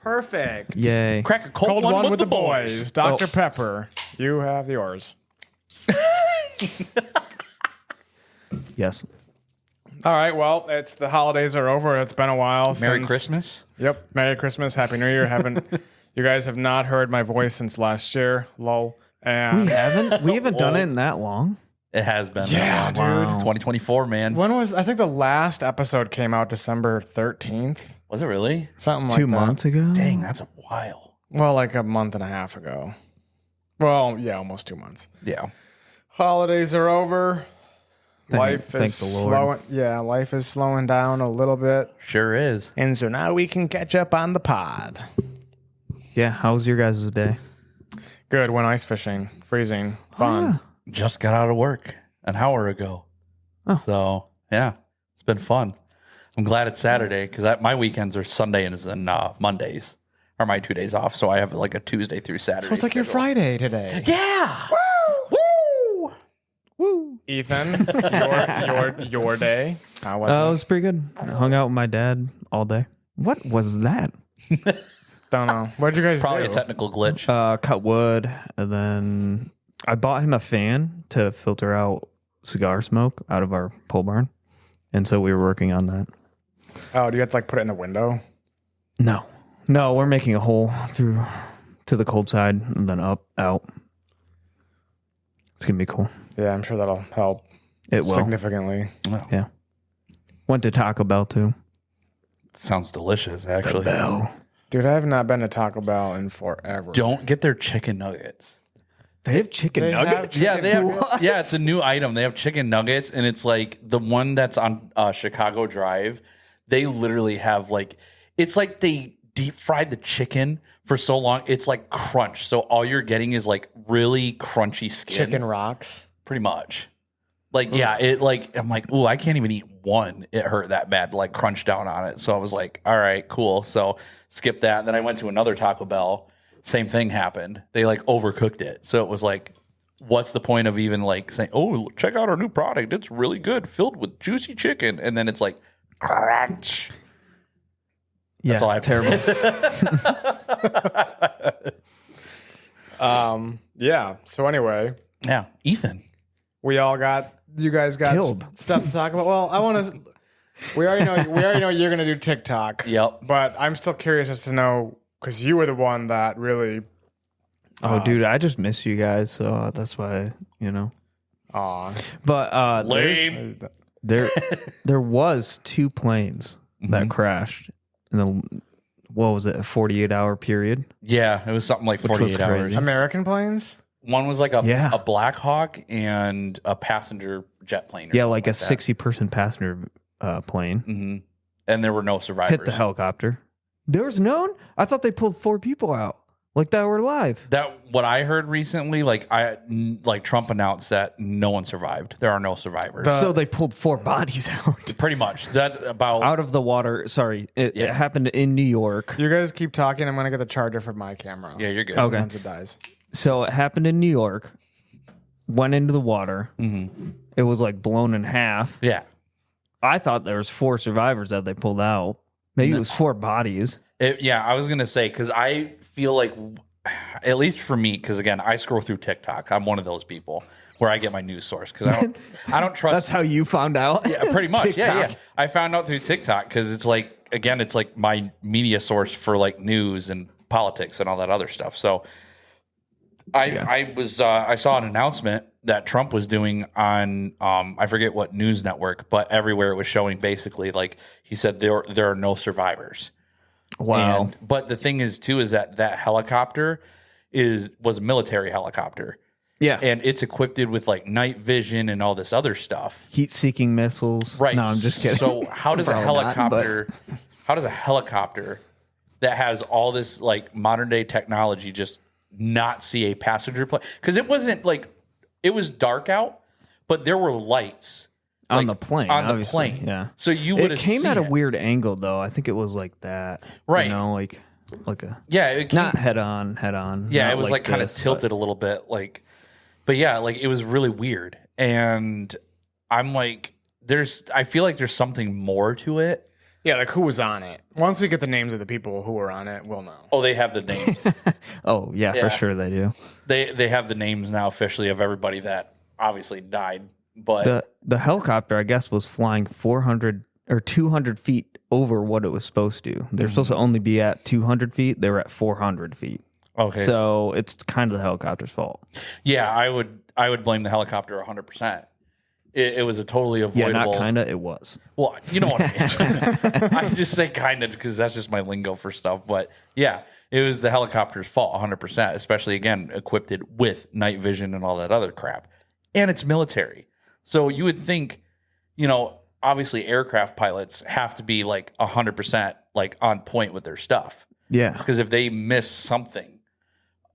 Perfect. Yay. Crack a cold one with the boys. Dr. Pepper, you have yours. Yes. All right, well, it's the holidays are over. It's been a while Merry since... Christmas. Yep, Merry Christmas, Happy New Year. You guys have not heard my voice since last year. Lol. And We haven't done it in that long. It has been. Yeah, dude. Wow. 2024, man. I think the last episode came out December 13th. Was it really? Something like 2 that. months ago. Dang, that's a while. Well, like a month and a half ago. Well, yeah, almost 2 months. Yeah. Holidays are over. Life thank is the Lord. life is slowing down a little bit. Sure is. And so now we can catch up on the pod. Yeah. How was your guys' day? Good. Went ice fishing. Freezing. Fun. Just got out of work an hour ago. Oh. So, yeah, it's been fun. I'm glad it's Saturday because my weekends are Sundays and Mondays are my 2 days off. So I have like a Tuesday through Saturday. So it's like your schedule. Friday today. Yeah. Woo! Woo! Ethan, your day. How was It was pretty good. I hung out with my dad all day. What was that? Don't know. What did you guys Probably do? a technical glitch. Cut wood, and then I bought him a fan to filter out cigar smoke out of our pole barn, and so we were working on that. Oh, do you have to like put it in the window? No, we're making a hole through to the cold side and then up out. It's gonna be cool. Yeah, I'm sure that'll help It will. significantly. Yeah. Went to Taco Bell too. Sounds delicious, actually. Dude, I have not been to Taco Bell in forever. Don't get their chicken nuggets. They have chicken They have nuggets. Yeah, they have. Yeah, it's a new item. They have chicken nuggets, and it's like the one that's on Chicago Drive. They literally have like it's like they deep fried the chicken for so long. It's like crunch. So all you're getting is like really crunchy skin. Chicken rocks. Pretty much. Like yeah, it like I'm like, ooh, I can't even eat one. It hurt that bad to like crunch down on it. So I was like, all right, cool. So skip that. And then I went to another Taco Bell. Same thing happened. They like overcooked it. So it was like, what's the point of even like saying, oh, check out our new product. It's really good, filled with juicy chicken. And then it's like crunch. Yeah, That's all I have terrible. Yeah. So anyway, Yeah. Ethan. you guys got Killed. stuff to talk about. Well, I want to. We already know you're gonna do TikTok. Yep. But I'm still curious as to know because you were the one that really. Oh, dude, I just miss you guys, so that's why Aw. But Lame. there was 2 planes that crashed in the what was it, a 48-hour period? Yeah. It was something like Which was 48 hours. crazy. American planes. One was like a Yeah. Black Hawk and a passenger jet plane. Yeah, like a 60-person passenger plane Mm-hmm. And there were no survivors. hit the helicopter. There was none? I thought they pulled 4 people out like that were alive. That what I heard recently, like Trump announced that no one survived. There are no survivors. So they pulled 4 bodies out. Pretty much. That's about Out of the water. Sorry, it Yeah. happened in New York. You guys keep talking. I'm gonna get the charger for my camera. Yeah, you're good. Okay. Sometimes it dies. So it happened in New York, went into the water. Mm-hmm. It was like blown in half. Yeah. I thought there was 4 survivors that they pulled out. Maybe it was 4 bodies. Yeah, I was gonna say because I feel like, at least for me, because again, I scroll through TikTok. I'm one of those people where I get my news source because I don't trust. That's how you found out? Yeah, pretty much. TikTok. Yeah. I found out through TikTok because it's like again, it's like my media source for like news and politics and all that other stuff. So I saw an announcement that Trump was doing on I forget what news network, but everywhere it was showing basically like he said there are no survivors. Wow. But the thing is too is that helicopter was a military helicopter. Yeah. And it's equipped with like night vision and all this other stuff. Heat-seeking missiles. Right. No, I'm just kidding. So how does a Probably not, helicopter that has all this like modern day technology just not see a passenger plane? Because it wasn't like it was dark out, but there were lights on like, the plane. On the obviously, plane. Yeah. So you would It have came seen at a it. weird angle though. I think it was like that. Right. You know, like a Yeah, it came, not head on. yeah, Not it was like kind of this, tilted a little bit, like, but yeah, like it was really weird. And I'm like, I feel like there's something more to it. Yeah, like who was on it. Once we get the names of the people who were on it, we'll know. Oh, they have the names. Oh yeah, Yeah. for sure they do. They have the names now officially of everybody that obviously died. But The helicopter, I guess, was flying 400 or 200 feet over what it was supposed to. They're supposed to only be at 200 feet. They were at 400 feet. okay, So it's kind of the helicopter's fault. yeah, I would blame the helicopter 100%. It was a totally Yeah, avoidable. not kind of. It was. Well, you know what I mean. I just say kind of because that's just my lingo for stuff. But yeah, it was the helicopter's fault 100%, especially, again, equipped with night vision and all that other crap. And it's military. So you would think, obviously aircraft pilots have to be like 100% like on point with their stuff. Yeah. Because if they miss something,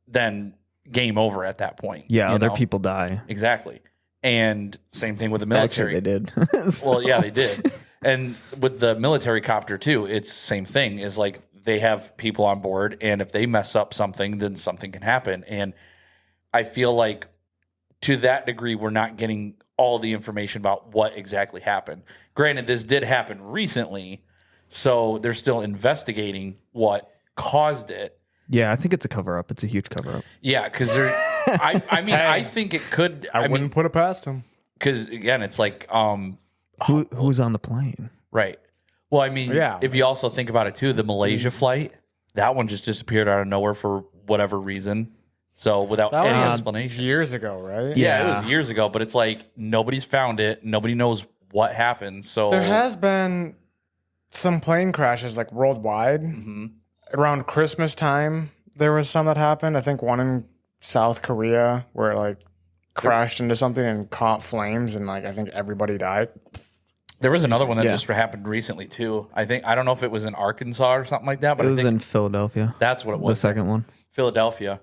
then game over at that point. Yeah, other know? people die. Exactly. And same thing with the military. Actually, they did. Well, yeah, they did. And with the military copter too, it's same thing. Is like they have people on board, and if they mess up something, then something can happen. And I feel like to that degree, we're not getting all the information about what exactly happened. Granted, this did happen recently, so they're still investigating what caused it. Yeah, I think it's a cover up. It's a huge cover up. Yeah, because they're. I mean, I think it could. I wouldn't put it past him. Because again, it's like Who was on the plane? right. Well, I mean, Yeah. if you also think about it too, the Malaysia flight, that one just disappeared out of nowhere for whatever reason. So without That any was explanation. years ago, right? Yeah, it Yeah. was years ago, but it's like nobody's found it. Nobody knows what happened. So There has been some plane crashes like worldwide. Around Christmas time, there was some that happened. I think one in South Korea where it like crashed into something and caught flames, and like I think everybody died. there was another one that Yeah. just happened recently too. I don't know if it was in Arkansas or something like that, but It I was think in Philadelphia. that's what it The was. second one. Philadelphia.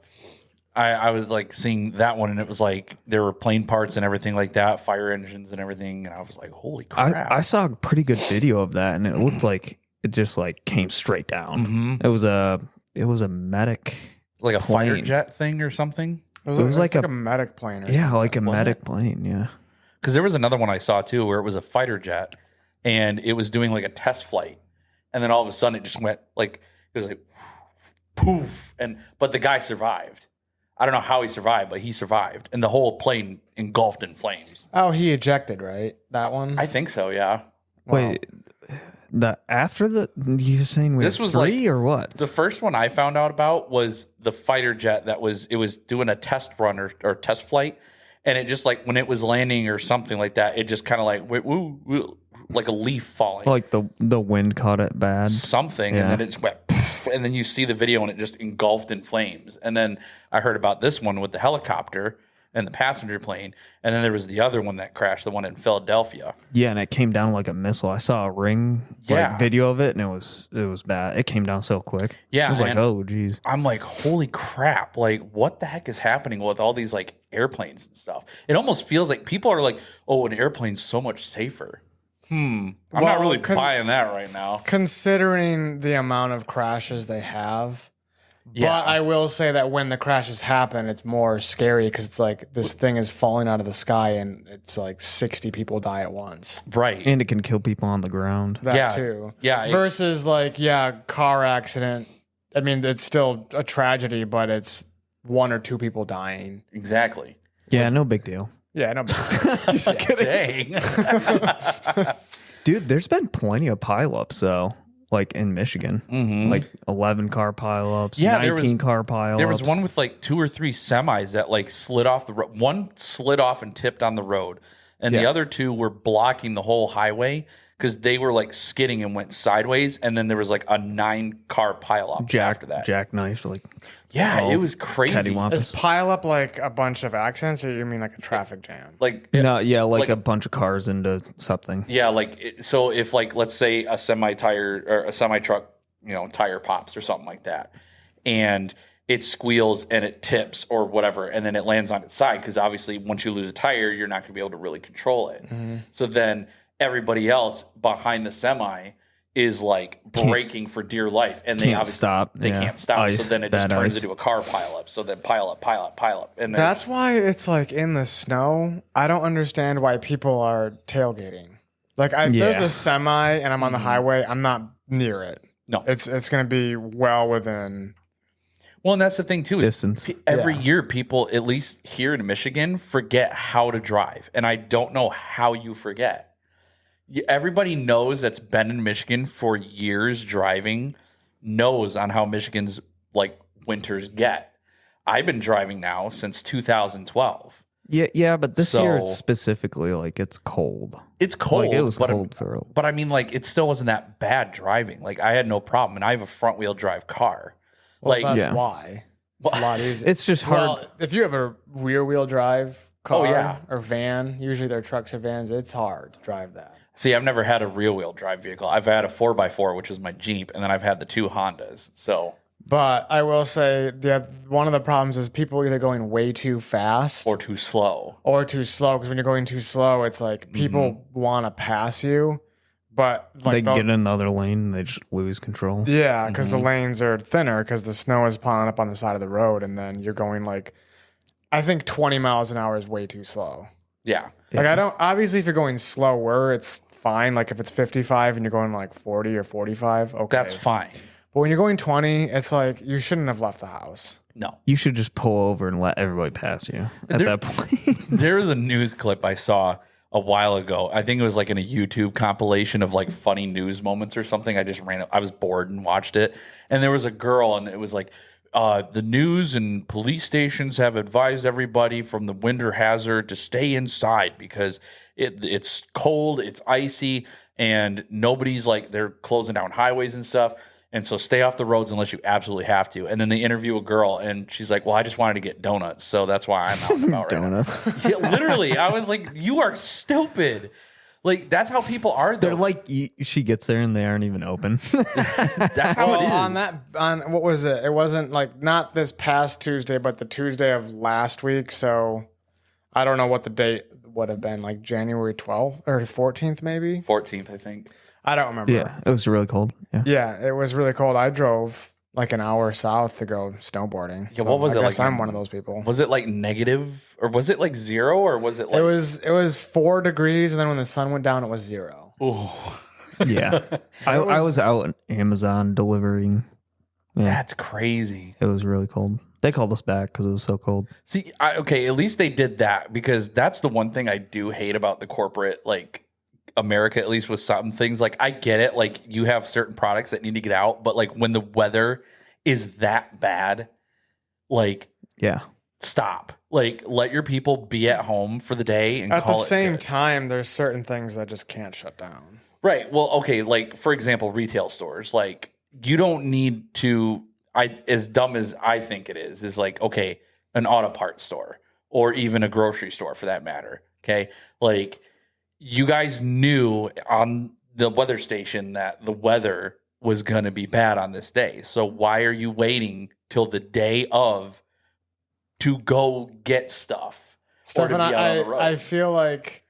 I was like seeing that one, and it was like there were plane parts and everything like that, fire engines and everything, and I was like, "Holy crap!" I saw a pretty good video of that, and it looked like it just like came straight down. It was a medic. like a fighter plane. jet thing or something. It was like like a- a medic plane or Yeah, something. like a medic plane. Yeah. Because there was another one I saw too, where it was a fighter jet, and it was doing like a test flight, and then all of a sudden it just went like it was like poof, but the guy survived. I don't know how he survived, but he survived, and the whole plane engulfed in flames. Oh, he ejected, right? That one? I think so, yeah. Wait, after the you saying we This had was three like- or what? The first one I found out about was the fighter jet it was doing a test run or test flight, and it just like when it was landing or something like that, it just kind of like went woo, woo, like a leaf falling, Like the wind caught it bad. something, Yeah. and then it just went, poof, and then you see the video and it just engulfed in flames. And then I heard about this one with the helicopter and the passenger plane, and then there was the other one that crashed, the one in Philadelphia. Yeah, and it came down like a missile. I saw a ring Yeah. video of it, and it was bad. It came down so quick. Yeah, I was like, and- oh geez. I'm like, holy crap! Like, what the heck is happening with all these like airplanes and stuff? It almost feels like people are like, "Oh, an airplane's so much safer." I'm not Well, really buying that right now. Considering the amount of crashes they have. Yeah. But I will say that when the crashes happen, it's more scary because it's like this thing is falling out of the sky and it's like 60 people die at once. Right? And it can kill people on the ground. That Yeah. too. Yeah, it- Versus like, car accident. I mean, it's still a tragedy, but it's one or two people dying. exactly. Yeah, no big deal. Yeah, no. Just kidding. Dang. Dude, there's been plenty of pileups though, like in Michigan. Like 11 car pileups, Mm-hmm. Yeah, there 19 was- car pileups. There was one with like 2 or 3 semis that like slid off the road. One slid off and tipped on the road, and the Yeah. other 2 were blocking the whole highway because they were like skidding and went sideways. And then there was like a 9-car pileup after that. jackknifed like Yeah, Oh, it was crazy. cattywampus. Is pile up like a bunch of accidents, or you mean like a traffic jam? Like No, yeah, like, like- a bunch of cars into something. yeah, so if like let's say a semi tire or a semi truck, tire pops or something like that, and it squeals and it tips or whatever, and then it lands on its side because obviously once you lose a tire, you're not going to be able to really control it. So then everybody else behind the semi is like braking for dear life, and they Can't obviously stop. They Yeah. can't stop. So Ice, then it just bad turns ice. into a car pileup. So then pile up, and then That's why it's like in the snow. I don't understand why people are tailgating. Like if there's Yeah. a semi and I'm on the highway, I'm not near it. No. It's going to be well within. Well, and that's the thing too. Is Distance. every year, people, at least here in Michigan, forget how to drive, and I don't know how you forget. Everybody knows that's been in Michigan for years driving, knows on how Michigan's like winters get. I've been driving now since 2012. Yeah, but this year So- specifically, like it's cold. It's cold. Like it was but, cold for. But I mean, like, it still wasn't that bad driving. Like, I had no problem, and I have a front wheel drive car. Well, Like, that's Yeah. why. It's a lot easier. It's just hard. Well, if you have a rear wheel drive car yeah. or van, usually they're trucks or vans, it's hard to drive that. see, I've never had a rear wheel drive vehicle. I've had a 4x4, which is my Jeep, and then I've had the 2 Hondas. So, But I will say one of the problems is people either going way too fast or too slow. or too slow. Because when you're going too slow, it's like people want to pass you, but like they get in another lane and they just lose control. yeah, because the lanes are thinner because the snow is piling up on the side of the road, and then you're going like, I think 20 miles an hour is way too slow. Yeah. Like I don't obviously if you're going slower, it's fine. Like if it's 55 and you're going like 40 or 45, okay, That's fine. But when you're going 20, it's like you shouldn't have left the house. No. You should just pull over and let everybody pass you at that point. There was a news clip I saw a while ago. I think it was like in a YouTube compilation of like funny news moments or something. I was bored and watched it. And there was a girl, and it was like, the news and police stations have advised everybody from the winter hazard to stay inside because it's cold, it's icy, and nobody's like, they're closing down highways and stuff. And so stay off the roads unless you absolutely have to. And then they interview a girl, and she's like, well, I just wanted to get donuts. So that's why I'm out and about right now. Donuts. Yeah, literally, I was like, you are stupid. Like, that's how people are, though. They're like, she gets there and they aren't even open. That's how it is. On what was it? It wasn't like not this past Tuesday, but the Tuesday of last week. So I don't know what the date would have been, like January 12th or 14th, maybe. 14th, I think. I don't remember. Yeah, it was really cold. Yeah. Yeah, it was really cold. I drove like an hour south to go snowboarding. Yeah, what was I it guess like? I'm one of those people. Was it like negative, or was it like 0, or was it like? It was 4 degrees, and then when the sun went down, it was 0. Ooh, Yeah. I was out on Amazon delivering. Yeah, that's crazy. it was really cold. They called us back because it was so cold. See, okay, at least they did that, because that's the one thing I do hate about the corporate, like, America, at least with some things. Like, I get it, like, you have certain products that need to get out, but like when the weather is that bad, like, Yeah. stop. Like, let your people be at home for the day and At call the it same good. time, there's certain things that just can't shut down. Right. Well, okay, like, for example, retail stores, like, you don't need to, as dumb as I think it is like, okay, an auto parts store or even a grocery store for that matter. Okay. Like, you guys knew on the weather station that the weather was going to be bad on this day. So why are you waiting till the day of to go get stuff? Or to Stefan, be out on the road? I feel like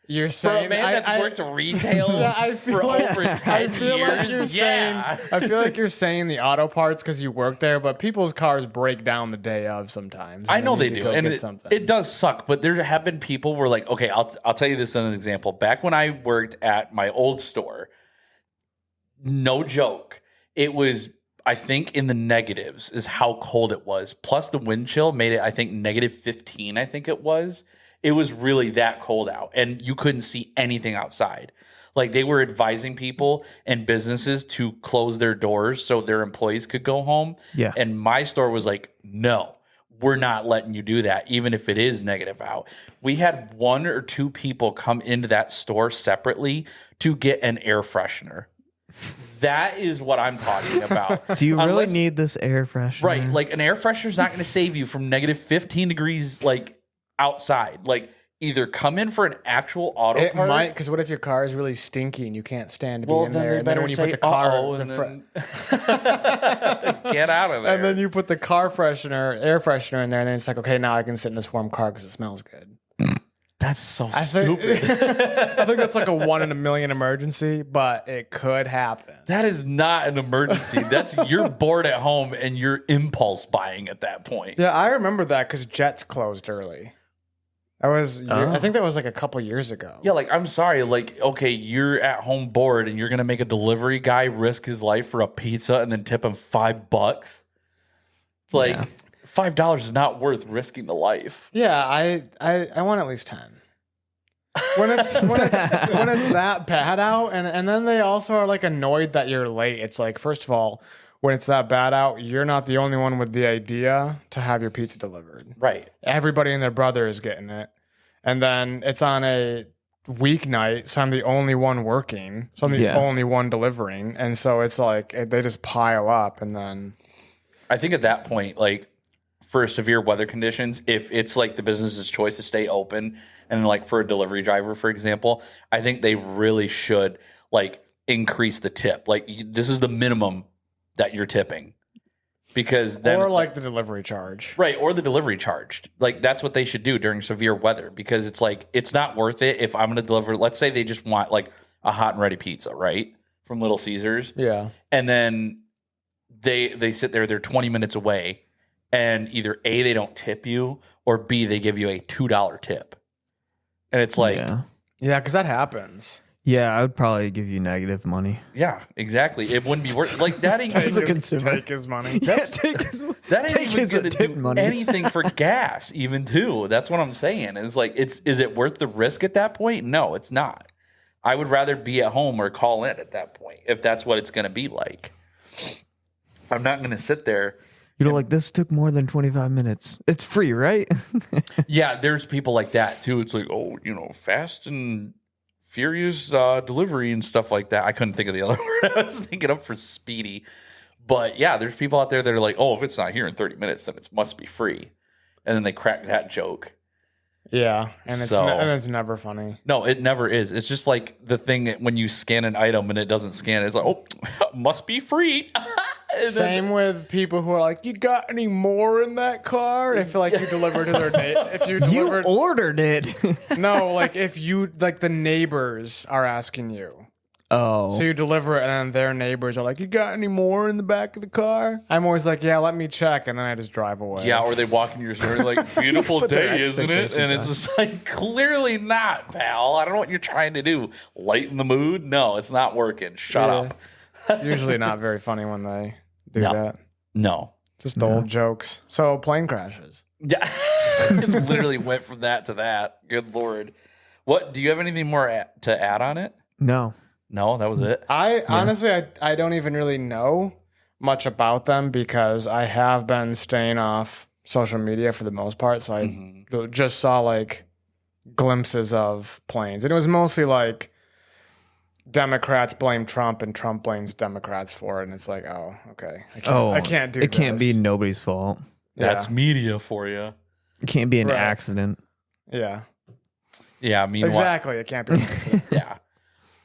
you're For saying a man that's worked retail Yeah, I feel for like- over 10 I feel years, like you're saying I feel like you're saying the auto parts because you work there, but people's cars break down the day of sometimes. I know need they to do, go and get something. it does suck. But there have been people where, like, okay, I'll tell you this as an example. Back when I worked at my old store, no joke, it was, I think, in the negatives is how cold it was. Plus the wind chill made it, I think, -15. I think it was. It was really that cold out, and you couldn't see anything outside. Like, they were advising people and businesses to close their doors so their employees could go home. Yeah. And my store was like, no, we're not letting you do that, even if it is negative out. We had 1 or 2 people come into that store separately to get an air freshener. That is what I'm talking about. Do you really Unless- need this air freshener? Right. Like, an air freshener is not going to save you from -15 degrees, like, outside. Like, either come in for an actual auto It part. might, because what if your car is really stinky and you can't stand to be Well, in then there? they And then better when you say, put the car, "Uh-oh," the and fre- then get out of there. and then you put the car freshener, air freshener in there, and then it's like, okay, now I can sit in this warm car because it smells good. That's so I think, stupid. I think that's like a 1 in a million emergency, but it could happen. That is not an emergency. That's you're bored at home and you're impulse buying at that point. Yeah, I remember that because Jets closed early. I think that was like a couple years ago. Yeah, like, I'm sorry. Like, okay, you're at home bored and you're going to make a delivery guy risk his life for a pizza and then tip him $5. It's like, $5 is not worth risking the life. Yeah, I want at least 10. When it's that bad out, and then they also are like annoyed that you're late. It's like, first of all, when it's that bad out, you're not the only one with the idea to have your pizza delivered. Right. Everybody and their brother is getting it. And then it's on a weeknight, so I'm the only one working. So I'm the only one delivering. And so it's like they just pile up, and then I think at that point, like, for severe weather conditions, if it's like the business's choice to stay open, and like for a delivery driver, for example, I think they really should like increase the tip. Like, this is the minimum that you're tipping, because then, or like the delivery charge, right? Or the delivery charge. Like, that's what they should do during severe weather, because it's like, it's not worth it if I'm going to deliver. Let's say they just want like a hot and ready pizza, right, from Little Caesars. Yeah, and then they sit there, they're 20 minutes away, and either A, they don't tip you, or B, they give you a $2 tip. And it's like, yeah, because that happens. Yeah, I would probably give you negative money. Yeah, exactly. It wouldn't be worth like that. Ain't As a gonna, consumer. Take his money. Take his, that ain't take even his gonna tip do money. anything for gas, even too. That's what I'm saying. Is like, is it worth the risk at that point? No, it's not. I would rather be at home or call in at that point if that's what it's gonna be like. I'm not gonna sit there. You're like, this took more than 25 minutes. It's free, right? Yeah, there's people like that too. It's like, oh, fast and furious delivery and stuff like that. I couldn't think of the other word I was thinking of for speedy. But yeah, there's people out there that are like, oh, if it's not here in 30 minutes, then it must be free. And then they crack that joke. Yeah, and it's never funny. No, it never is. It's just like the thing that when you scan an item and it doesn't scan, it's like, oh, must be free. Same with people who are like, you got any more in that car? And I feel like you delivered to their if you delivered, You ordered it. no, like if you like the neighbors are asking you. Oh. So you deliver it, and then their neighbors are like, you got any more in the back of the car? I'm always like, yeah, let me check, and then I just drive away. Yeah, or they walk into your store like, beautiful Put their day, isn't it? And it's just like, clearly not, pal. I don't know what you're trying to do. Lighten the mood? No, it's not working. Shut up. It's usually not very funny when they do that. No. Just old jokes. So plane crashes. Yeah. It literally went from that to that. Good Lord. What, do you have anything more to add on it? No. No, that was it. Honestly, I don't even really know much about them because I have been staying off social media for the most part. So I just saw like glimpses of planes, and it was mostly like Democrats blame Trump and Trump blames Democrats for it. And it's like, oh, okay. I can't do it. It can't be nobody's fault. That's media for you. It can't be an accident. Yeah. Yeah, I mean, exactly. It can't be an accident. Yeah.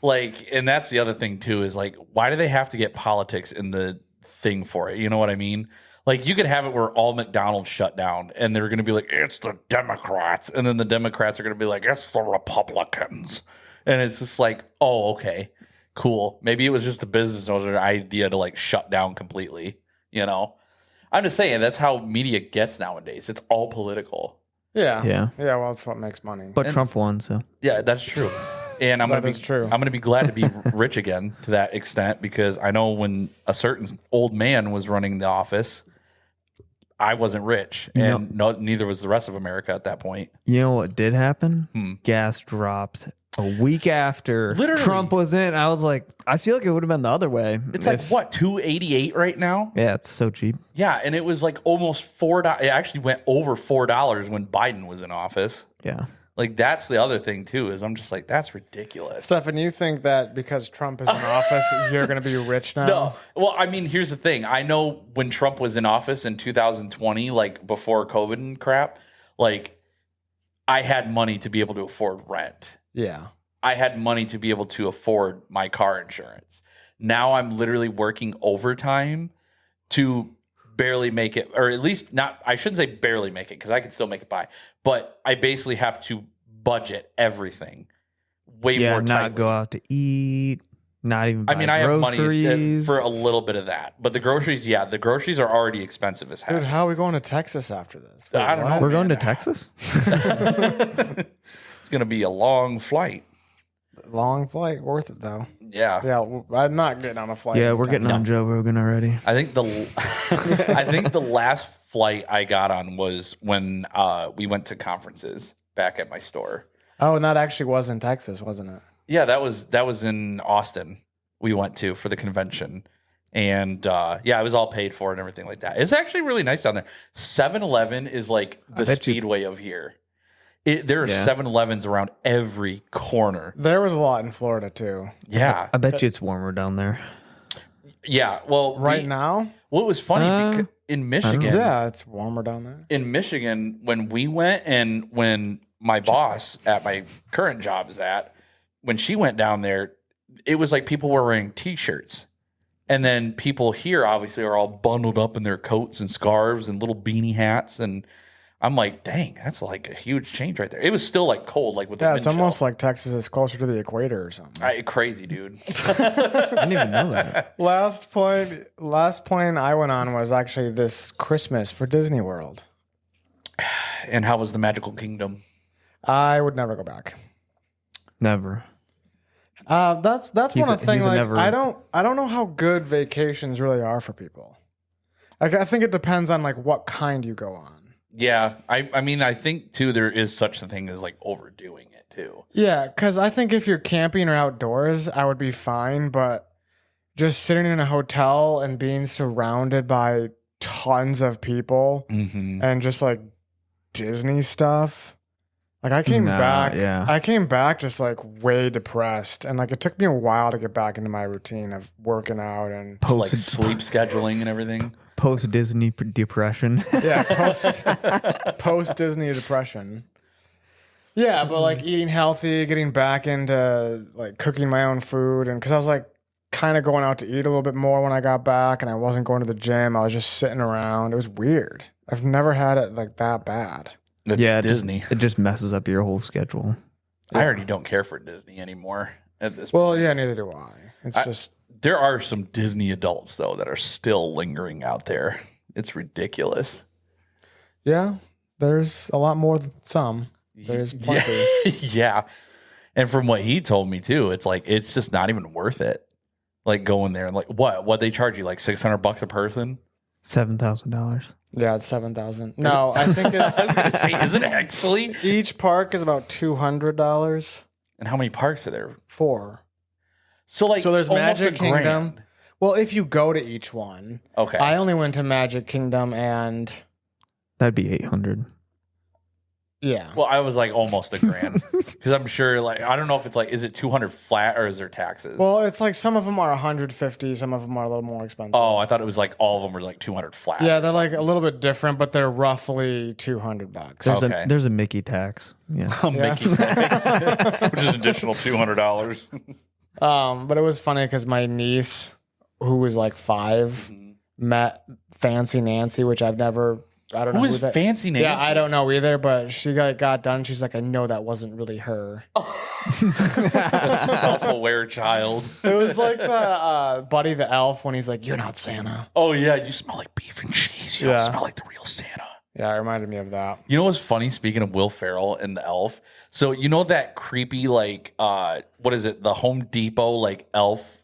Like, and that's the other thing too, is like, why do they have to get politics in the thing for it? You know what I mean? Like, you could have it where all McDonald's shut down and they're going to be like, it's the Democrats. And then the Democrats are going to be like, it's the Republicans. And it's just like, oh, okay, cool. Maybe it was just a business owner idea to like shut down completely. I'm just saying that's how media gets nowadays. It's all political. Yeah. Yeah. Yeah. Well, that's what makes money. But Trump won, so. Yeah, that's true. And I'm gonna be glad to be rich again to that extent, because I know when a certain old man was running the office, I wasn't rich, and neither was the rest of America at that point. You know what did happen? Gas dropped a week after Trump was in. I was like, I feel like it would have been the other way. It's like what, $2.88 right now? Yeah, it's so cheap. Yeah, and it was like almost $4. It actually went over $4 when Biden was in office. Yeah. Like, that's the other thing, too, is I'm just like, that's ridiculous. Stefan, you think that because Trump is in office, you're going to be rich now? No. Well, I mean, here's the thing. I know when Trump was in office in 2020, like before COVID and crap, like I had money to be able to afford rent. Yeah. I had money to be able to afford my car insurance. Now I'm literally working overtime to barely make it, or at least not, I shouldn't say barely make it, because I can still make it by, but I basically have to budget everything way more tightly. Not go out to eat. Not even. I mean, I have money groceries. for a little bit of that, but the groceries, the groceries are already expensive as heck. Dude, how are we going to Texas after this? Wait, I don't know. We're going to man. Texas. It's gonna be a long flight. Long flight, worth it though. Yeah. Yeah, I'm not getting on a flight. Yeah, we're anytime getting on Joe Rogan already. I think the last flight I got on was when we went to conferences back at my store. Oh, and that actually was in Texas, wasn't it? Yeah, that was in Austin. We went to for the convention. And it was all paid for and everything like that. It's actually really nice down there. 7-Eleven is like the Speedway of here. There are 7-Elevens around every corner. There was a lot in Florida too. Yeah. I bet you it's warmer down there. Yeah. Well, Right now? Well, it was funny because in Michigan. Yeah, it's warmer down there. In Michigan, when we went and when my boss at my current job is at, when she went down there, it was like people were wearing T-shirts. And then people here obviously are all bundled up in their coats and scarves and little beanie hats. And I'm like, dang, that's like a huge change right there. It was still like cold, like with the wind it's almost chill. like Texas is closer to the equator or something. Crazy, dude. I didn't even know that. Last plane I went on was actually this Christmas for Disney World. And how was the Magical Kingdom? I would never go back. Never. That's one of the things. Like, never- I don't know how good vacations really are for people. Like, I think it depends on like what kind you go on. Yeah, I mean, I think too there is such a thing as like overdoing it too. Yeah, because I think if you're camping or outdoors, I would be fine. But just sitting in a hotel and being surrounded by tons of people and just like Disney stuff. Like I came back just like way depressed, and like it took me a while to get back into my routine of working out and Like sleep scheduling and everything. Post Disney depression. yeah, post Disney depression. Yeah, but like eating healthy, getting back into like cooking my own food, and because I was like kind of going out to eat a little bit more when I got back, and I wasn't going to the gym. I was just sitting around. It was weird. I've never had it like that bad. It's Disney. It just messes up your whole schedule. I already don't care for Disney anymore at this point. Well, yeah, neither do I. It's just there are some Disney adults though that are still lingering out there. It's ridiculous. yeah. There's a lot more than some. There's plenty. Yeah. And from what he told me too, it's like it's just not even worth it. Like going there and like what they charge you like $600 a person? $7,000. Yeah, it's 7,000. No, I think it's. I was gonna say, is it actually? Each park is about $200. And how many parks are there? 4. So there's almost Magic a grand. Kingdom. Well, if you go to each one. Okay. I only went to Magic Kingdom and That'd be 800. yeah. Well, I was like almost a grand because I'm sure like I don't know if it's like is it 200 flat or is there taxes? Well, it's like some of them are 150, some of them are a little more expensive. Oh, I thought it was like all of them were like 200 flat. Yeah, they're like a little bit different, but they're roughly $200. Okay. There's a Mickey tax. Yeah. Mickey tax, which is an additional $200. But it was funny because my niece, who was like 5, met Fancy Nancy, which I don't know Who is that. Fancy Nancy? Yeah, I don't know either, but she got done. She's like, I know that wasn't really her. A self-aware child. It was like the Buddy the Elf when he's like, you're not Santa. Oh yeah, you smell like beef and cheese. You Yeah. don't smell like the real Santa. Yeah, it reminded me of that. You know what's funny? Speaking of Will Ferrell and the elf, so you know that creepy like what is it? The Home Depot like elf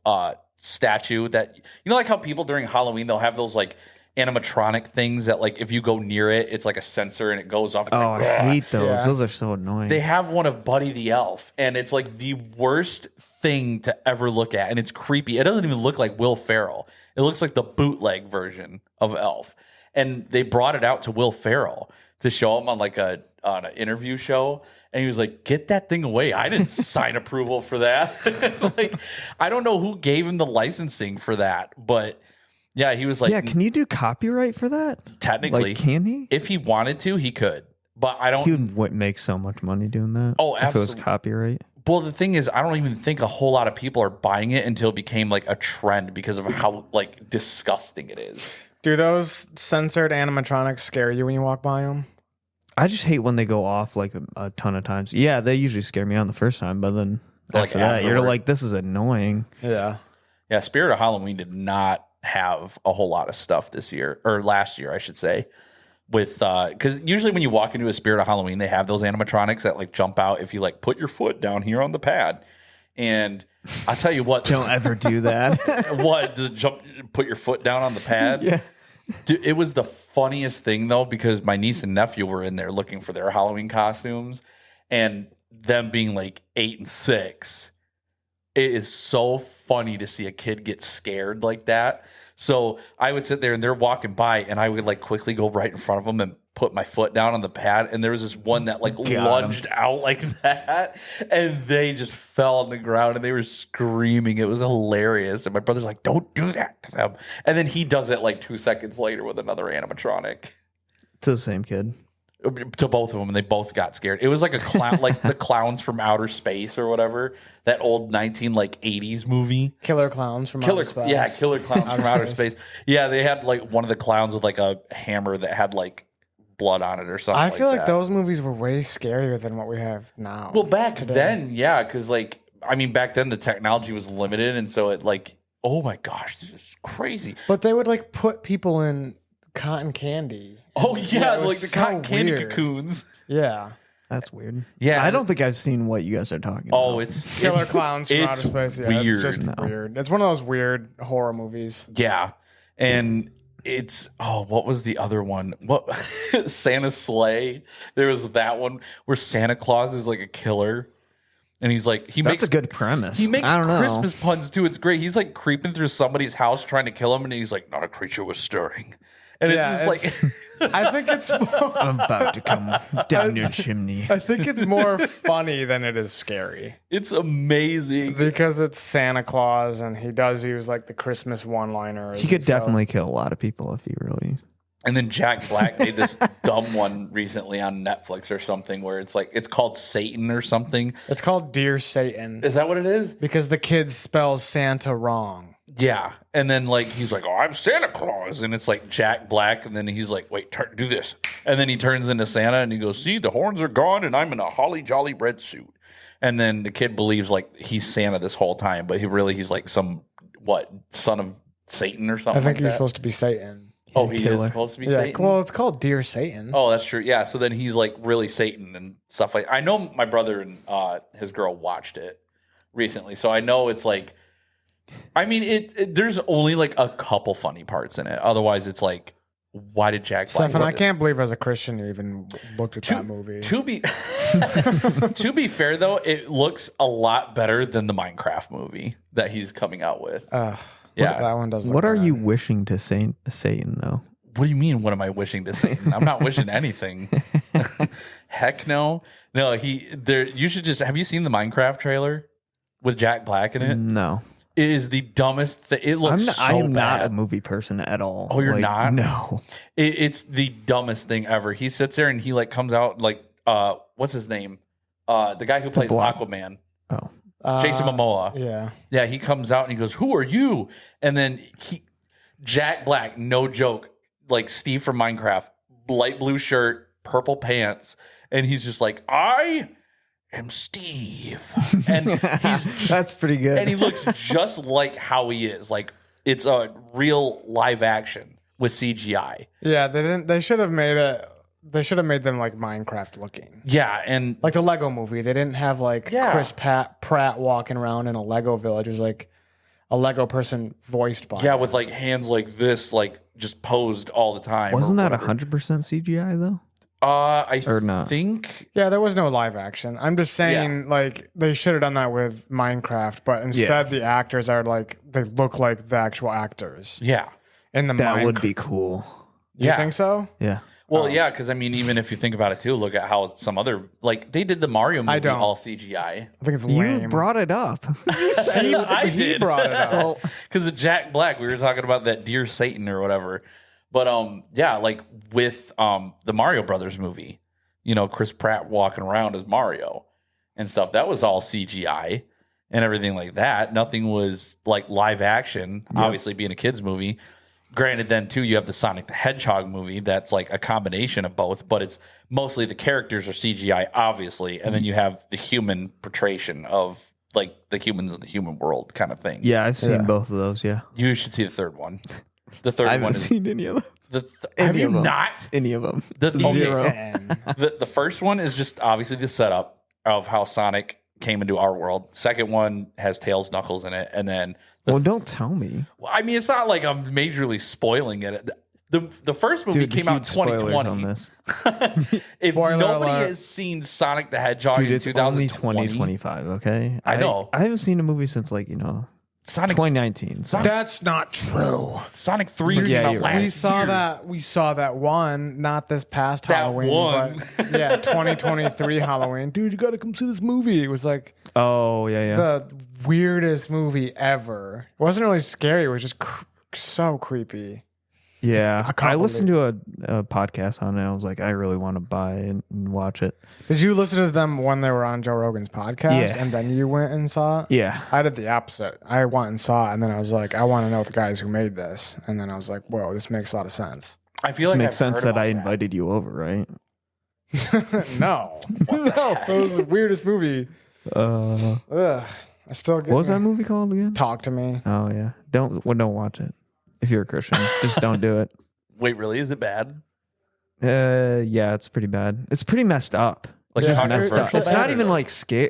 statue that you know like how people during Halloween they'll have those like animatronic things that like if you go near it, it's like a sensor and it goes off. It's Oh, like, I hate those. Yeah. Those are so annoying. They have one of Buddy the Elf, and it's like the worst thing to ever look at, and it's creepy. It doesn't even look like Will Ferrell. It looks like the bootleg version of Elf. And they brought it out to Will Ferrell to show him on like on an interview show, and he was like, "Get that thing away! I didn't sign approval for that." Like, I don't know who gave him the licensing for that, but yeah, he was like, yeah, can you do copyright for that? technically, Like, can he? if he wanted to, he could. But I don't. He would make so much money doing that. Oh, If it was absolutely. copyright. Well, the thing is, I don't even think a whole lot of people are buying it until it became like a trend because of how like disgusting it is. Do those censored animatronics scare you when you walk by them? I just hate when they go off like a ton of times. Yeah, they usually scare me on the first time, but then After that, you're like, this is annoying. Yeah. Yeah, Spirit of Halloween did not have a whole lot of stuff this year, or last year, I should say. With because usually when you walk into a Spirit of Halloween, they have those animatronics that like jump out if you like put your foot down here on the pad. And I'll tell you what, Don't ever do that. put your foot down on the pad. Yeah. Dude, it was the funniest thing though, because my niece and nephew were in there looking for their Halloween costumes, and them being like 8 and 6. It is so funny to see a kid get scared like that. So I would sit there and they're walking by, and I would like quickly go right in front of them and put my foot down on the pad. And there was this one that like lunged out like that, and they just fell on the ground and they were screaming. It was hilarious. And my brother's like, "Don't do that to them." And then he does it like 2 seconds later with another animatronic. To the same kid. To both of them, and they both got scared. It was like a clown, like the Clowns from Outer Space or whatever, that old 80s movie. Killer Clowns from Outer Space. Yeah, Killer Clowns from Outer Space. Yeah, they had like one of the clowns with like a hammer that had like blood on it or something. I feel like that. those movies were way scarier than what we have now. Well, back then, yeah, because like back then the technology was limited, and so it like, oh my gosh, this is crazy. But they would like put people in cotton candy. Oh yeah, it was like the so cotton candy weird. cocoons. Yeah. That's weird. Yeah. I don't think I've seen what you guys are talking about. Oh, it's Killer Clowns from it's Outer Space. Yeah, weird. it's just weird. It's one of those weird horror movies. Yeah. And it's what was the other one? What Santa's Sleigh? There was that one where Santa Claus is like a killer. And he's like That's a good premise. He makes I don't know. Christmas puns too. It's great. He's like creeping through somebody's house trying to kill him, and he's like, "Not a creature was stirring." And Yeah, it's just like I think it's more, I'm about to come down your chimney. I think it's more funny than it is scary. it's amazing. Because it's Santa Claus and he does use like the Christmas one-liners. He could and so- definitely kill a lot of people if he really. And then Jack Black made this dumb one recently on Netflix or something where it's like it's called Satan or something. It's called Dear Satan Is that what it is? because the kid spells Santa wrong. Yeah. And then like he's like, "Oh, I'm Santa Claus," and it's like Jack Black, and then he's like, "Wait, do this," and then he turns into Santa, and he goes, "See, the horns are gone, and I'm in a holly jolly red suit." And then the kid believes like he's Santa this whole time, but he's like some son of Satan or something. I think like he's that. supposed to be Satan. Oh, he is killer. supposed to be Yeah, Satan. well, it's called Dear Satan. Oh, that's true. Yeah. So then he's like really Satan and stuff like. I know my brother and his girl watched it recently, so I know it's like. I mean, it there's only like a couple funny parts in it. Otherwise, it's like, why did Jack Black? Stefan, I can't believe as a Christian you even looked at that movie. To be to be fair though, it looks a lot better than the Minecraft movie that he's coming out with. Yeah. That one does look What are bad. you wishing to Satan though? What do you mean? What am I wishing to say? I'm not wishing anything. Heck no. No, you should just have you seen the Minecraft trailer with Jack Black in it? No. It is the dumbest thing. It looks I am bad. not a movie person at all. Oh, you're not? No. It's the dumbest thing ever. He sits there and he like comes out like what's his name? The guy who plays Black- Aquaman. Oh. Jason Momoa. Yeah. Yeah, he comes out and he goes, "Who are you?" And then Jack Black, no joke, like Steve from Minecraft, light blue shirt, purple pants, and he's just like, "I am Steve," and he's That's pretty good. and he looks just like how he is. Like it's a real live action with CGI. Yeah, they didn't. They should have made it. They should have made them like Minecraft looking, Yeah, and like the Lego Movie. They didn't have like Yeah. Chris Pratt walking around in a Lego village. It was like a Lego person voiced by. yeah, him. with like hands like this, like just posed all the time. Wasn't that whatever. 100% CGI though? I Or not? think Yeah, there was no live action. I'm just saying, like they should have done that with Minecraft, but instead the actors are like they look like the actual actors yeah. in the. That would be cool. You Yeah. think so? Yeah. Well, yeah, because I mean, even if you think about it too, look at how some other like they did the Mario movie don't. all CGI. I think it's You lame. brought it up. I he did. brought it up. Well, Because of Jack Black, we were talking about that Dear Satan or whatever. But yeah, like with the Mario Brothers movie, you know, Chris Pratt walking around as Mario and stuff. That was all CGI and everything like that. Nothing was like live action. Obviously, being a kids movie. Granted, then too, you have the Sonic the Hedgehog movie that's like a combination of both, but it's mostly the characters are CGI, obviously, and then you have the human portrayal of like the humans in the human world kind of thing. Yeah, I've seen both of those. Yeah, You should see the third one. The third I one haven't is seen any of those. have Any you of them. not? Any of them? Zero. The first one is just obviously the setup of how Sonic came into our world. Second one has Tails, Knuckles in it, and then Well, don't tell me. I mean, it's not like I'm majorly spoiling it. The first movie Dude, came out in huge spoilers 2020. on this. If Spoiler nobody alert. has seen Sonic the Hedgehog Dude, in it's only 2020, 2025, okay? I know. I haven't seen a movie since, like, Sonic 2019. So. That's not true. Sonic 3 Yeah, came out you're last right. We saw that one, not this past That Halloween, one. but 2023 Halloween. Dude, you got to come see this movie. It was like Oh, yeah. the weirdest movie ever. It wasn't really scary. It was just so creepy. Yeah. can't I listened to a podcast on it. I was like, I really want to buy it and watch it. Did you listen to them when they were on Joe Rogan's podcast Yeah. and then you went and saw it? Yeah. I did the opposite. I went and saw it and then I was like, I want to know the guys who made this. And then I was like, whoa, this makes a lot of sense. I feel This like makes I've sense heard that about I invited you over, right? No. No. It was the weirdest movie. Ugh. I still get What was that movie called again? Talk to Me. Oh, yeah. Don't watch it. If you're a Christian, just don't do it. Wait, really? Is it bad? Yeah, it's pretty bad. It's pretty messed up. Like It's just controversial messed up. It's bad not or even no? like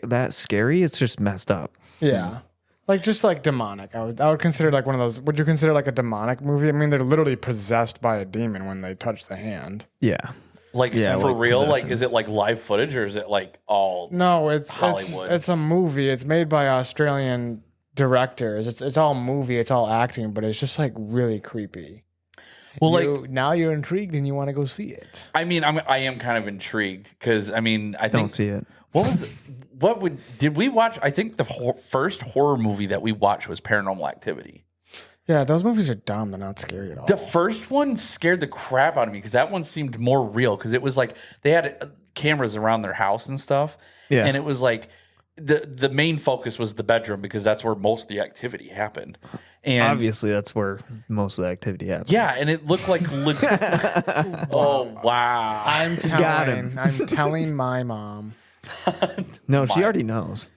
that scary. It's just messed up. Yeah. Like just like demonic. I would consider like one of those. Would you consider like a demonic movie? I mean, they're literally possessed by a demon when they touch the hand. Yeah. Like Yeah, for like real? Like possession. is it like live footage or is it like all No, it's Hollywood? It's a movie. It's made by Australian directors. It's all movie. It's all acting, but it's just like really creepy. well, Now you're intrigued and you want to go see it. I mean, I am kind of intrigued because I mean, I Don't think see it. did we watch? I think the first horror movie that we watched was Paranormal Activity. Yeah, those movies are dumb. They're not scary at all. The first one scared the crap out of me because that one seemed more real because it was like they had cameras around their house and stuff. Yeah. And it was like the main focus was the bedroom because that's where most of the activity happened. And Obviously, that's where most of the activity happens. yeah, and it looked like oh wow. Got him. I'm telling my mom. No, she already knows.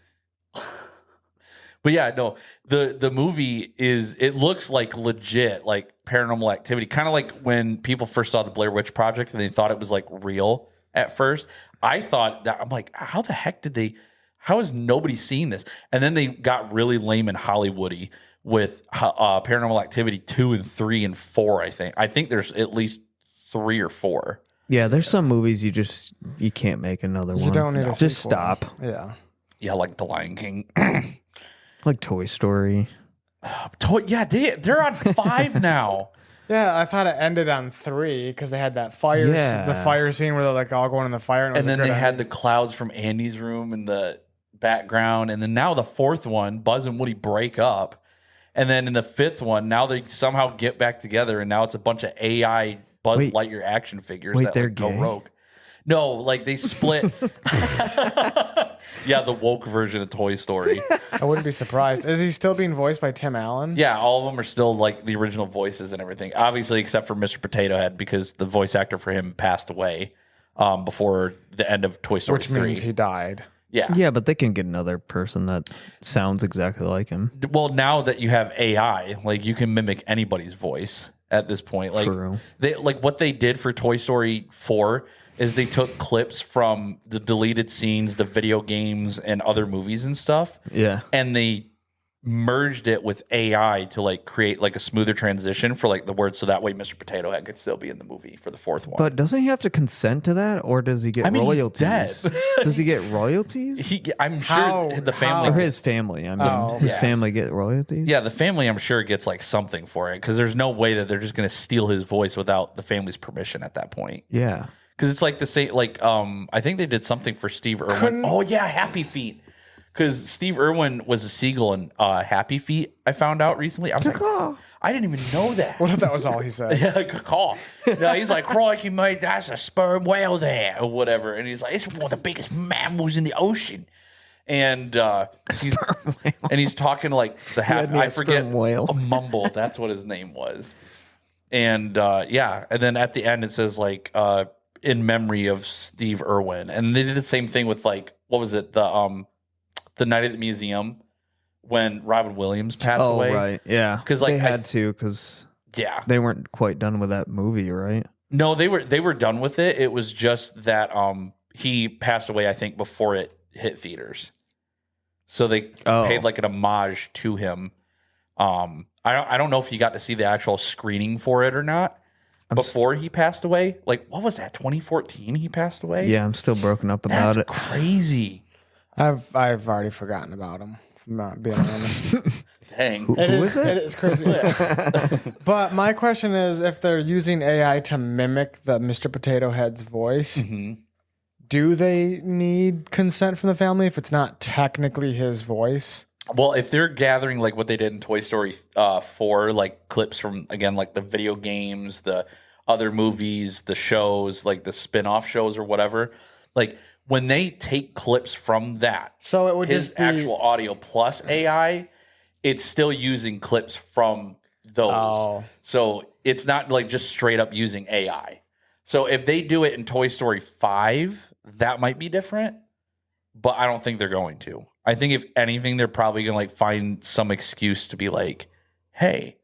But yeah, no, the movie it looks like legit, like Paranormal Activity, kind of like when people first saw the Blair Witch Project and they thought it was like real at first. I thought that I'm like, how the heck how has nobody seen this? And then they got really lame and Hollywoody with Paranormal Activity 2 and 3 and 4. I think there's at least 3 or 4. Yeah, there's some movies you can't make another one. You don't need a Just sequel. stop. Yeah. Yeah, like The Lion King. Like Toy Story. Yeah, they're on 5 now. Yeah, I thought it ended on 3 because they had that fire, Yeah. the fire scene where they're like all going in the fire, and, it And was a then good they had ending. the clouds from Andy's room in the background. And then now the 4th one, Buzz and Woody break up. And then in the 5th one, now they somehow get back together. And now it's a bunch of AI Buzz Wait. Lightyear action figures Wait, that they're like, go gay? rogue. No, like they split. Yeah, the woke version of Toy Story. I wouldn't be surprised. Is he still being voiced by Tim Allen? Yeah, all of them are still like the original voices and everything. Obviously, except for Mr. Potato Head because the voice actor for him passed away before the end of Toy Story Which 3. means he died. Yeah. Yeah, but they can get another person that sounds exactly like him. Well, now that you have AI, like you can mimic anybody's voice at this point. Like True. they like what they did for Toy Story 4 is they took clips from the deleted scenes, the video games, and other movies and stuff, Yeah. and they merged it with AI to like create like a smoother transition for like the words, so that way Mr. Potato Head could still be in the movie for the 4th one. But doesn't he have to consent to that, or does he get I mean, he's royalties? dead. Does he get royalties? I'm sure How- the family. Or his family? I mean, Oh. his Yeah. family get royalties? Yeah, the family, I'm sure, gets like something for it because there's no way that they're just going to steal his voice without the family's permission at that point. Yeah. Because it's like the same, like I think they did something for Steve Irwin. Oh yeah, Happy Feet. Because Steve Irwin was a seagull in Happy Feet. I found out recently. I was like, I didn't even know that. What if that was all he said? Yeah, call. No, he's like, Crikey, mate, that's a sperm whale there, or whatever. And he's like, it's one of the biggest mammals in the ocean. And he's talking like the had me I a forget sperm whale. Mumble. That's what his name was. And yeah, and then at the end it says like in memory of Steve Irwin. And they did the same thing with like what was it the the night at the museum when Robin Williams passed away. Oh, right. Yeah. 'Cause, like, they had to because Yeah. they weren't quite done with that movie, right? No, they were done with it. It was just that he passed away, I think, before it hit theaters. So they paid like an homage to him. I don't know if you got to see the actual screening for it or not before he passed away. Like, what was that? 2014 he passed away? Yeah, I'm still broken up about That's it. crazy. I've already forgotten about him, if I'm not being honest. Dang. Who is it? It is crazy. But my question is, if they're using AI to mimic the Mr. Potato Head's voice, do they need consent from the family if it's not technically his voice? Well, if they're gathering like what they did in Toy Story 4, like clips from, again, like the video games, the other movies, the shows, like the spin-off shows or whatever, like when they take clips from that, So it would his just be actual audio plus AI, it's still using clips from those. Oh. So it's not like just straight up using AI. So if they do it in Toy Story 5, that might be different, but I don't think they're going to. I think if anything, they're probably going to like find some excuse to be like, hey,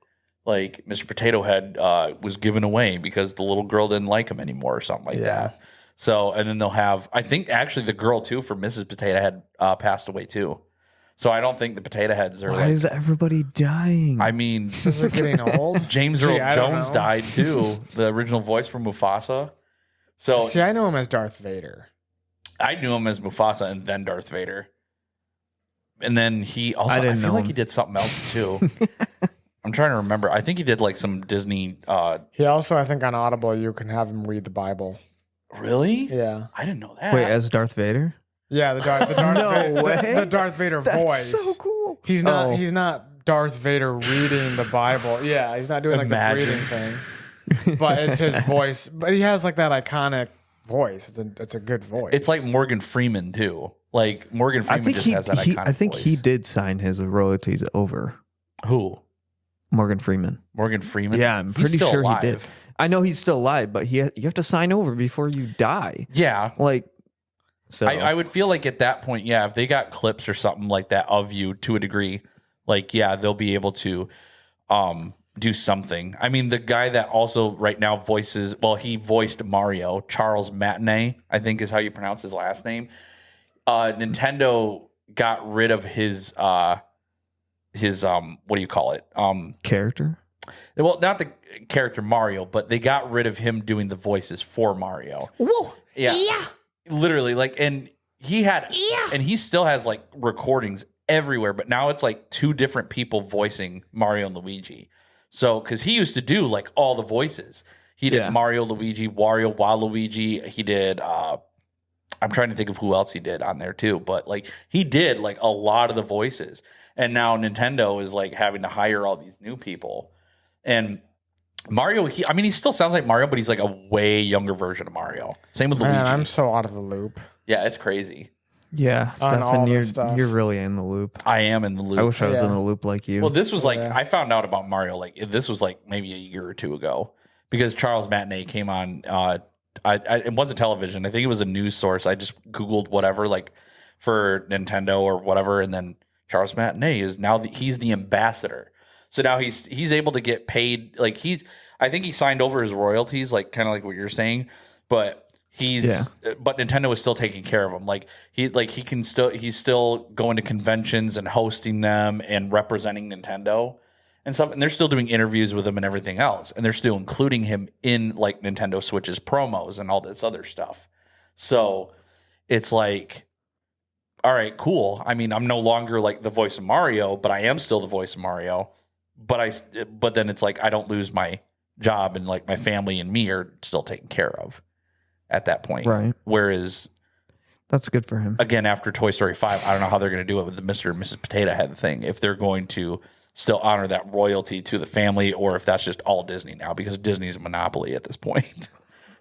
like Mr. Potato Head was given away because the little girl didn't like him anymore or something like that. So, and then they'll have, I think actually the girl too for Mrs. Potato Head passed away too. So I don't think the Potato Heads are Why like, is everybody dying? I mean, because they're getting old. James Gee, Earl I don't Jones know. died too, the original voice for Mufasa. So See, I know him as Darth Vader. I knew him as Mufasa and then Darth Vader. And then he also, I I, didn't feel know like him. he did something else too. I'm trying to remember. I think he did like some Disney. He also, I think, on Audible, you can have him read the Bible. Really? Yeah. I didn't know that. Wait, as Darth Vader? Yeah, the Darth No Vader, way. the Darth Vader That's voice. so cool. He's not. Oh. He's not Darth Vader reading the Bible. Yeah, he's not doing like Imagine. the breathing thing. But it's his voice. But he has like that iconic voice. It's a good voice. It's like Morgan Freeman too. Like Morgan I Freeman think just has that iconic I think voice. he did sign his royalties over. Who? Morgan Freeman. Morgan Freeman? Yeah, I'm He's pretty still sure alive. he did. I know he's still alive, but you have to sign over before you die. Yeah. Like, so I would feel like at that point, yeah, if they got clips or something like that of you to a degree, like, yeah, they'll be able to do something. I mean, the guy that also right now voices, well, he voiced Mario, Charles Matinee, I think is how you pronounce his last name. Nintendo got rid of his what do you call it? character. Well, not the character Mario, but they got rid of him doing the voices for Mario. Whoa. Yeah. Literally, like, and he had, and he still has like recordings everywhere, but now it's like two different people voicing Mario and Luigi. So, because he used to do like all the voices. He did Yeah. Mario, Luigi, Wario, Waluigi. He did, I'm trying to think of who else he did on there too, but like he did like a lot of the voices. And now Nintendo is like having to hire all these new people. And Mario, he still sounds like Mario, but he's like a way younger version of Mario. Same with Man, Luigi. I'm so out of the loop. Yeah, it's crazy. Yeah, On all Stefan, this stuff. you're really in the loop. I am in the loop. I wish I was in Yeah. the loop like you. Well, this was like, Yeah. I found out about Mario, like, this was like maybe a year or two ago because Charles Matinee came on. It wasn't television. I think it was a news source. I just Googled whatever, like for Nintendo or whatever. And then Charles Matinee is now, he's the ambassador. So now he's able to get paid. Like I think he signed over his royalties, like kind of like what you're saying, but but Nintendo is still taking care of him. He's still going to conventions and hosting them and representing Nintendo and stuff. And they're still doing interviews with him and everything else. And they're still including him in like Nintendo Switch's promos and all this other stuff. So it's like, all right, cool. I mean, I'm no longer like the voice of Mario, but I am still the voice of Mario. But then it's like I don't lose my job and like my family and me are still taken care of at that point. Right. Whereas That's good for him. again, after Toy Story 5, I don't know how they're going to do it with the Mr. and Mrs. Potato Head thing. If they're going to still honor that royalty to the family or if that's just all Disney now because Disney's a monopoly at this point.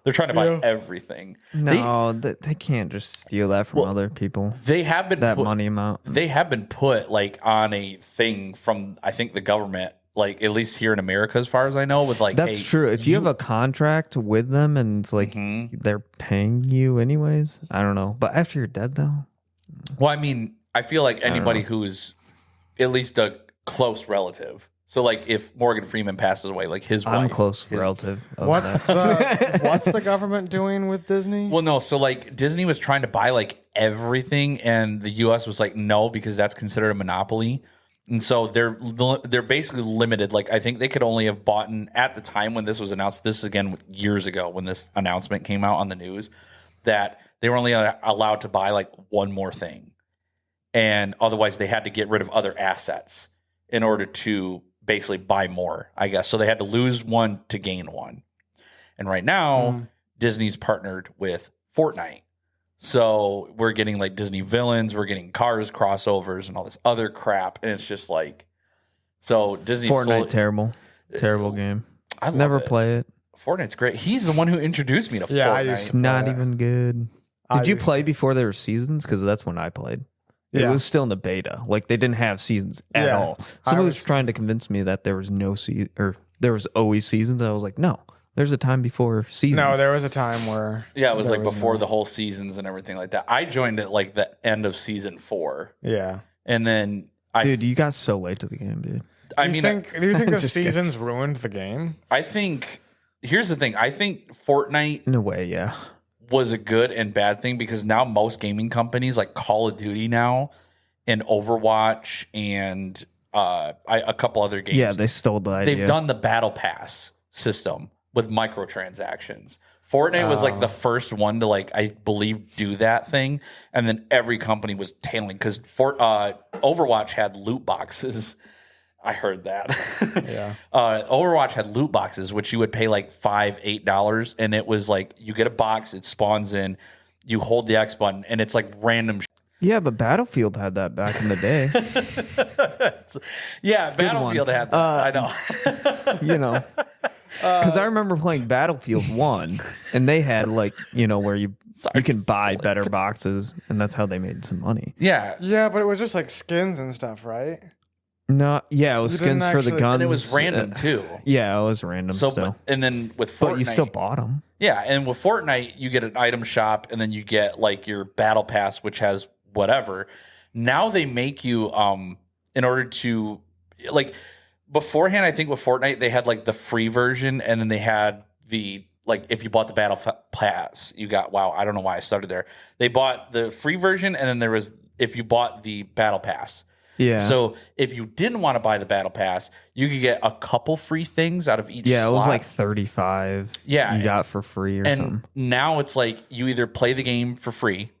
They're trying to buy everything. No, they can't just steal that from other people. They have been That money amount. They have been put like on a thing from I think the government, like at least here in America, as far as I know, with like That's hey, true. If you have a contract with them and it's like they're paying you anyways, I don't know. But after you're dead, though, Well, I mean, I feel like anybody who's at least a close relative. So like if Morgan Freeman passes away, like his wife. I'm close relative. Of What's that. what's the government doing with Disney? Well, no. So like Disney was trying to buy like everything, and the U.S. was like no because that's considered a monopoly, and so they're basically limited. Like I think they could only have bought at the time when this was announced. This is again years ago when this announcement came out on the news that they were only allowed to buy like one more thing, and otherwise they had to get rid of other assets in order to basically buy more, I guess. So they had to lose one to gain one. And right now, Disney's partnered with Fortnite. So we're getting like Disney villains, we're getting Cars crossovers and all this other crap. And it's just like, so Disney. Fortnite, terrible game. I love Never it. play it. Fortnite's great. He's the one who introduced me to Yeah, I Fortnite. used It's to not play it. even good. I Did you used play before there were seasons? Because that's when I played. It Yeah. was still in the beta. Like they didn't have seasons at Yeah. all. I Someone was was- trying to convince me that there was no season or there was always seasons. I was like, no, there's a time before seasons. No, there was a time where Yeah, it was there like before no- the whole seasons and everything like that. I joined at like the end of season 4. Yeah. And then Dude, you got so late to the game, dude. I Do mean, you think the Just kidding. seasons ruined the game? I think here's the thing. I think Fortnite In a way, yeah. was a good and bad thing because now most gaming companies like Call of Duty now and Overwatch and a couple other games. Yeah, they stole the idea. They've done the battle pass system with microtransactions. Fortnite was like the first one to like I believe do that thing, and then every company was tailing because Overwatch had loot boxes. I heard that. Yeah. Overwatch had loot boxes, which you would pay like $5-8, and it was like you get a box, it spawns in, you hold the X button, and it's like random. Yeah, but Battlefield had that back in the day. Yeah, Battlefield had that. I know. You know, because I remember playing Battlefield 1, and they had like, you know, where you can buy better boxes, and that's how they made some money. Yeah, Yeah, but it was just like skins and stuff, right? No, yeah, it was You didn't skins for the actually- guns. and it was random too. Yeah, it was random So, still. and then with Fortnite, But you still bought them. yeah, and with Fortnite, you get an item shop, and then you get like your battle pass, which has whatever. Now they make you, in order to like beforehand, I think with Fortnite they had like the free version, and then they had the like if you bought the battle pass, you got I don't know why I started there. They bought the free version, and then there was if you bought the battle pass. Yeah. So if you didn't want to buy the battle pass, you could get a couple free things out of each. Yeah, it was slot. like 35. Yeah, you got for free or and something. now it's like you either play the game for free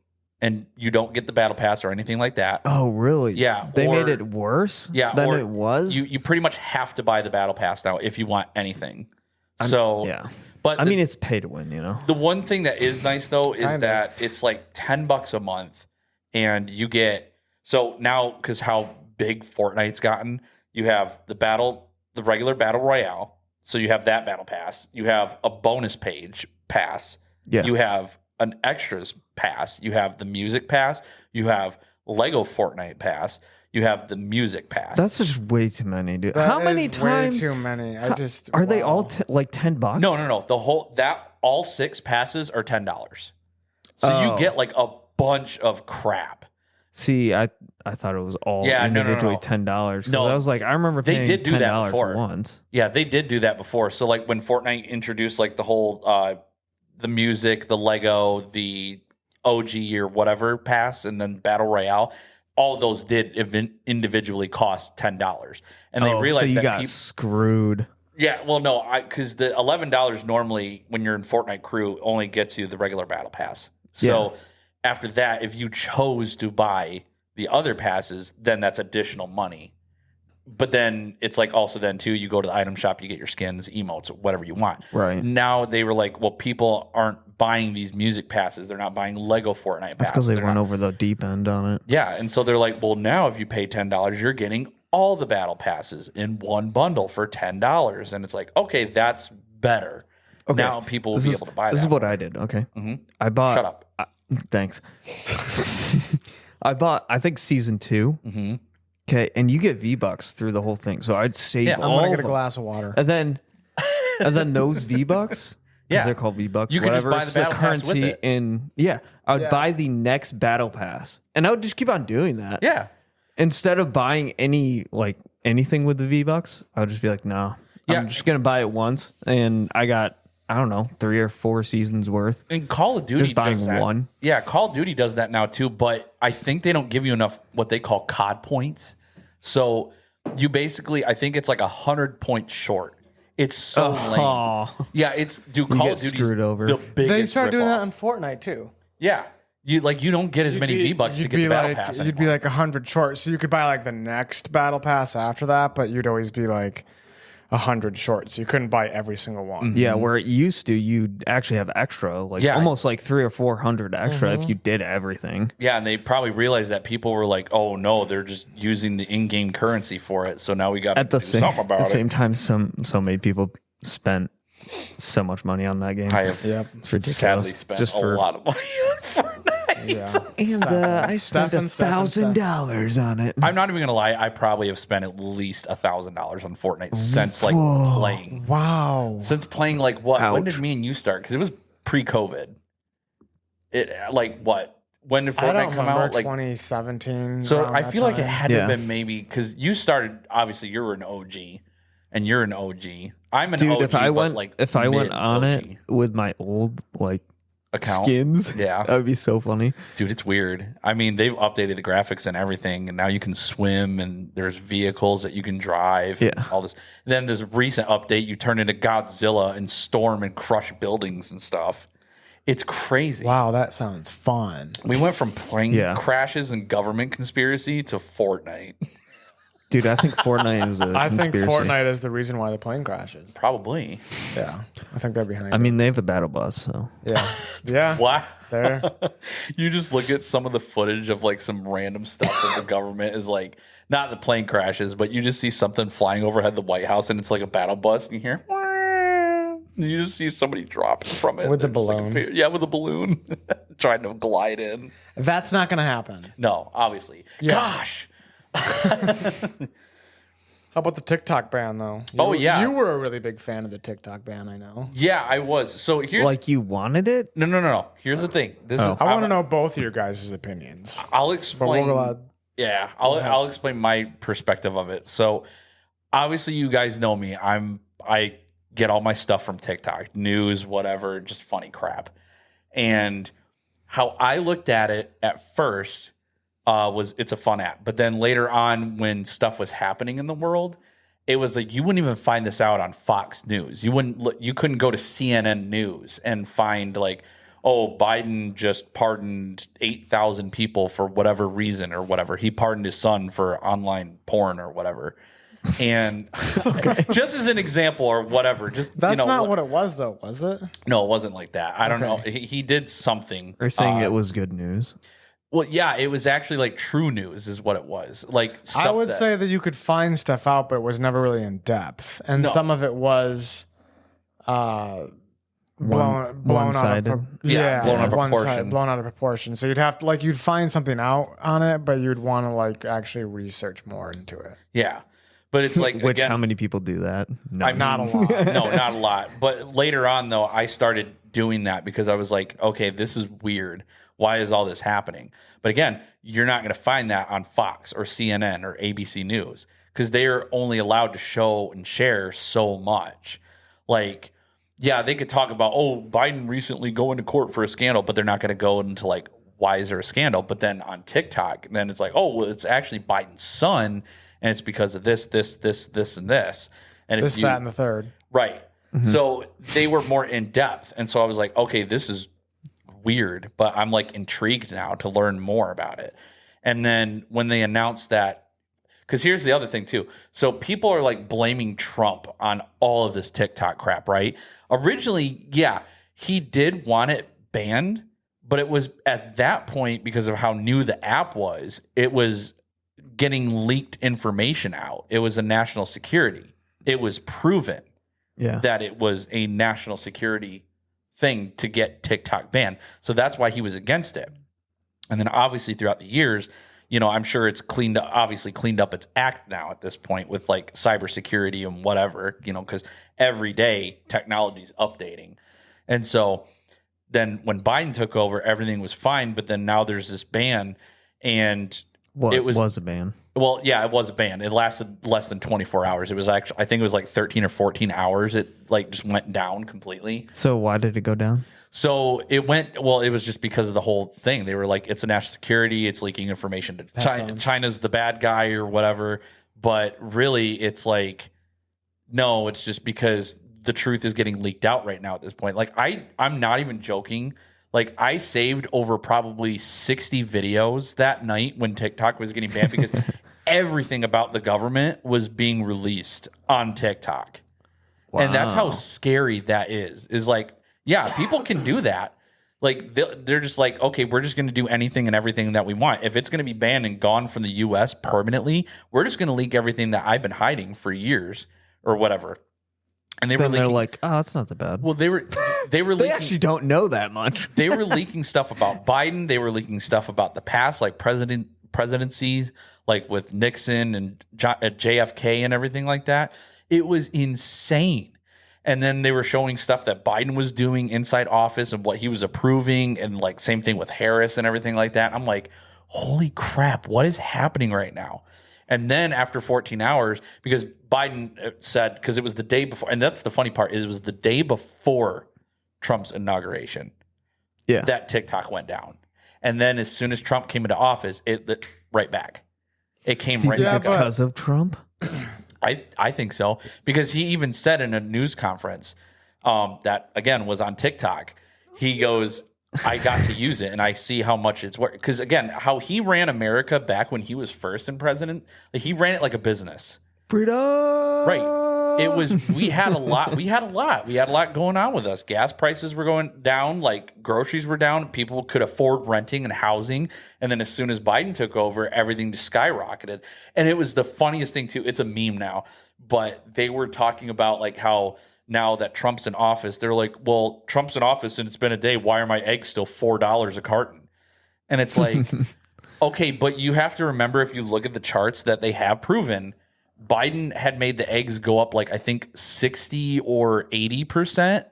and you don't get the battle pass or anything like that. Oh, really? Yeah, They or- made it worse. Yeah, than or it was. You pretty much have to buy the battle pass now if you want anything. So yeah. but I mean, it's pay to win. You know. the one thing that is nice though is Kinda. that it's like $10 a month, and you get so now because how big Fortnite's gotten, you have the regular battle royale. So you have that battle pass. You have a bonus page pass. Yeah. You have an extras pass. You have the music pass. You have Lego Fortnite pass. You have the music pass. That's just way too many, dude. That How many is times Way too many. I just are they all wow. like $10? no. The whole all 6 passes are $10. So Oh. you get like a bunch of crap. See, I thought it was all Yeah, no. individually $10. No, I was like, I remember they paying did do that $10 before. once. Yeah, they did do that before. So like when Fortnite introduced like the whole the music, the Lego, the OG or whatever pass, and then Battle Royale, all of those did individually cost $10. And they Oh, realized so you that got people screwed. yeah, well no, because the $11 normally when you're in Fortnite crew only gets you the regular battle pass. So after that, if you chose to buy the other passes, then that's additional money. But then it's like also then too, you go to the item shop, you get your skins, emotes, whatever you want. Right. Now they were like, well, people aren't buying these music passes. They're not buying Lego Fortnite passes. That's because they They're went not- over the deep end on it. Yeah, and so they're like, well, now if you pay $10, you're getting all the battle passes in one bundle for $10, and it's like, okay, that's better. Okay. Now people will This be is, able to buy this that. is what I did. Okay. Mhm. I bought. Shut up. Thanks. I bought, I think, season 2. Mm-hmm. Okay. And you get V-Bucks through the whole thing. So I'd save Yeah, I'm all I'm gonna of get a them. glass of water. And then those V-Bucks, Yeah. they're called V-Bucks. You could just whatever. buy It's the battle pass with currency it. I would buy the next battle pass, and I would just keep on doing that. Yeah. Instead of buying anything with the V-Bucks, I would just be like, no, Yeah. I'm just gonna buy it once, and I got, I don't know, 3 or 4 seasons worth. And Call of Duty Just buying does that. one. Yeah, Call of Duty does that now too, but I think they don't give you enough what they call COD points. So you basically, I think it's like 100 points short. It's so lame. Yeah, it's Call get of Duty screwed over. the biggest. They started doing that ripoff. on Fortnite too. Yeah, you don't get as many V-Bucks to get the battle pass. You'd be like 100 short, so you could buy like the next battle pass after that, but you'd always be like 100 short, so you couldn't buy every single one. Yeah, where it used to, you'd actually have extra, like almost like 300 or 400 extra if you did everything. Yeah, and they probably realized that people were like, "Oh no, they're just using the in-game currency for it." So now we got to At the do same something about same it. time, so many people spent so much money on that game. I have It's ridiculous. sadly spent Just a for lot of money on Fortnite. Yeah. And I spent Stefan, $1,000 on it. I'm not even gonna lie. I probably have spent at least $1,000 on Fortnite since like playing. Wow. Since playing like what? When Ouch. did me and you start? Because it was pre-COVID. It like what? When did I don't Fortnite come remember out? Like 2017. so. around I that feel like it time. had to have been maybe because you started. Obviously, you were an OG, and you're an OG. I'm an Dude, OG. if I but, went like, if I went on mid-OG it with my old account, skins, Yeah. that would be so funny. dude, it's weird. I mean, they've updated the graphics and everything, and now you can swim, and there's vehicles that you can drive. And Yeah. all this. And then there's a recent update. You turn into Godzilla and storm and crush buildings and stuff. It's crazy. Wow, that sounds fun. We went from plane Yeah. crashes and government conspiracy to Fortnite. Dude, I think Fortnite is a I think conspiracy. Fortnite is the reason why the plane crashes. Probably. Yeah, I think they're behind. I mean, they have a battle bus, so yeah, yeah. Wow. There. You just look at some of the footage of like some random stuff that the government is like, not the plane crashes, but you just see something flying overhead the White House and it's like a battle bus and you hear, and you just see somebody dropping from it. With the They're just like balloon. yeah, with a balloon trying to glide in. That's not going to happen. No, obviously. Yeah. Gosh. How about the TikTok ban, though? Oh, yeah. You were a really big fan of the TikTok ban, I know. Yeah, I was. So here's like you wanted it. no. Here's the thing. This is I want to know both of your guys' opinions. I'll But explain. we'll go out. Yeah, I'll explain my perspective of it. So, obviously, you guys know me. I get all my stuff from TikTok, news, whatever, just funny crap. And how I looked at it at first was it's a fun app, but then later on, when stuff was happening in the world, it was like you wouldn't even find this out on Fox News. You couldn't go to CNN News and find like, oh, Biden just pardoned 8,000 people for whatever reason or whatever. He pardoned his son for online porn or whatever. And just as an example or whatever, just That's not what it was, though, was it? No, it wasn't like that. I don't know. Okay. He did something. Or saying it was good news. Well, yeah, it was actually like true news, is what it was. Like stuff I would that- say that you could find stuff out, but it was never really in depth. And No. some of it was blown out of one-sided. Blown out of proportion. blown out of proportion. So you'd have to you'd find something out on it, but you'd want to actually research more into it. yeah, but it's like Which again, how many people do that? No, Not a lot. no, not a lot. But later on, though, I started doing that because I was like, okay, this is weird. Why is all this happening? But again, you're not going to find that on Fox or CNN or ABC News because they are only allowed to show and share so much. Like, yeah, they could talk about, oh, Biden recently going to court for a scandal, but they're not going to go into like, why is there a scandal? But then on TikTok, then it's like, oh, well, it's actually Biden's son, and it's because of this, and this. And This, that, and the third. right. So they were more in depth. And so I was like, okay, this is weird, but I'm like intrigued now to learn more about it. And then when they announced that, because here's the other thing too. So people are like blaming Trump on all of this TikTok crap, right? Originally, yeah, he did want it banned, but it was at that point because of how new the app was, it was getting leaked information out. It was a national security. It was proven that it was a national security thing to get TikTok banned. So that's why he was against it. And then obviously throughout the years, I'm sure it's obviously cleaned up its act now at this point with like cybersecurity and whatever, because every day technology is updating. And so then when Biden took over, everything was fine. But then now there's this ban, and It was a ban. well, yeah, it was a ban. It lasted less than 24 hours. It was actually, I think it was like 13 or 14 hours. It like just went down completely. So why did it go down? So it went, well, it was just because of the whole thing. They were like, it's a national security. It's leaking information to China. China's the bad guy or whatever. But really, it's like, no, it's just because the truth is getting leaked out right now at this point. Like, I'm not even joking. Like, I saved over probably 60 videos that night when TikTok was getting banned because everything about the government was being released on TikTok. Wow. And that's how scary that is like, yeah, people can do that. Like, they're just like, okay, we're just going to do anything and everything that we want. If it's going to be banned and gone from the U.S. permanently, we're just going to leak everything that I've been hiding for years or whatever. And they're like, oh, it's not that bad. Well, they were they leaking, actually don't know that much. They were leaking stuff about Biden. They were leaking stuff about the past, like presidencies, like with Nixon and JFK and everything like that. It was insane. And then they were showing stuff that Biden was doing inside office and what he was approving, and like same thing with Harris and everything like that. I'm like, holy crap, what is happening right now? And then after 14 hours, because Biden said, because it was the day before, and that's the funny part, is it was the day before Trump's inauguration that TikTok went down. And then as soon as Trump came into office, it right back. It came right back. It's because of Trump? I think so, because he even said in a news conference that, again, was on TikTok, he goes, I got to use it and I see how much it's worth. Because, again, how he ran America back when he was first in president, like, he ran it like a business. Freedom! Right. It was, we had a lot going on with us. Gas prices were going down, like groceries were down. People could afford renting and housing. And then as soon as Biden took over, everything just skyrocketed. And it was the funniest thing too. It's a meme now, but they were talking about like how now that Trump's in office, they're like, well, Trump's in office and it's been a day. Why are my eggs still $4 a carton? And it's like, okay, but you have to remember, if you look at the charts, that they have proven Biden had made the eggs go up like, I think 60 or 80%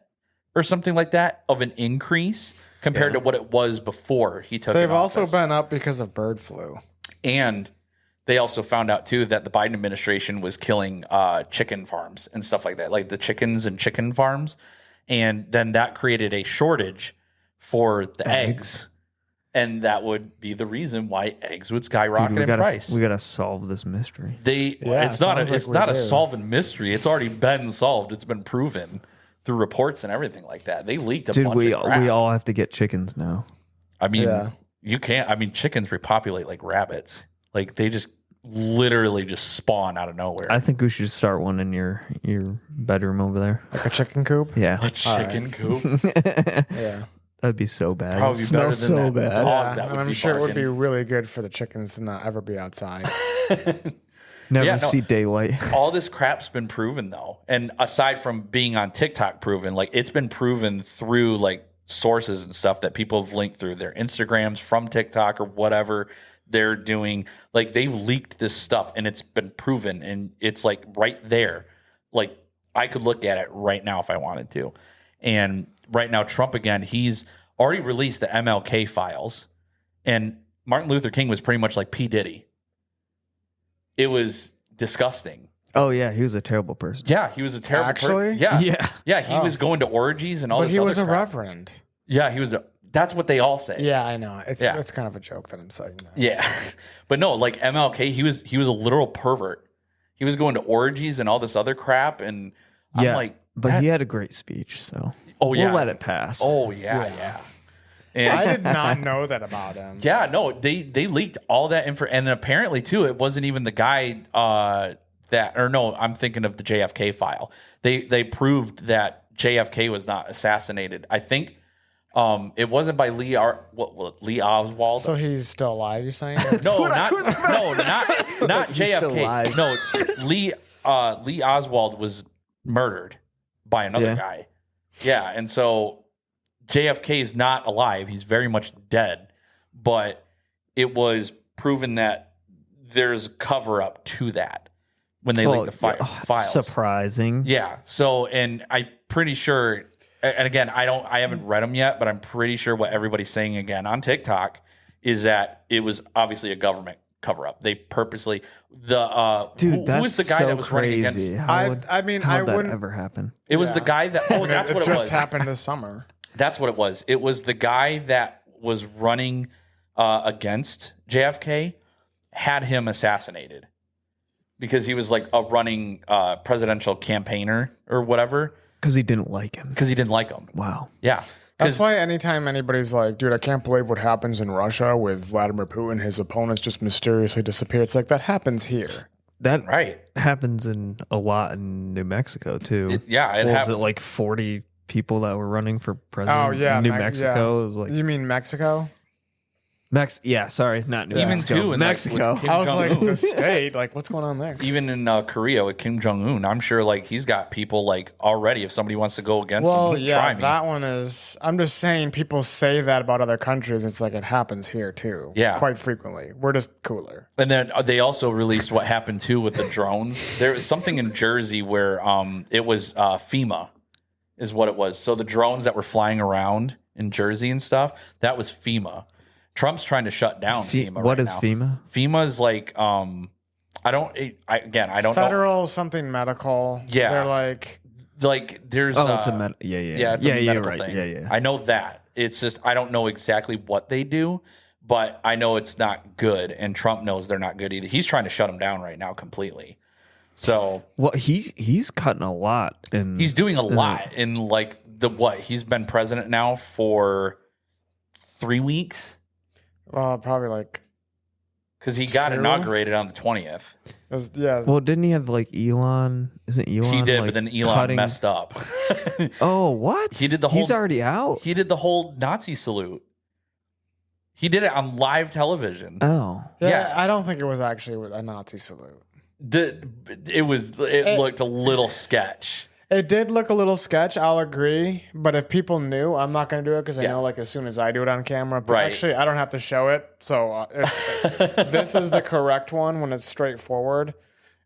or something like that of an increase compared to what it was before he took They've office. also been up because of bird flu. And they also found out too that the Biden administration was killing chicken farms and stuff like that, like the chickens and chicken farms. And then that created a shortage for the eggs. And that would be the reason why eggs would skyrocket in price. We gotta solve this mystery. It's not a solving mystery. It's already been solved. It's been proven through reports and everything like that. They leaked a bunch of crap. We all have to get chickens now. I mean, you can't. I mean, chickens repopulate like rabbits. Like, they just literally just spawn out of nowhere. I think we should start one in your bedroom over there. Like a chicken coop? Yeah. A chicken coop? Yeah. That'd be so bad. Probably it better smells than so that bad. dog. And I'm sure it would be really good for the chickens to not ever be outside. Never see daylight. All this crap's been proven though. And aside from being on TikTok proven, like, it's been proven through like sources and stuff that people have linked through their Instagrams from TikTok or whatever they're doing. Like, they've leaked this stuff and it's been proven, and it's like right there. Like, I could look at it right now if I wanted to. And right now, Trump, again, he's already released the MLK files, and Martin Luther King was pretty much like P. Diddy. It was disgusting. Oh yeah, he was a terrible person. Yeah, he was a terrible person. Yeah. Yeah, he was going to orgies and all But this he other was a crap. reverend. Yeah, he was that's what they all say. Yeah, I know. It's Yeah. it's kind of a joke that I'm saying that. Yeah. But no, like MLK, he was a literal pervert. He was going to orgies and all this other crap, and I'm like, but he had a great speech, so yeah. we'll let it pass. Oh yeah. And I did not know that about him. yeah, no, they leaked all that info, and then apparently too, it wasn't even the guy I'm thinking of the JFK file. They proved that JFK was not assassinated. I think it wasn't by Lee Oswald. So he's still alive, you're saying? not JFK. No, Lee Oswald was murdered by another guy. Yeah, and so JFK is not alive. He's very much dead. But it was proven that there's a cover up to that when they leaked the files. Surprising. Yeah. So, and I'm pretty sure and again, I haven't read them yet, but I'm pretty sure what everybody's saying again on TikTok is that it was obviously a government cover up. They purposely Dude, who was the guy that was running against? How'd I that wouldn't ever happen? It was the guy that. Oh, that's what it was. Just happened this summer. That's what it was. It was the guy that was running against JFK had him assassinated because he was like a running presidential campaigner or whatever. Because he didn't like him. Because he didn't like him. Wow. Yeah. That's why anytime anybody's like, dude, I can't believe what happens in Russia with Vladimir Putin, his opponents just mysteriously disappear. It's like, that happens here. That right happens in a lot in New Mexico, too. It was happened. it like 40 people that were running for president? Oh, yeah. New Mexico. It was like, you mean Mexico? yeah, sorry, not New Even Mexico. too in Mexico. Like, I was like, the state, like, what's going on there? Even in Korea with Kim Jong-un, I'm sure like he's got people like already. If somebody wants to go against him, try me. That one is. I'm just saying, people say that about other countries. It's like it happens here too. Yeah, quite frequently. We're just cooler. And then they also released what happened too with the drones. There was something in Jersey where it was FEMA, is what it was. So the drones that were flying around in Jersey and stuff, that was FEMA. Trump's trying to shut down FEMA. What right is now. FEMA? FEMA is like I don't know. Federal something medical. Yeah. They're like there's it's a it's a medical right. thing. Yeah. I know that. It's just I don't know exactly what they do, but I know it's not good, and Trump knows they're not good either. He's trying to shut them down right now completely. So well, he's cutting a lot, and he's doing a lot in like he's been president now for 3 weeks. Well, probably like because he got inaugurated on the 20th. Yeah. Well, didn't he have like Elon? Isn't Elon? He did, like, but then Elon messed up. Oh, what? He did the whole. He's already out. He did the whole Nazi salute. He did it on live television. Oh, yeah. I don't think it was actually a Nazi salute. It looked a little sketch. It did look a little sketch, I'll agree. But if people knew, I'm not going to do it because I know, like, as soon as I do it on camera. But actually, I don't have to show it. So this is the correct one when it's straightforward.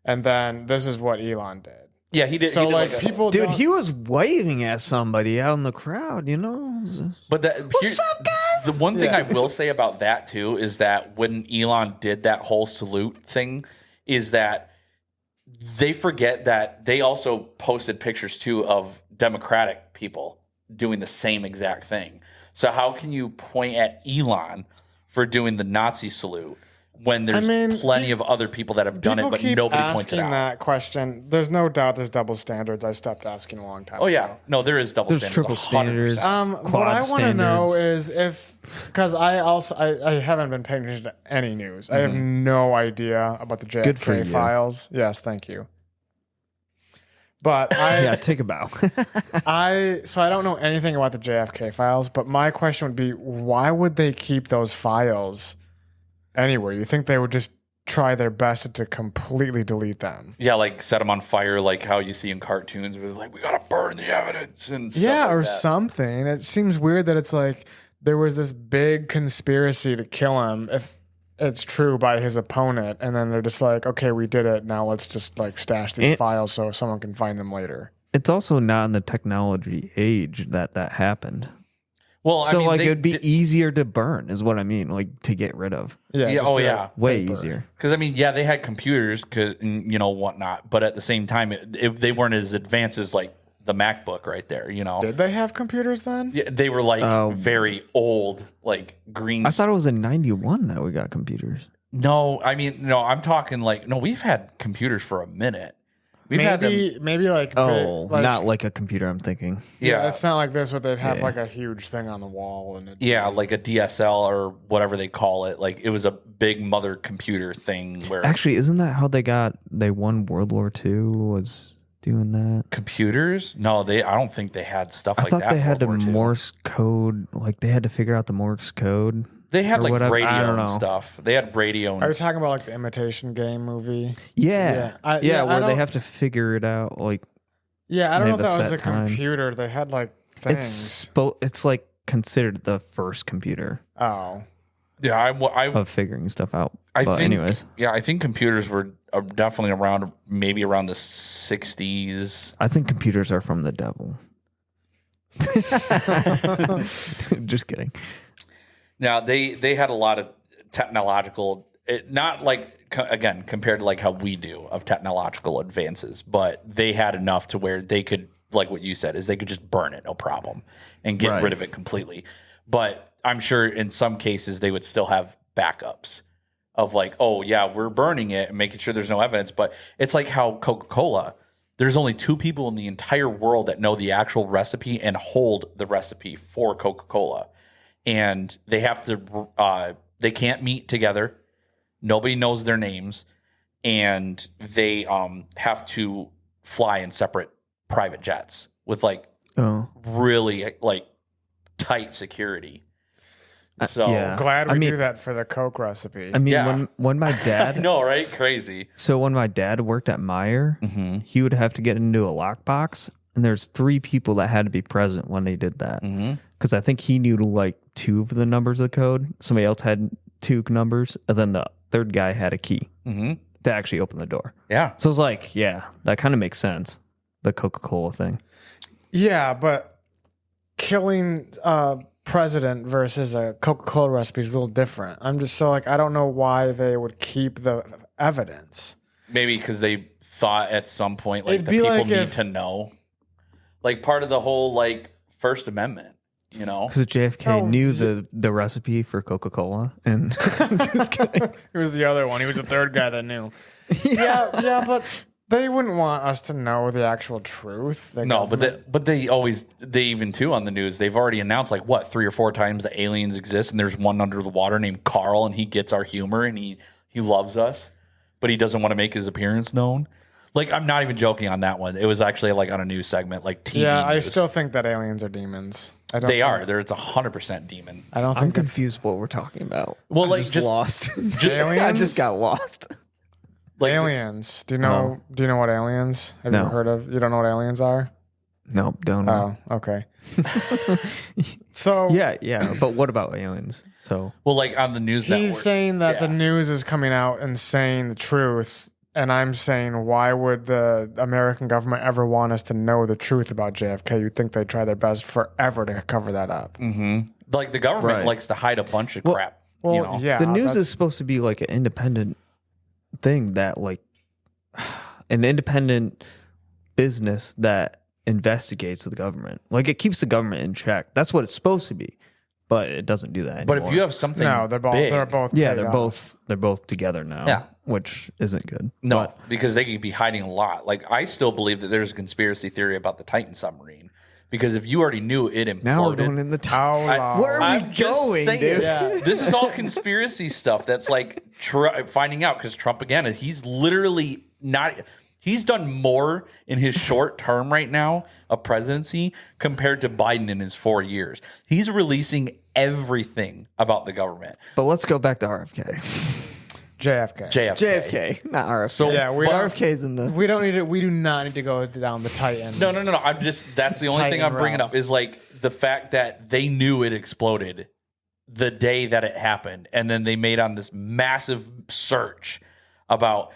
And then this is what Elon did. Yeah, he did. So, he did people. dude, he was waving at somebody out in the crowd, you know? But what's up, guys? The one thing I will say about that, too, is that when Elon did that whole salute thing, is that they forget that they also posted pictures too of Democratic people doing the same exact thing. So how can you point at Elon for doing the Nazi salute when there's plenty of other people that have done it, but nobody points it out? That question. There's no doubt there's double standards. I stopped asking a long time ago. Oh yeah, no, there is double standards. There's triple 100%. standards. What I want to know is because I haven't been paying attention to any news. I have no idea about the JFK files. Yes, thank you. But take a bow. I don't know anything about the JFK files, but my question would be, why would they keep those files anywhere? You think they would just try their best to completely delete them? Yeah, like set them on fire, like how you see in cartoons where they're like, we gotta burn the evidence and stuff like or that. something. It seems weird that it's like there was this big conspiracy to kill him if it's true by his opponent, and then they're just like, okay, we did it. Now let's just like stash these files so someone can find them later. It's also not in the technology age that happened. Well, so it would be easier to burn, is what I mean, like to get rid of. Yeah. Way easier. Because they had computers, whatnot, but at the same time, they weren't as advanced as like the MacBook right there. Did they have computers then? Yeah, they were like very old, like green. I thought it was in '91 that we got computers. No, I'm talking like we've had computers for a minute. We've had them, maybe like not like a computer. I'm thinking. Yeah, it's not like this, but they'd have like a huge thing on the wall and like a DSL or whatever they call it. Like it was a big mother computer thing. Where actually, isn't that how they won World War II? Was doing that computers? No, I don't think they had stuff like that. I thought they had the Morse code. Like they had to figure out the Morse code. They had like whatever. radio and stuff. They had radio. Are you talking about like the Imitation Game movie? Yeah, where they have to figure it out. Like, I don't know if that was a computer. They had like things. It's like considered the first computer. Oh, yeah. Of figuring stuff out. I think computers were definitely maybe around the 60s. I think computers are from the devil. Just kidding. Now they had a lot of technological, not like again compared to like how we do of technological advances, but they had enough to where they could, like what you said, is they could just burn it no problem and get rid of it completely. But I'm sure in some cases they would still have backups of like, oh yeah, we're burning it and making sure there's no evidence. But it's like how Coca-Cola, there's only 2 people in the entire world that know the actual recipe and hold the recipe for Coca-Cola. And they have to, they can't meet together. Nobody knows their names. And they have to fly in separate private jets with like really like tight security. So yeah. Glad we do that for the Coke recipe. I mean, when my dad, I know, right? Crazy. So when my dad worked at Meijer, he would have to get into a lockbox, and there's 3 people that had to be present when they did that. Because I think he knew like 2 of the numbers of the code. Somebody else had 2 numbers, and then the third guy had a key to actually open the door. Yeah. So it's like, yeah, that kind of makes sense. The Coca-Cola thing. Yeah, but killing president versus a Coca-Cola recipe is a little different. I'm just so like, I don't know why they would keep the evidence. Maybe because they thought at some point like It'd the be people like need if- to know, like part of the whole like First Amendment, you know? Because JFK No, knew the recipe for Coca-Cola, and just kidding. He was the other one. He was the third guy that knew. yeah, but they wouldn't want us to know the actual truth. No, but they even too on the news, they've already announced like what 3 or 4 times that aliens exist, and there's one under the water named Carl, and he gets our humor and he loves us, but he doesn't want to make his appearance known. Like, I'm not even joking on that one. It was actually like on a news segment, like TV. Yeah, I news. still think that aliens are demons. They are. It's 100% demon. I don't I'm think confused what we're talking about. Well, I'm like just lost. aliens. I just got lost. Like, aliens. Do you know? Do you know what aliens? Have No. you heard of? You don't know what aliens are? No, don't know. Oh, okay. So Yeah, but what about aliens? So well, like on the news he's network. saying that the Yeah. news is coming out and saying the truth, and I'm saying, why would the American government ever want us to know the truth about JFK? You'd think they'd try their best forever to cover that up. Like the government Right. likes to hide a bunch of crap. Well, You know? yeah, the news that's- is supposed to be like an independent thing that like an independent business that investigates the government. Like it keeps the government in check. That's what it's supposed to be. But it doesn't do that anymore. But if you have something, No, they're both. big, They're both. yeah, paid they're off. both together now. Yeah. Which isn't good. no, But because they could be hiding a lot. Like I still believe that there's a conspiracy theory about the Titan submarine. Because if you already knew it imploded, now we're going in the top. How long? Where are we I'm just going, saying, dude? Yeah. This is all conspiracy stuff. That's like finding out because Trump again, he's literally not. He's done more in his short term right now of presidency compared to Biden in his 4 years. He's releasing everything about the government. But let's go back to RFK. JFK. JFK, not RFK. So Yeah, we but- don't- RFK's in the We don't need to. We do not need to go down the Titan. No. I'm just. That's the only thing Titan I'm bringing route. up is like the fact that they knew it exploded the day that it happened, and then they made on this massive search about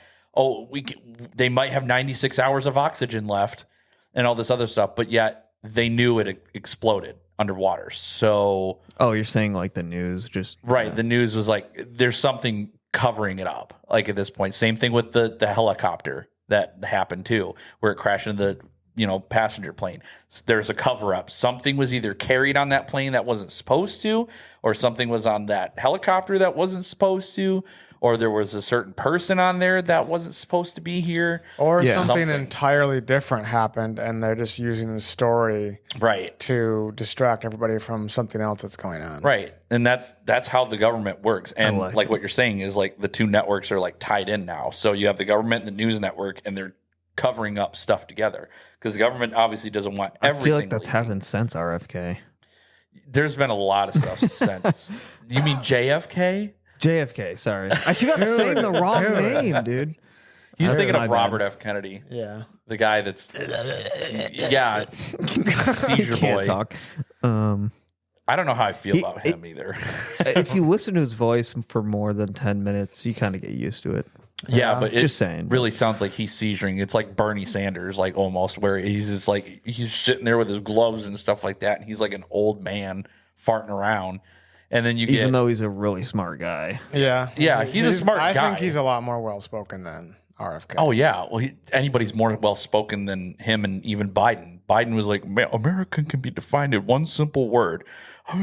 they might have 96 hours of oxygen left and all this other stuff, but yet they knew it exploded underwater. So Oh, you're saying like the news just right, the news was like there's something covering it up. Like at this point, same thing with the helicopter that happened too, where it crashed into the passenger plane. There's a cover up. Something was either carried on that plane that wasn't supposed to, or something was on that helicopter that wasn't supposed to, or there was a certain person on there that wasn't supposed to be here. Or Yeah. something entirely different happened, and they're just using the story Right. to distract everybody from something else that's going on. Right. And that's how the government works. And like like what you're saying is like the two networks are like tied in now. So you have the government and the news network, and they're covering up stuff together because the government obviously doesn't want I everything. feel like that's leaking. happened since RFK. There's been a lot of stuff since. You mean JFK? JFK, sorry. I keep on saying the wrong name, dude. He's That's thinking my of bad. Robert F. Kennedy, Yeah. the guy that's yeah, seizure Can't boy. talk. I don't know how I feel about him either. If you listen to his voice for more than 10 minutes, you kind of get used to it. Yeah, but it Just saying. really sounds like he's seizuring. It's like Bernie Sanders, like almost, where he's just like he's sitting there with his gloves and stuff like that, and he's like an old man farting around. And then you Even get, though he's a really smart guy. Yeah. yeah, he's a smart guy. I think he's a lot more well-spoken than RFK. Oh yeah, well, anybody's more well spoken than him, and even Biden. Biden was like, American can be defined in one simple word. Have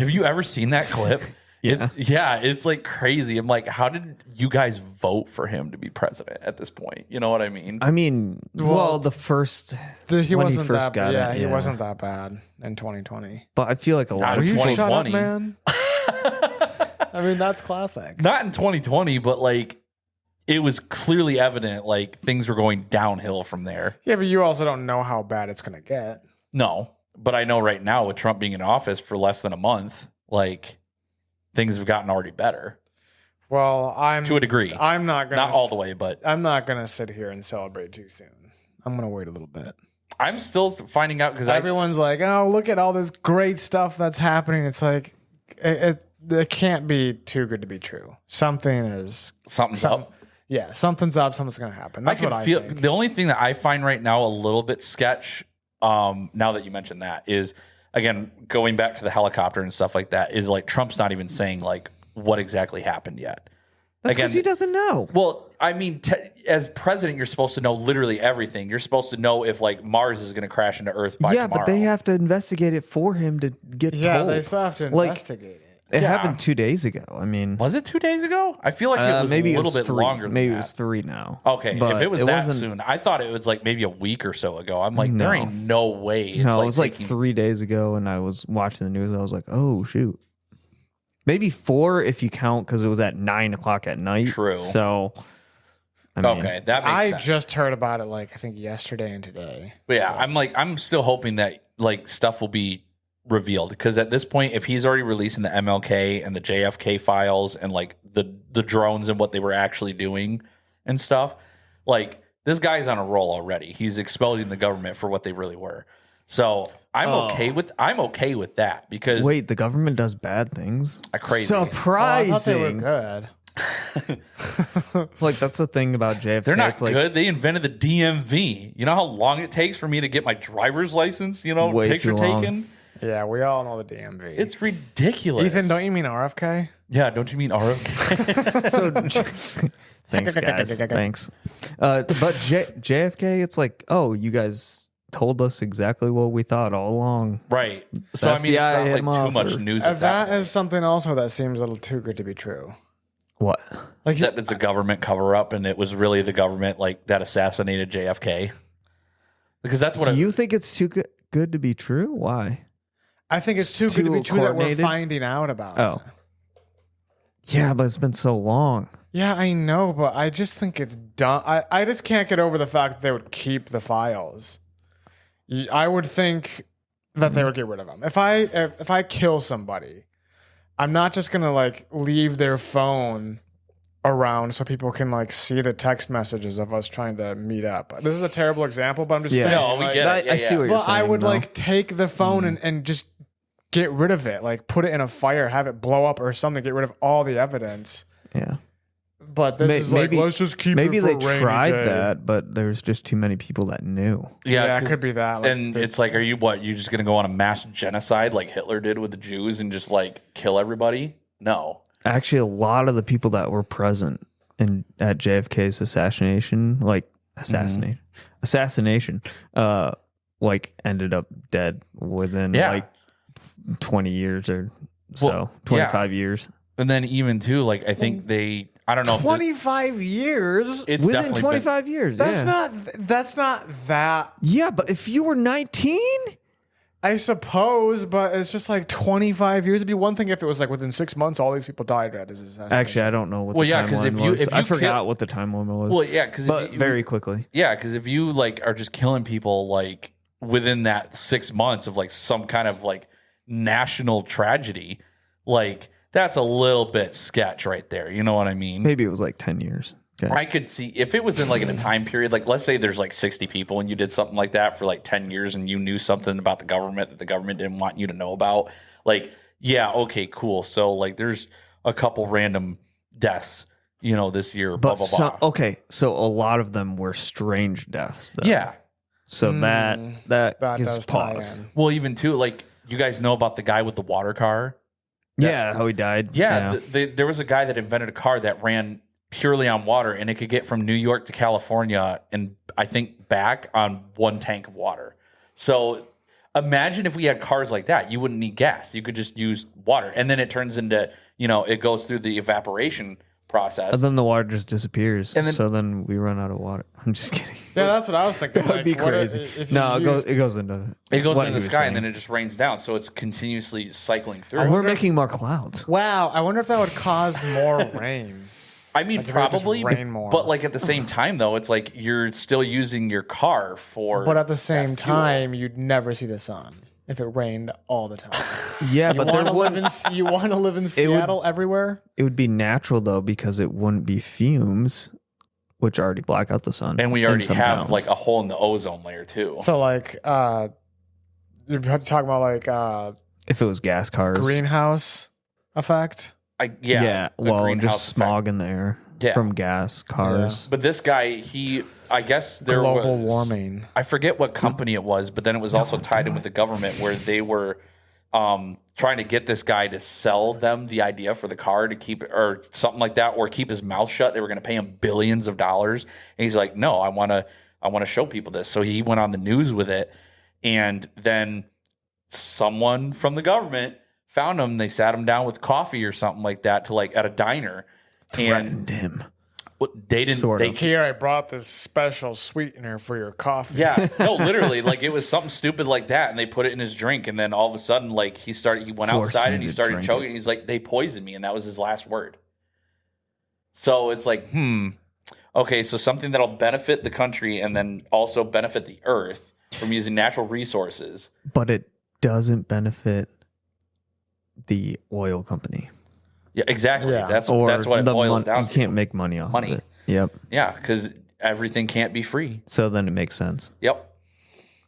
you ever seen that clip? Yeah. It's like crazy. I'm like, how did you guys vote for him to be president at this point? You know what I mean? I mean, well, the first he when wasn't he first that got yeah, it, he wasn't that bad in 2020. But I feel like a lot Not of in people. Shut up, 2020. man. I mean, that's classic. Not in 2020, but like it was clearly evident like things were going downhill from there. Yeah, but you also don't know how bad it's going to get. No, but I know right now with Trump being in office for less than a month, like things have gotten already better. Well, To a degree. I'm not going to. Not all the way, but I'm not going to sit here and celebrate too soon. I'm going to wait a little bit. I'm still finding out because Everyone's like, oh, look at all this great stuff that's happening. It's like, it can't be too good to be true. Something's up. Yeah, something's up. Something's going to happen. That's I can what feel. I think. The only thing that I find right now a little bit sketch, now that you mentioned that, is again going back to the helicopter and stuff like that. Is like Trump's not even saying like what exactly happened yet. That's because he doesn't know. Well, I mean, as president, you're supposed to know literally everything. You're supposed to know if like Mars is going to crash into Earth by tomorrow. But they have to investigate it for him to get told. They still have to Like, investigate it. It happened 2 days ago. I mean, Was it 2 days ago? I feel like it was maybe a little it was bit 3. longer. Maybe than it was that. 3 now. Okay, But if it was that wasn't- soon, I thought it was like maybe a week or so ago. I'm like, there No. ain't no way. It's No, like it was like taking- 3 days ago, and I was watching the news. I was like, oh shoot, maybe 4 if you count because it was at 9 o'clock at night. True. So, I mean, Okay, that makes I sense. just heard about it like I think yesterday and today. But yeah, I'm still hoping that like stuff will be revealed because at this point, if he's already releasing the MLK and the JFK files and like the drones and what they were actually doing and stuff, like this guy's on a roll already. He's exposing the government for what they really were. So I'm okay with that because wait, the government does bad things. Crazy. I Surprising. thought they were good. Like that's the thing about JFK. they're not It's like, good. They invented the DMV. You know how long it takes for me to get my driver's license? You know, Way picture too long. taken. Yeah, we all know the DMV. It's ridiculous. Ethan, don't you mean RFK? Yeah, don't you mean RFK? So, thanks, guys. Thanks. But JFK, it's like, oh, you guys told us exactly what we thought all along. Right. So I mean, it's FBI not hit him like too off, much or- news. At That that is something also that seems a little too good to be true. What? Like that it's a government cover up, and it was really the government like that assassinated JFK. Because that's what You think it's too good to be true? Why? I think it's too good to be true that we're coordinated? finding out about. Oh. Yeah, but it's been so long. Yeah, I know, but I just think it's dumb. I just can't get over the fact that they would keep the files. I would think that they would get rid of them. If I kill somebody, I'm not just gonna like leave their phone around so people can like see the text messages of us trying to meet up. This is a terrible example, but I'm just Yeah. saying. No, we like, get it. I see what you're But saying. I would though. like take the phone and just get rid of it, like put it in a fire, have it blow up or something, get rid of all the evidence. Yeah. But this is like, let's just keep maybe it for they a rainy tried day. that, but there's just too many people that knew. Yeah, it 'cause- could be that. Like, and it's like, are you just going to go on a mass genocide like Hitler did with the Jews and just like kill everybody? No. Actually, a lot of the people that were present at JFK's assassination, like ended up dead within Yeah. like 20 years or so, Well, 25 years. And then even too, like I think I don't know. 25 years. It's Within definitely 25 years. That's yeah. that's not that. Yeah, but if you were 19, I suppose, but it's just like 25 years. It'd be one thing if it was like within 6 months, all these people died at his assassination. actually, I don't know what Well, the yeah, 'cause timeline if you- was. if I you forgot kill- what the timeline was. Well, yeah, because but very quickly. Yeah, because if you like are just killing people like within that 6 months of like some kind of like national tragedy, like that's a little bit sketch right there. You know what I mean? Maybe it was like 10 years. Okay. I could see if it was in like in a time period, like let's say there's like 60 people and you did something like that for like 10 years and you knew something about the government that the government didn't want you to know about. Like, yeah, okay, cool. So like there's a couple random deaths, this year, But blah, blah, blah. okay, so a lot of them were strange deaths, though. Yeah. So that gives does us tie pause. in. Well, even too, like, you guys know about the guy with the water car? Yeah, how he died. Yeah. There was a guy that invented a car that ran purely on water, and it could get from New York to California and I think back on one tank of water. So imagine if we had cars like that. You wouldn't need gas. You could just use water. And then it turns into, it goes through the evaporation process. And then the water just disappears. And then- so then we run out of water. I'm just kidding. Yeah, that's what I was thinking. That would be Like, what crazy. if you No, used- it goes into into the sky and then it just rains down. So it's continuously cycling through. We're making more clouds. Wow, I wonder if that would cause more rain. I mean, Like, if it would just probably, rain more. but like at the same time, though, it's like you're still using your car for. But at the same that fuel. time, you'd never see the sun if it rained all the time. Yeah, You but there want to live wouldn't. in you want to live in Seattle everywhere? It would be natural though because it wouldn't be fumes, which already block out the sun. and we in already some have towns. like a hole in the ozone layer too. So like you're talking about like if it was gas cars. greenhouse effect. Yeah. a Well, greenhouse just smog in the air Yeah. from gas cars. But this guy, I guess there Global was warming. I forget what company it was, but then it was also tied in with the government where they were trying to get this guy to sell them the idea for the car to keep or something like that, or keep his mouth shut. They were going to pay him billions of dollars, and he's like, "No, I want to show people this." So he went on the news with it, and then someone from the government found him. They sat him down with coffee or something like that to like at a diner, Threatened him. they didn't. Sort they of. Here, I brought this special sweetener for your coffee. Yeah, no, literally, like it was something stupid like that, and they put it in his drink, and then all of a sudden, like he went Forced outside him and he to started drink choking. it. He's like, they poisoned me, and that was his last word. So it's like, okay, so something that'll benefit the country and then also benefit the earth from using natural resources. But it doesn't benefit the oil company. Yeah, exactly. Yeah. That's Or what it the boils mon- down You to. can't make money off Money. of it. Yep. Yeah, because everything can't be free. So then it makes sense. Yep.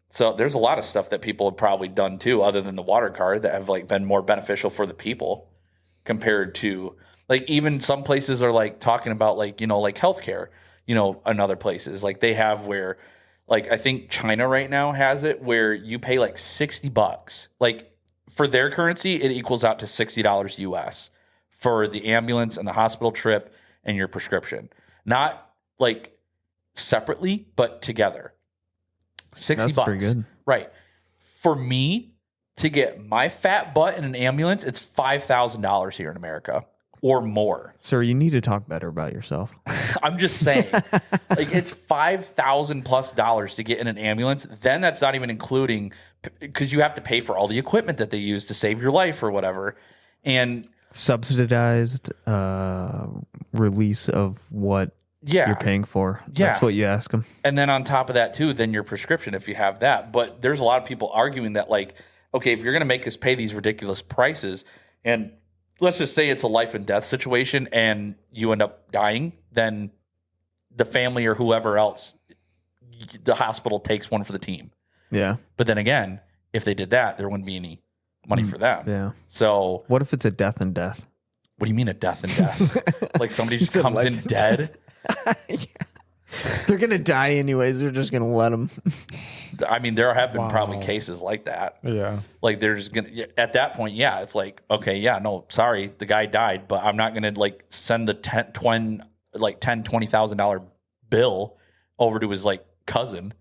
So there's a lot of stuff that people have probably done too, other than the water car, that have like been more beneficial for the people compared to like even some places are like talking about like, like healthcare, in other places. Like they have where like I think China right now has it where you pay like $60. Like for their currency, it equals out to $60 US for the ambulance and the hospital trip and your prescription. Not like separately, but together. 60 That's bucks. pretty good. Right. For me to get my fat butt in an ambulance, it's $5,000 here in America or more. Sir, you need to talk better about yourself. I'm just saying, like it's $5,000+ to get in an ambulance. Then that's not even including because you have to pay for all the equipment that they use to save your life or whatever. And Subsidized release of what yeah, you're paying for. Yeah. That's what you ask them. and then on top of that too, then your prescription if you have that. But there's a lot of people arguing that like, okay, if you're going to make us pay these ridiculous prices, and let's just say it's a life and death situation, and you end up dying, then the family or whoever else, the hospital takes one for the team. Yeah. But then again, if they did that, there wouldn't be any money for them. Yeah. So What if it's a death and death? what do you mean a death and death? Like somebody just said comes life in and dead? They're going to die anyways. They're just going to let them. I mean, there have been probably cases like that. Yeah. Like they're just gonna at that point, yeah, it's like, okay, yeah, no, sorry, the guy died, but I'm not gonna like send the $20,000 bill over to his like cousin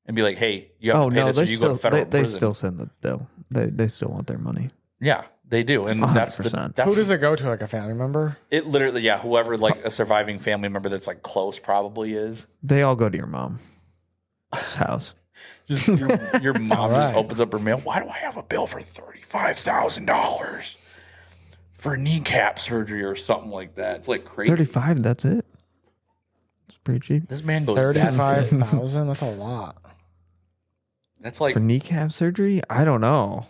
and be like, hey, you have to pay this or you go to federal they prison. still send the bill. They still want their money. Yeah, they do, and that's the 100%. that's Who does it go to? Like a family member? it. Literally, yeah, whoever like a surviving family member that's like close probably is. They all go to your mom's house. Just your mom just opens up her mail. Why do I have a bill for $35,000 for kneecap surgery or something like that? It's like crazy. 35, that's it. It's pretty cheap. This man goes that fit. 35,000? That's a lot. That's like For kneecap surgery? I don't know.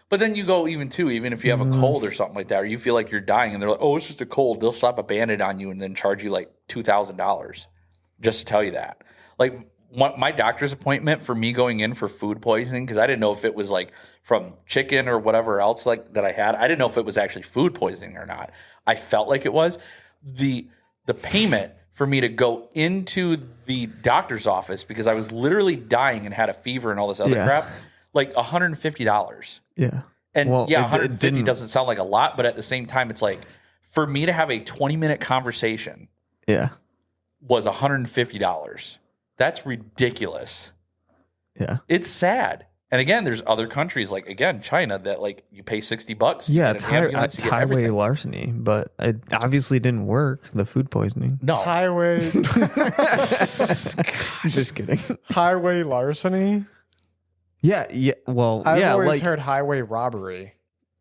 But then you go even if you have a cold or something like that, or you feel like you're dying, and they're like, "Oh, it's just a cold." They'll slap a Band-Aid on you and then charge you like $2,000 just to tell you that. Like my doctor's appointment for me going in for food poisoning, because I didn't know if it was like from chicken or whatever else like that I had. I didn't know if it was actually food poisoning or not. I felt like it was. the payment for me to go into the doctor's office because I was literally dying and had a fever and all this other crap, like $150. Yeah. And Well, it 150 doesn't sound like a lot, but at the same time, it's like for me to have a 20-minute conversation was $150. That's ridiculous. Yeah. It's sad. And again, there's other countries like, again, China that like you pay $60. Yeah, it's highway larceny, but it obviously didn't work. The food poisoning. No. Highway. Just kidding. Highway larceny? Yeah. Well, I've yeah. always Like heard highway robbery.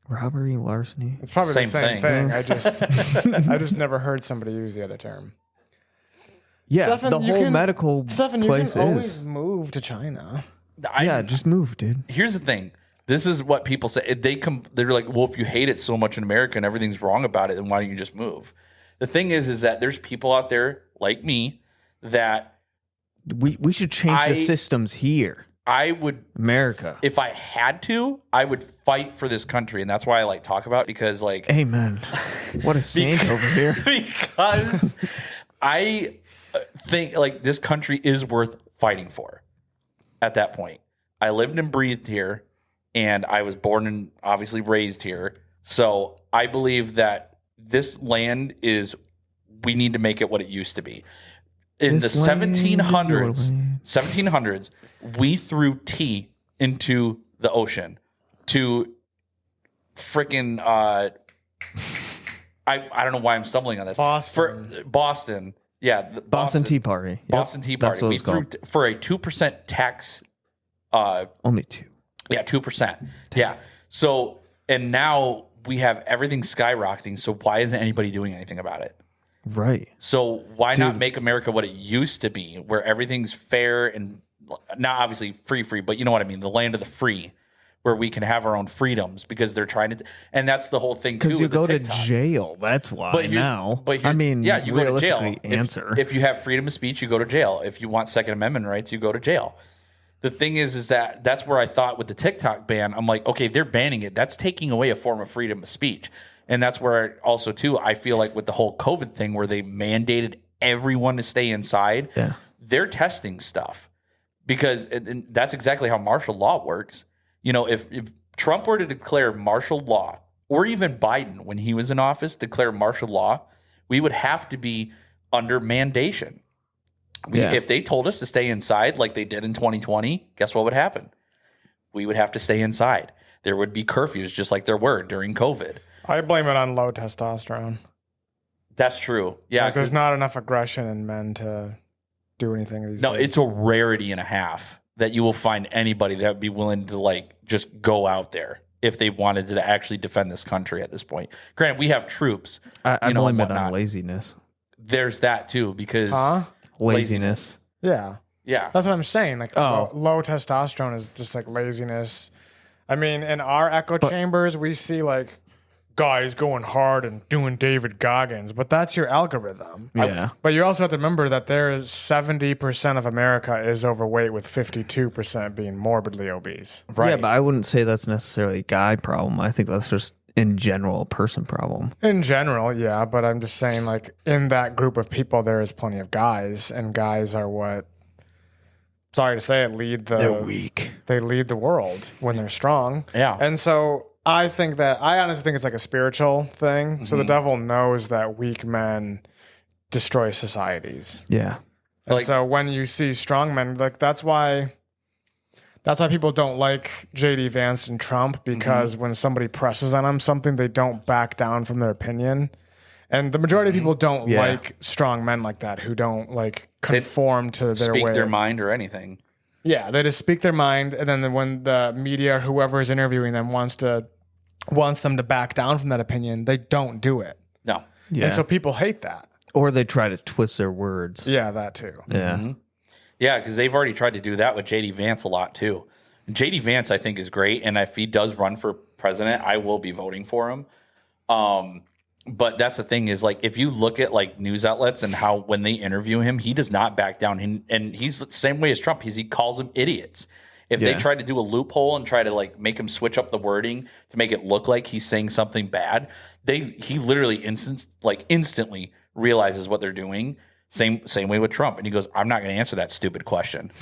robbery, larceny. It's probably Same the same thing. thing. I just never heard somebody use the other term. Yeah. Stefan, the you whole can- medical Stefan, you place can always is. move to China. Yeah, just move, dude. Here's the thing. This is what people say. They're like, well, if you hate it so much in America and everything's wrong about it, then why don't you just move? The thing is that there's people out there like me that We should change the systems here. I would, America. if I had to, I would fight for this country. And that's why I like talk about it because like, Amen. What a saint over here. because I think like this country is worth fighting for at that point. I lived and breathed here and I was born and obviously raised here. So I believe that this land we need to make it what it used to be. In This the land is your 1700s, we threw tea into the ocean to freaking I don't know why I'm stumbling on this. Boston. Yeah, Boston Tea Party. Boston Tea Party. We threw for a 2% tax. Only 2. Yeah, 2%. Yeah. So, and now we have everything skyrocketing. So why isn't anybody doing anything about it? Right. So why not make America what it used to be, where everything's fair and not obviously free, but you know what I mean, the land of the free, where we can have our own freedoms because they're trying to, and that's the whole thing too. Because you with go the to TikTok. jail. That's why now. I mean, yeah, you go to jail. Answer. If you have freedom of speech, you go to jail. If you want Second Amendment rights, you go to jail. The thing is that's where I thought with the TikTok ban, I'm like, okay, they're banning it. That's taking away a form of freedom of speech. And that's where also, too, I feel like with the whole COVID thing where they mandated everyone to stay inside, they're testing stuff. Because and that's exactly how martial law works. You know, if Trump were to declare martial law, or even Biden, when he was in office, declare martial law, we would have to be under mandation. If they told us to stay inside like they did in 2020, guess what would happen? We would have to stay inside. There would be curfews just like there were during COVID. I blame it on low testosterone. That's true. Yeah. Like, there's not enough aggression in men to do anything these days. No, it's a rarity and a half that you will find anybody that would be willing to like just go out there if they wanted to actually defend this country at this point. Granted, we have troops. I blame it on laziness. There's that too because laziness. Yeah. Yeah. That's what I'm saying. Like low testosterone is just like laziness. I mean, in our echo chambers, we see like guys going hard and doing David Goggins, but that's your algorithm. Yeah. But you also have to remember that there is 70% of America is overweight with 52% being morbidly obese. Right. Yeah, but I wouldn't say that's necessarily a guy problem. I think that's just in general a person problem. In general, yeah, but I'm just saying like in that group of people there is plenty of guys, and guys are what, sorry to say it, They're weak. They lead the world when they're strong. Yeah. And so I honestly think it's like a spiritual thing. Mm-hmm. So the devil knows that weak men destroy societies. Yeah. And so when you see strong men, like that's why people don't like JD Vance and Trump, because when somebody presses on them something, they don't back down from their opinion. And the majority of people don't like strong men like that, who don't like conform to their way. Speak their mind or anything. Yeah, they just speak their mind, and then when the media or whoever is interviewing them wants them to back down from that opinion, they don't do it. No. Yeah. And so people hate that. Or they try to twist their words. Yeah, that too. Yeah. Mm-hmm. Yeah, because they've already tried to do that with JD Vance a lot too. JD Vance, I think, is great, and if he does run for president, I will be voting for him. But that's the thing is, like, if you look at like news outlets and how when they interview him, he does not back down. And he's the same way as Trump. He calls them idiots. If they try to do a loophole and try to like make him switch up the wording to make it look like he's saying something bad, he literally instantly realizes what they're doing. Same way with Trump. And he goes, I'm not going to answer that stupid question.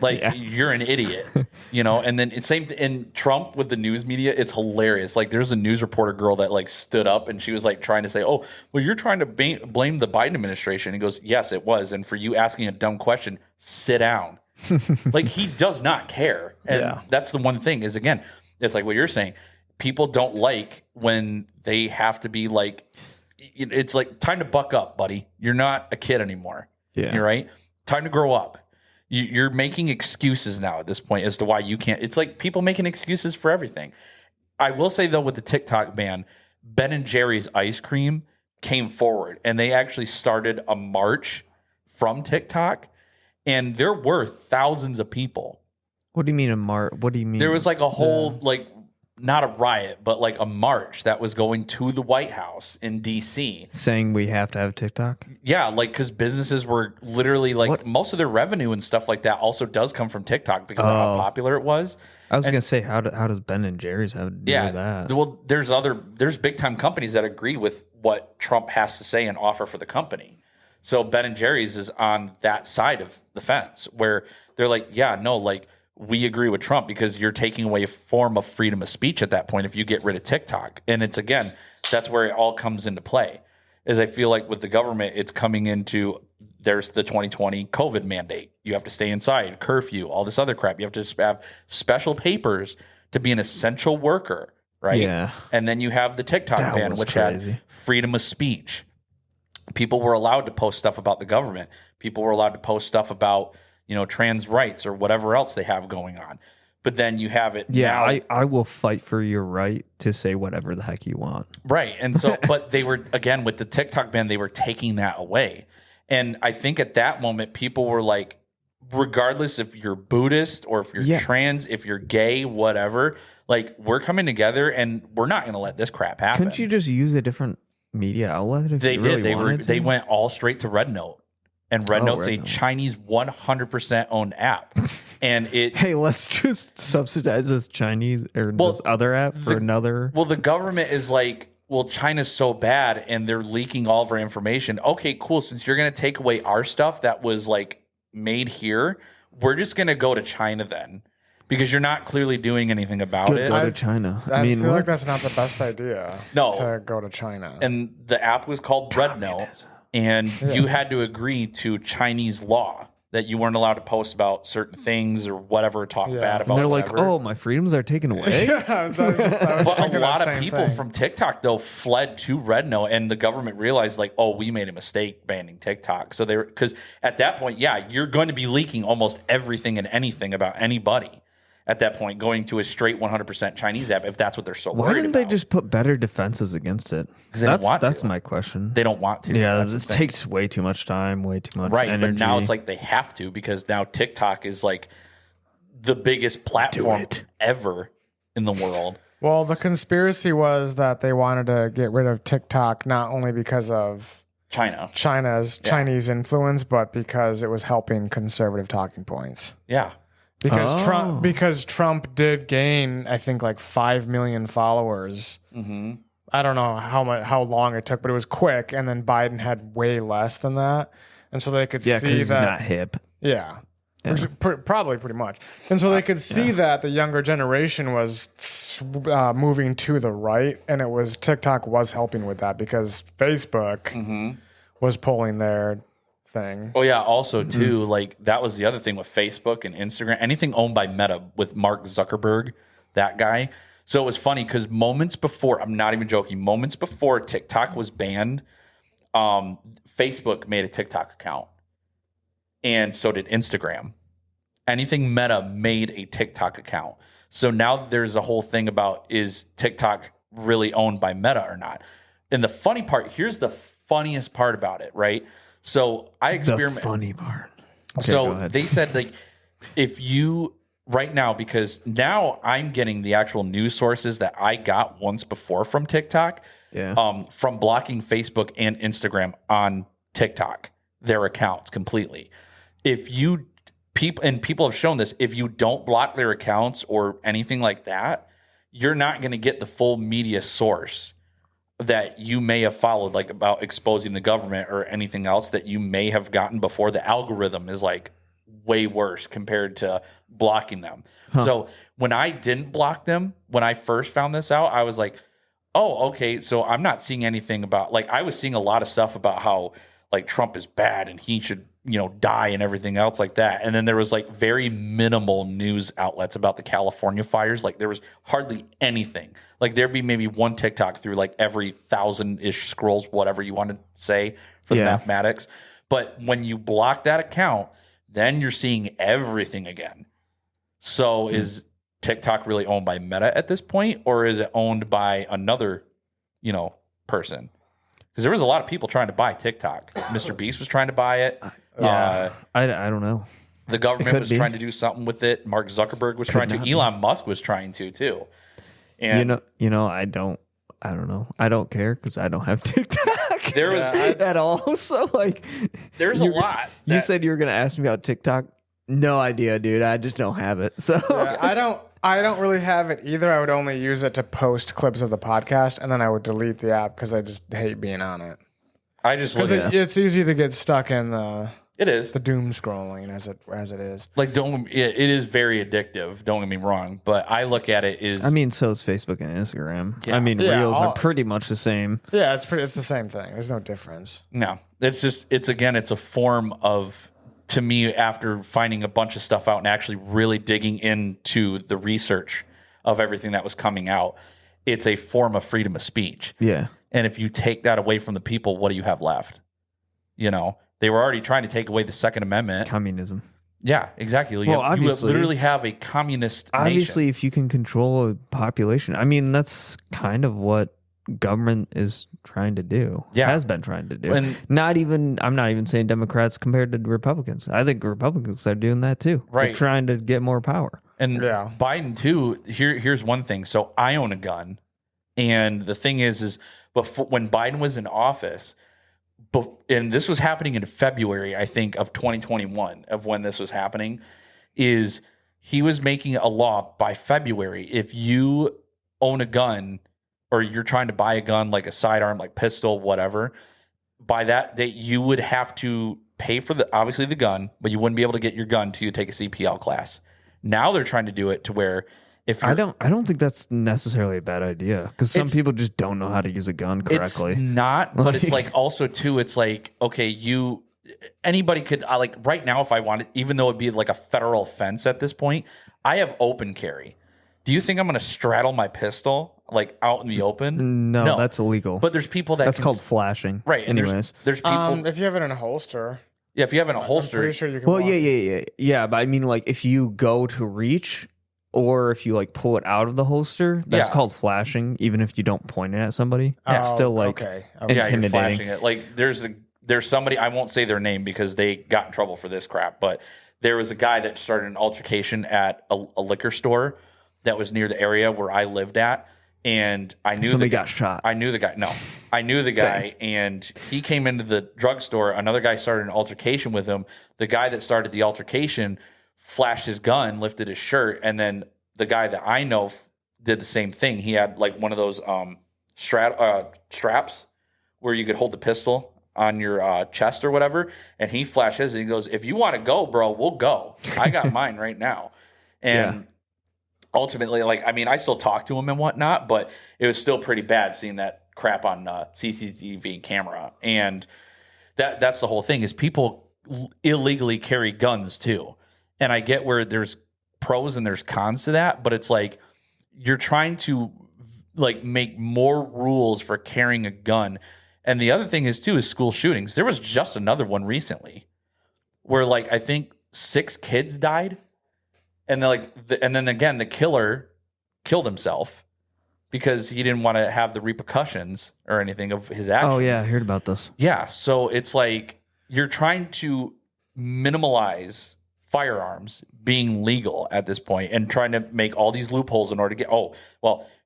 Like, you're an idiot, And then it's same in Trump with the news media. It's hilarious. Like, there's a news reporter girl that like stood up and she was like trying to say, oh, well, you're trying to blame the Biden administration. He goes, yes, it was. And for you asking a dumb question, sit down. Like, he does not care. And that's the one thing is, again, it's like what you're saying. People don't like when they have to be like, it's like time to buck up, buddy. You're not a kid anymore. Yeah. You're right. Time to grow up. You're making excuses now at this point as to why you can't. It's like people making excuses for everything. I will say, though, with the TikTok ban, Ben and Jerry's ice cream came forward and they actually started a march from TikTok. And there were thousands of people. What do you mean a march? What do you mean? There was like a whole not a riot, but like a march that was going to the White House in D.C. saying we have to have TikTok? Yeah, like because businesses were literally like most of their revenue and stuff like that also does come from TikTok because of how popular it was. I was going to say, how does Ben and Jerry's have to do with that? Well, there's big time companies that agree with what Trump has to say and offer for the company. So Ben and Jerry's is on that side of the fence where they're like, yeah, no, like, we agree with Trump because you're taking away a form of freedom of speech at that point if you get rid of TikTok. And it's, again, that's where it all comes into play. Is I feel like with the government, it's coming into, there's the 2020 COVID mandate. You have to stay inside, curfew, all this other crap. You have to have special papers to be an essential worker, right? Yeah. And then you have the TikTok ban, which had freedom of speech. People were allowed to post stuff about the government. People were allowed to post stuff about trans rights or whatever else they have going on. But then you have it. Yeah, now. I will fight for your right to say whatever the heck you want. Right. And so, but they were, again, with the TikTok ban, they were taking that away. And I think at that moment, people were like, regardless if you're Buddhist or if you're trans, if you're gay, whatever, like, we're coming together and we're not going to let this crap happen. Couldn't you just use a different media outlet if you really wanted to? They went all straight to Red Note. And Red Note's a Chinese 100% owned app. And hey, let's just subsidize this Chinese or this other app for another. Well, the government is like, well, China's so bad and they're leaking all of our information. Okay, cool. Since you're going to take away our stuff that was like made here, we're just going to go to China then. Because you're not clearly doing anything about it. Go to China. I feel like that's not the best idea. No. To go to China. And the app was called Red Note. And you had to agree to Chinese law that you weren't allowed to post about certain things or whatever, talk bad about. And they're like, oh, my freedoms are taken away. But a lot of people from TikTok, though, fled to Red Note, and the government realized, like, oh, we made a mistake banning TikTok. So because at that point, you're going to be leaking almost everything and anything about anybody. At that point, going to a straight 100% Chinese app, if that's what they're so worried about. Why didn't they just put better defenses against it? Because they don't want to. That's my question. They don't want to. Yeah, this takes way too much time, way too much energy. But now it's like they have to because now TikTok is like the biggest platform ever in the world. Well, the conspiracy was that they wanted to get rid of TikTok not only because of China's Chinese influence, but because it was helping conservative talking points. Yeah. Because Trump did gain, I think, like 5 million followers. Mm-hmm. I don't know how long it took, but it was quick. And then Biden had way less than that, and so they could see that he's not hip. Yeah. Probably pretty much. And so they could see that the younger generation was moving to the right, and it was TikTok was helping with that because Facebook was pulling their thing. Oh yeah, also too, like that was the other thing with Facebook and Instagram, anything owned by Meta with Mark Zuckerberg, that guy. So it was funny because moments before, I'm not even joking, moments before TikTok was banned, Facebook made a TikTok account. And so did Instagram. Anything Meta made a TikTok account. So now there's a whole thing about, is TikTok really owned by Meta or not? And the funny part, here's the funniest part about it, right? So I experiment. The funny part. Okay, so they said, like, if you right now, because now I'm getting the actual news sources that I got once before from TikTok, from blocking Facebook and Instagram on TikTok, their accounts completely. If you people have shown this, if you don't block their accounts or anything like that, you're not going to get the full media source that you may have followed, like about exposing the government or anything else that you may have gotten before, the algorithm is like way worse compared to blocking them. So when I didn't block them, when I first found this out, I was like, oh, okay. So I'm not seeing anything about, like, I was seeing a lot of stuff about how like Trump is bad and he should, die and everything else like that. And then there was like very minimal news outlets about the California fires. Like there was hardly anything. Like there'd be maybe one TikTok through like every 1,000-ish scrolls, whatever you want to say for the mathematics. But when you block that account, then you're seeing everything again. So is TikTok really owned by Meta at this point, or is it owned by another, person? Because there was a lot of people trying to buy TikTok. Mr. Beast was trying to buy it. I don't know. The government was trying to do something with it. Mark Zuckerberg was trying to. Elon Musk was trying to too. And I don't know. I don't care because I don't have TikTok. There was at all. So like, there's a lot. You said you were going to ask me about TikTok. No idea, dude. I just don't have it. So I don't really have it either. I would only use it to post clips of the podcast, and then I would delete the app because I just hate being on it. I just because it's easy to get stuck in the doom scrolling as it is. Like it is very addictive. Don't get me wrong, but I look at it as so is Facebook and Instagram. Yeah. Reels are pretty much the same. Yeah, it's the same thing. There's no difference. No, it's a form of. To me, after finding a bunch of stuff out and actually really digging into the research of everything that was coming out, it's a form of freedom of speech. Yeah. And if you take that away from the people, what do you have left? They were already trying to take away the Second Amendment. Communism. Yeah, exactly. You literally have a communist obviously, nation. If you can control a population, that's kind of what government is trying to do. Has been trying to do. And I'm not even saying Democrats compared to Republicans. I think Republicans are doing that too. Right. They're trying to get more power. And Biden too. Here's one thing. So I own a gun, and the thing is before, when Biden was in office, and this was happening in February, I think, of 2021, of when this was happening, is he was making a law by February. If you own a gun, or you're trying to buy a gun, like a sidearm, like pistol, whatever, by that date, you would have to pay for obviously the gun, but you wouldn't be able to get your gun till you take a CPL class. Now they're trying to do it to where if I don't think that's necessarely a bad idea, because some people just don't know how to use a gun correctly. It's not, but it's like also too, it's like, okay, anybody could, like right now, if I wanted, even though it'd be like a federal offense at this point, I have open carry. Do you think I'm going to straddle my pistol like out in the open? No, that's illegal. But there's people that's called flashing, right? And anyways, there's people. If you have it in a holster, if you have it in a holster, I'm pretty sure you can. Well, yeah. But like if you go to reach, or if you like pull it out of the holster, that's called flashing. Even if you don't point it at somebody, it's still like intimidating. You're flashing it. Like there's somebody, I won't say their name because they got in trouble for this crap, but there was a guy that started an altercation at a liquor store that was near the area where I lived at, and I knew somebody got shot. I knew the guy. No, I knew the guy, and he came into the drugstore. Another guy started an altercation with him. The guy that started the altercation flashed his gun, lifted his shirt, and then the guy that I know did the same thing. He had like one of those straps where you could hold the pistol on your chest or whatever, and he flashes and he goes, "If you want to go, bro, we'll go. I got mine right now." And ultimately, I still talk to him and whatnot, but it was still pretty bad seeing that crap on CCTV camera. And that's the whole thing, is people illegally carry guns too. And I get where there's pros and there's cons to that, but it's like you're trying to like make more rules for carrying a gun. And the other thing is school shootings. There was just another one recently where like I think 6 kids died. And then again, the killer killed himself because he didn't want to have the repercussions or anything of his actions. Oh yeah, I heard about this. Yeah, so it's like you're trying to minimalize firearms being legal at this point and trying to make all these loopholes in order to get,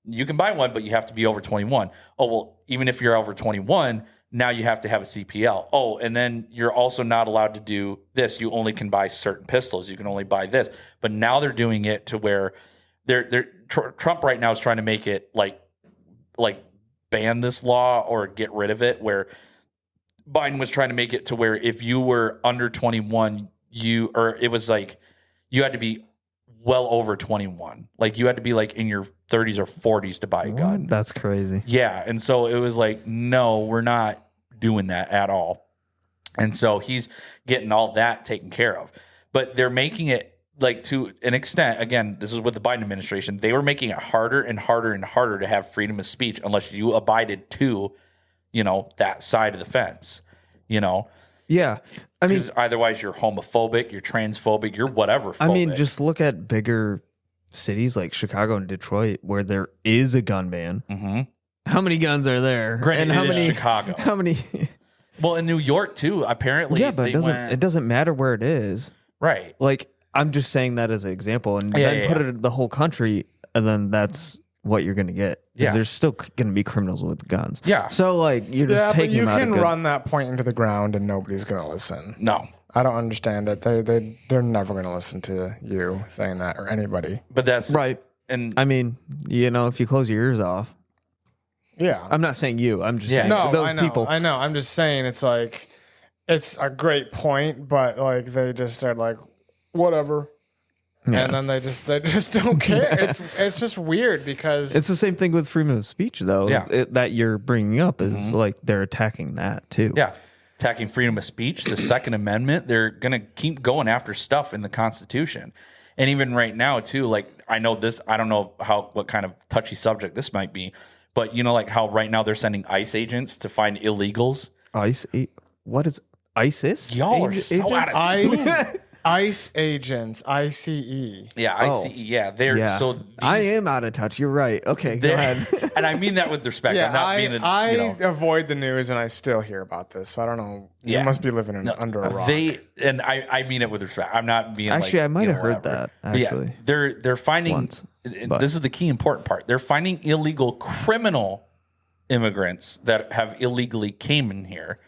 you can buy one, but you have to be over 21. Oh, well, even if you're over 21, now you have to have a CPL. Oh, and then you're also not allowed to do this. You only can buy certain pistols. You can only buy this. But now they're doing it to where Trump right now is trying to make it like ban this law or get rid of it, where Biden was trying to make it to where if you were under 21, it was like you had to be well over 21. Like you had to be like in your 30s or 40s to buy a gun. That's crazy. Yeah. And so it was like, no, we're not doing that at all. And so he's getting all that taken care of. But they're making it like to an extent, again, this is with the Biden administration, they were making it harder and harder and harder to have freedom of speech unless you abided to, that side of the fence, Yeah. I mean, otherwise you're homophobic, you're transphobic, you're whatever. I mean, just look at bigger cities like Chicago and Detroit where there is a gun ban. Mm-hmm. How many guns are there? Granted, and how many? Chicago. How many? Well, in New York too, apparently. Yeah, but it doesn't matter where it is. Right. Like I'm just saying that as an example, and then put it in the whole country, and then that's what you're going to get. Because there's still going to be criminals with guns. Yeah. So like you're just taking them out of you can run that point into the ground and nobody's going to listen. No. I don't understand it. They're never going to listen to you saying that or anybody. But that's right. And I mean, if you close your ears off. Yeah. I'm not saying you. I'm just saying those people. I know. I'm just saying it's like it's a great point, but like they just are like whatever. Yeah. And then they just don't care. It's just weird because it's the same thing with freedom of speech, though. Yeah. That you're bringing up is like they're attacking that too. Yeah, attacking freedom of speech, the Second Amendment. They're gonna keep going after stuff in the Constitution, and even right now too. Like I know this. I don't know what kind of touchy subject this might be, but like how right now they're sending ICE agents to find illegals. What is ISIS? Y'all are so out of ICE. ICE agents, ICE. Yeah, ICE. Yeah, they're so. I am out of touch. You're right. Okay, go ahead. And I mean that with respect. Yeah, I'm not being avoid the news, and I still hear about this. So I don't know. Yeah. You must be living under a rock. I mean it with respect. I'm not being actually. I might have heard whatever. that. Actually, they're finding. Once, this is the key important part. They're finding illegal criminal immigrants that have illegally came in here,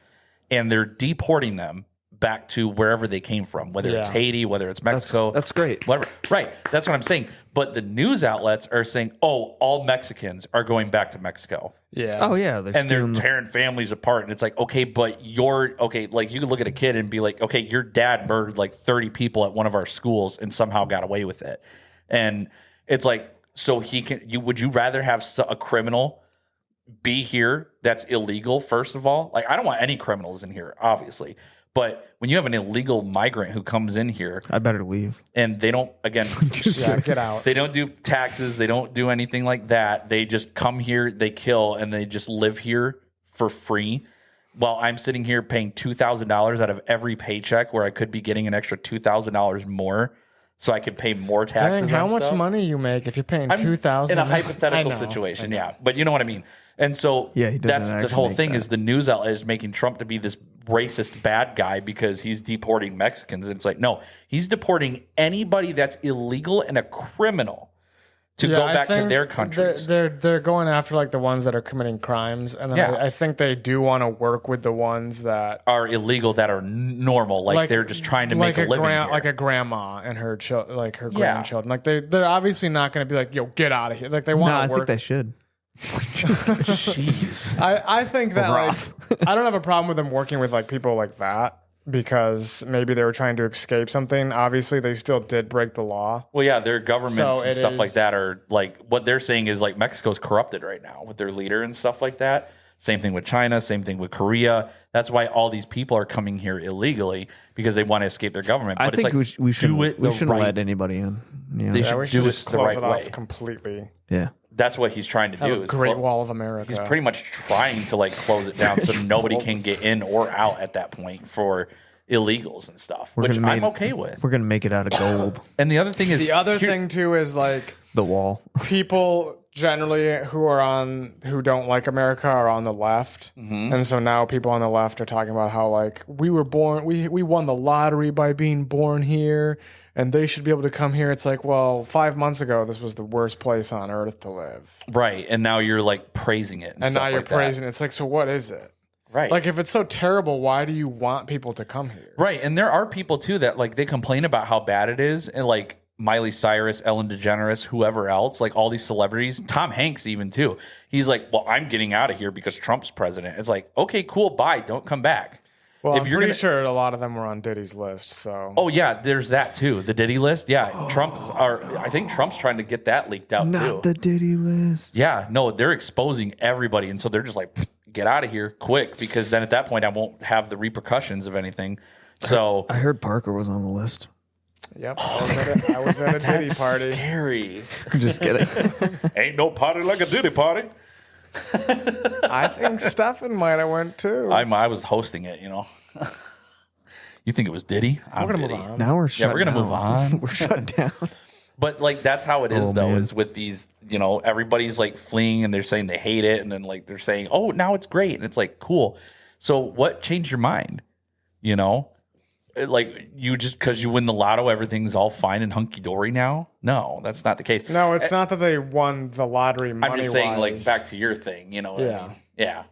and they're deporting them back to wherever they came from, whether it's Haiti, whether it's Mexico. That's great. Whatever. Right. That's what I'm saying. But the news outlets are saying, all Mexicans are going back to Mexico. Yeah. Oh, yeah. They're tearing families apart. And it's like, okay, but like you could look at a kid and be like, okay, your dad murdered like 30 people at one of our schools and somehow got away with it. And it's like, so would you rather have a criminal be here that's illegal, first of all? Like, I don't want any criminals in here, obviously. But when you have an illegal migrant who comes in here, I better leave. And they don't, again, get out. They don't do taxes. They don't do anything like that. They just come here, they kill, and they just live here for free. While I'm sitting here paying $2,000 out of every paycheck, where I could be getting an extra $2,000 more, so I could pay more taxes. Dang, how much money you make if you're paying $2,000 in a hypothetical situation? Yeah, but you know what I mean. And so that's the whole thing. Is the news outlet is making Trump to be this racist bad guy because he's deporting Mexicans. And it's like, no, he's deporting anybody that's illegal and a criminal to go back to their countries. They're going after like the ones that are committing crimes, and then I think they do want to work with the ones that are illegal, that are normal, like they're just trying to make a living here. Like a grandma and her grandchildren. Like they're obviously not going to be like, yo, get out of here. Like they want to work. I think they should. Jeez. I think that I don't have a problem with them working with like people like that because maybe they were trying to escape something. Obviously, they still did break the law. Well, yeah, their governments and stuff like that are like what they're saying is like Mexico's corrupted right now with their leader and stuff like that. Same thing with China, same thing with Korea. That's why all these people are coming here illegally because they want to escape their government. But I think we shouldn't let anybody in. They should do it the right way. Completely. Yeah. That's what he's trying to do. Is Great Wall of America. He's pretty much trying to like close it down so nobody can get in or out at that point for illegals and stuff, which I'm okay with. We're gonna make it out of gold. And the other thing is, thing too is like the wall. People generally who don't like America are on the left, and so now people on the left are talking about how like we won the lottery by being born here, and they should be able to come here. It's like, well, 5 months ago this was the worst place on earth to live, right? And now you're like praising it, and now you're praising it. It's like, so what is it? Right. Like, if it's so terrible, why do you want people to come here? Right. And there are people too that like they complain about how bad it is, and like Miley Cyrus, Ellen DeGeneres, whoever else, like all these celebrities, Tom Hanks even too. He's like, well, I'm getting out of here because Trump's president. It's like, okay, cool, bye, don't come back. Well, If I'm you're pretty gonna- sure a lot of them were on Diddy's list. So. Oh yeah, there's that too. The Diddy list. Yeah, I think Trump's trying to get that leaked out too. Not the Diddy list. Yeah, no, they're exposing everybody, and so they're just like, get out of here quick, because then at that point I won't have the repercussions of anything. So I heard Parker was on the list. Yep. I was at a Diddy party. scary. I'm just kidding. Ain't no party like a Diddy party. I think Stefan might have went too. I was hosting it, you know. You think it was Diddy? We're gonna Diddy. move on. Now we're shut we're gonna down. move on. We're shut down. But like that's how it is, Oh, though. man. Is with these, you know, everybody's like fleeing and they're saying they hate it, and then like they're saying, oh, now it's great, and it's like cool. So what changed your mind? You know, like you just because you win the lotto, everything's all fine and hunky dory now? No, that's not the case. No, it's not that they won the lottery money. I'm just saying, like back to your thing, you know. What I mean? Yeah.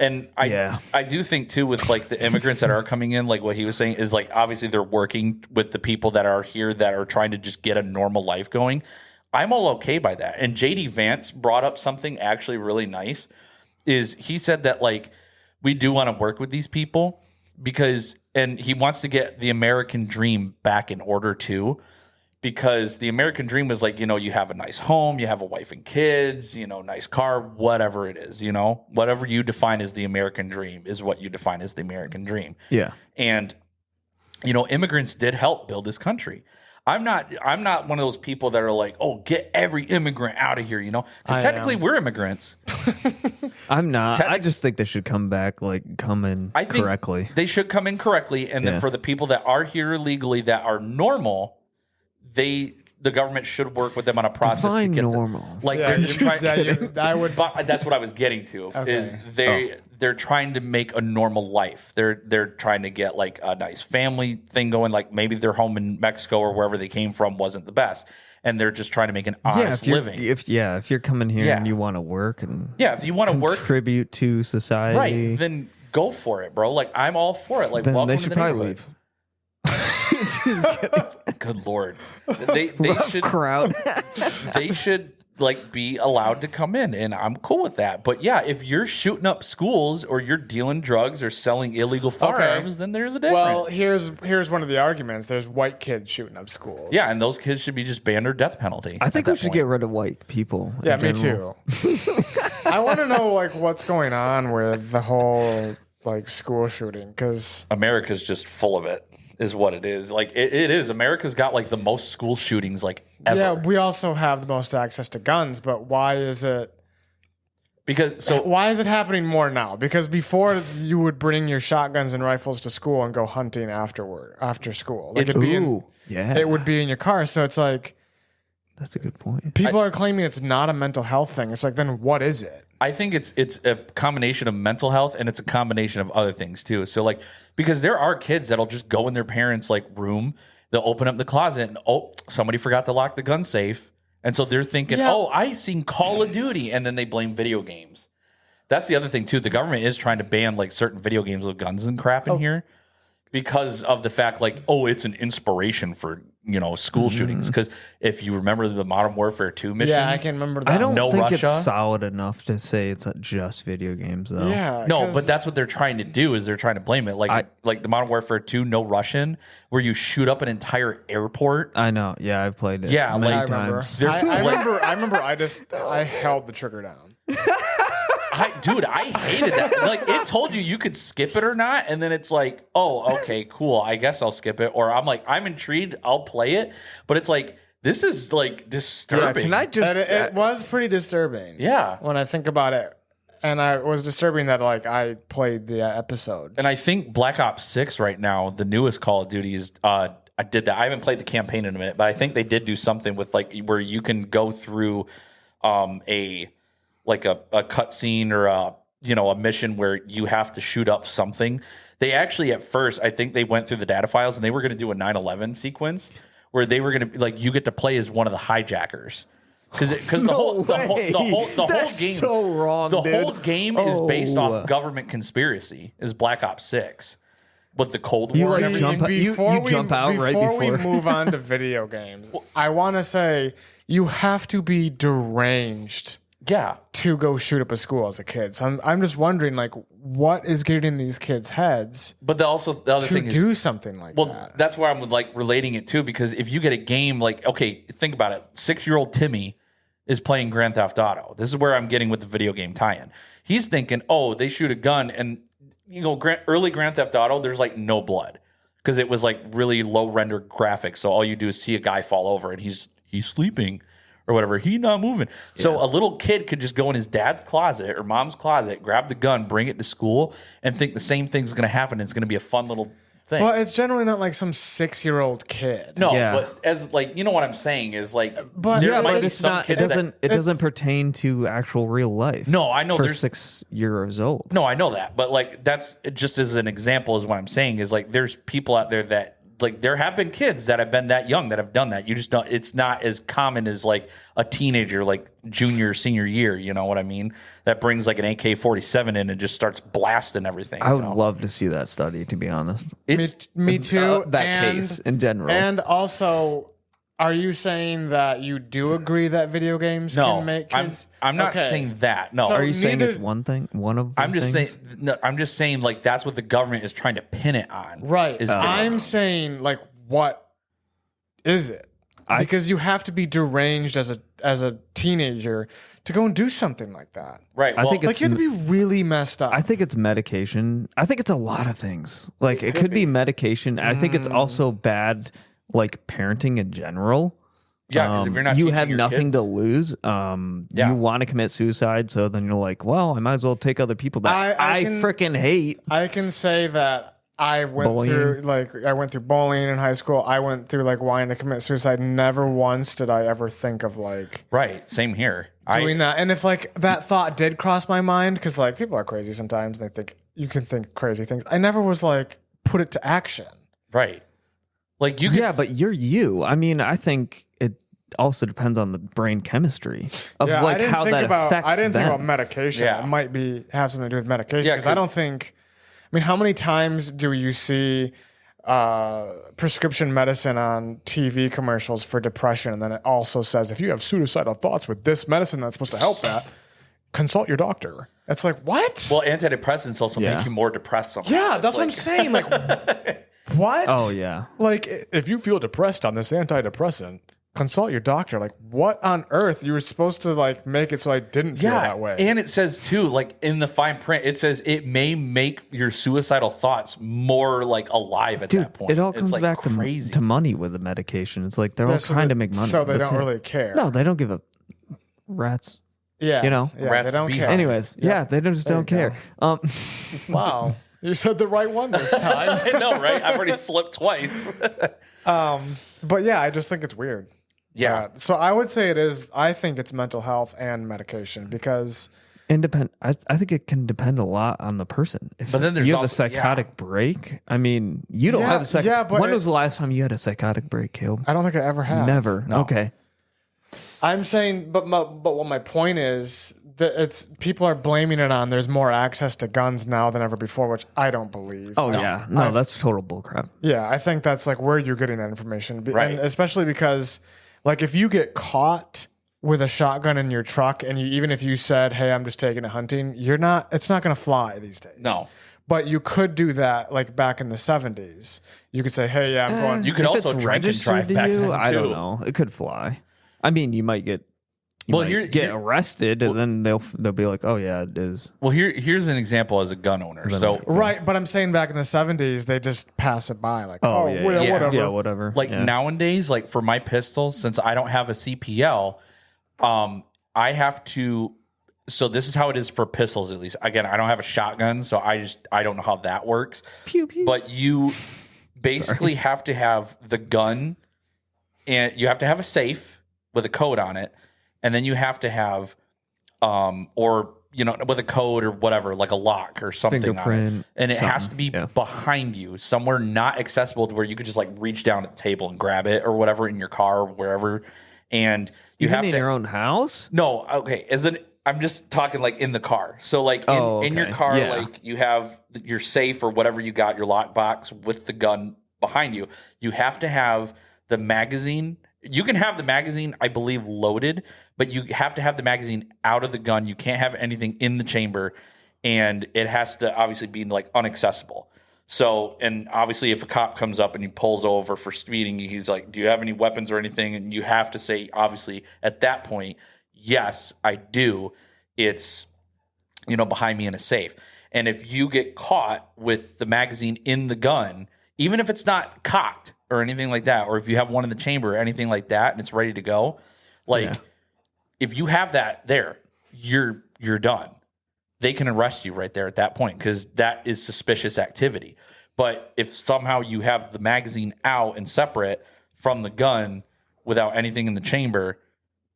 And I do think too with like the immigrants that are coming in, like what he was saying is like obviously they're working with the people that are here that are trying to just get a normal life going. I'm all okay by that. And JD Vance brought up something actually really nice. Is he said that like we do want to work with these people because and he wants to get the American dream back in order too. Because the American dream is like, you know, you have a nice home, you have a wife and kids, you know, nice car, whatever it is, you know, whatever you define as the American dream is what you define as the American dream. Yeah. And, you know, immigrants did help build this country. I'm not one of those people that are like, oh, get every immigrant out of here, you know, because technically we're immigrants. I'm not. I just think they should come back, like come in I think correctly. They should come in correctly. And then for the people that are here illegally that are normal, the government should work with them on a process Define to get normal. Like they're just trying. I would. But that's what I was getting to. Okay. Is they're trying to make a normal life. They're trying to get like a nice family thing going. Like maybe their home in Mexico or wherever they came from wasn't the best, and they're just trying to make an honest living. If you're coming here and you want to work and if you want to work, contribute to society, right? Then go for it, bro. Like I'm all for it. Like then welcome they to should the probably neighborhood. leave. Good Lord, they should crowd. they should like be allowed to come in, and I'm cool with that. But yeah, if you're shooting up schools or you're dealing drugs or selling illegal firearms, then there's a difference. Well, here's one of the arguments. There's white kids shooting up schools. Yeah, and those kids should be just banned or death penalty. I think we should get rid of white people. Yeah, in me general. too. I want to know like what's going on with the whole like school shooting because America's just full of it. Is what it is. Like it is. America's got like the most school shootings like ever. yeah, we also have the most access to guns, but why is it? Because Why is it happening more now? Because before you would bring your shotguns and rifles to school and go hunting after school. Like it'd be it would be in your car. So it's like that's a good point. People are claiming it's not a mental health thing. It's like then what is it? I think it's a combination of mental health and it's a combination of other things too. So like because there are kids that'll just go in their parents' like room, they'll open up the closet and somebody forgot to lock the gun safe. And so they're thinking, I seen Call of Duty, and then they blame video games. That's the other thing too. The government is trying to ban like certain video games with guns and crap in here because of the fact like, it's an inspiration for, school shootings. Because if you remember the Modern Warfare 2 mission. Yeah, I can remember that. I don't think Russia. it's solid enough to say it's just video games though. Yeah. No, but that's what they're trying to do is they're trying to blame it. Like the Modern Warfare 2 No Russian, where you shoot up an entire airport. I know. Yeah, I've played it. Yeah, many I remember. times. I remember I held the trigger down. I hated that. Like it told you could skip it or not, and then it's like, oh, okay, cool. I guess I'll skip it. Or I'm like, I'm intrigued. I'll play it. But it's like this is like disturbing. Yeah, can I just? It was pretty disturbing. Yeah. When I think about it, and it was disturbing that like I played the episode. And I think Black Ops 6 right now, the newest Call of Duty is. I did that. I haven't played the campaign in a minute, but I think they did do something with like where you can go through a cutscene or a mission where you have to shoot up something. They actually at first, I think they went through the data files and they were going to do a 9/11 sequence where they were going to like you get to play as one of the hijackers because the whole game so wrong. The whole game is based off government conspiracy. Is Black Ops 6. with the Cold You, War like, and everything. jump- you jump out right Before we before. move on to video games, I want to say you have to be deranged Yeah. to go shoot up a school as a kid. So I'm just wondering, like, what is getting in these kids' heads But the other to thing is, do something like well, that? that's where I'm like relating it to, because if you get a game like, okay, think about it. 6-year-old Timmy is playing Grand Theft Auto. This is where I'm getting with the video game tie-in. He's thinking, oh, they shoot a gun, and early Grand Theft Auto, there's like no blood because it was like really low render graphics. So all you do is see a guy fall over and he's sleeping or whatever. He's not moving. Yeah. So a little kid could just go in his dad's closet or mom's closet, grab the gun, bring it to school, and think the same thing's going to happen. It's going to be a fun little thing. Well, it's generally not like some 6-year-old kid. No, Yeah. but as like, you know what I'm saying is like, But- there yeah, might but be it's some not. kids that- It doesn't pertain to actual real life. No, I know for there's 6 years old. No, I know that, but like that's just as an example is what I'm saying is like there's people out there that like there have been kids that have been that young that have done that. You just don't. It's not as common as like a teenager, like junior, senior year. You know what I mean? That brings like an AK-47 in and just starts blasting everything. I would love to see that study, to be honest. It's Me too. That case in general. And also, are you saying that you do agree that video games no. can make kids? I'm not Okay. saying that. No, So Are you saying neither- it's one thing? One of the I'm just things? saying. No, I'm just saying like that's what the government is trying to pin it on. Right. Is I'm saying, like, what is it? Because you have to be deranged as a teenager to go and do something like that. right. I Well, think Like, you have to be really messed up. I think it's medication. I think it's a lot of things. Like it could be medication. I think it's also bad, like parenting in general. yeah, because if you're not, you teaching have your nothing kids, to lose. Yeah. You want to commit suicide, so then you're like, well, I might as well take other people that I I can- freaking hate. I can say that I went Bullying. through bullying in high school. I went through like wanting to commit suicide. Never once did I ever think of like right? Same here. doing that. And if like that thought did cross my mind, because like people are crazy sometimes, and they think you can think crazy things. I never was like put it to action. Right. Like you. Could, Yeah, but you're you. I mean, I think it also depends on the brain chemistry of Yeah, like how that affects I didn't think them. about medication. Yeah. It might have something to do with medication Yeah, because I don't think. I mean, how many times do you see prescription medicine on TV commercials for depression, and then it also says if you have suicidal thoughts with this medicine that's supposed to help that, consult your doctor. It's like what? Well, antidepressants also Yeah. make you more depressed somehow. yeah, It's that's what I'm like- saying. Like what? Oh yeah. Like if you feel depressed on this antidepressant, consult your doctor. Like what on earth? You were supposed to like make it so I didn't feel that way. And it says too, like in the fine print, it says it may make your suicidal thoughts more like alive at that point. It all It's, comes like, back crazy. to money with the medication. It's like they're Yeah, all so trying they- to make money. So they That's don't it. really care. No, they don't give a rats. Yeah. You know? Yeah, Rats they don't be care. hungry. Anyways, yeah, they just There don't you care. Wow. You said the right one this time. I know, right? I've already slipped twice. But yeah, I just think it's weird. Yeah. So I would say it is. I think it's mental health and medication because I think it can depend a lot on the person. If But then there's you have also- a psychotic break. I mean, you don't Yeah, have a psychotic. yeah, but when was the last time you had a psychotic break, Caleb? I don't think I ever have. Never. Okay. I'm saying, but what my point is that it's people are blaming it on. There's more access to guns now than ever before, which I don't believe. Oh yeah. No, that's total bullcrap. Yeah, I think that's like where you're getting that information, Right. And especially because, like, if you get caught with a shotgun in your truck, and even if you said, "Hey, I'm just taking it hunting," it's not going to fly these days. No. But you could do that, like back in the 70s. You could say, "Hey, yeah, I'm going." You could If also it's drink and registered drive to back you, then, I don't too. know. It could fly. I mean, you might get Well, here- get here- arrested, and then they'll be like, "Oh yeah, it is." Well, here's an example as a gun owner. So, Right, but I'm saying back in the 70s, they just pass it by, like, Oh, "Oh, yeah, well, yeah. whatever." Yeah, whatever. like yeah. nowadays, like for my pistols, since I don't have a CPL, I have to. So this is how it is for pistols, at least. Again, I don't have a shotgun, so I don't know how that works. Pew pew. But you basically have to have the gun, and you have to have a safe with a code on it, and then you have to have, or with a code or whatever, like a lock or something on it, Fingerprint, and it has to be yeah. behind you, somewhere not accessible to where you could just like reach down at the table and grab it or whatever in your car or wherever, and you Even have in to. your own house. No, okay. I'm just talking like in the car. So like in your car, like you have your safe or whatever you got, your lockbox with the gun behind you. You have to have the magazine. You can have the magazine, I believe, loaded, but you have to have the magazine out of the gun. You can't have anything in the chamber, and it has to obviously be like inaccessible. So, and obviously if a cop comes up and he pulls over for speeding, he's like, do you have any weapons or anything? And you have to say, obviously, at that point, yes, I do. It's, behind me in a safe. And if you get caught with the magazine in the gun, even if it's not cocked or anything like that, or if you have one in the chamber or anything like that and it's ready to go, if you have that there, you're done. They can arrest you right there at that point because that is suspicious activity. But if somehow you have the magazine out and separate from the gun without anything in the chamber,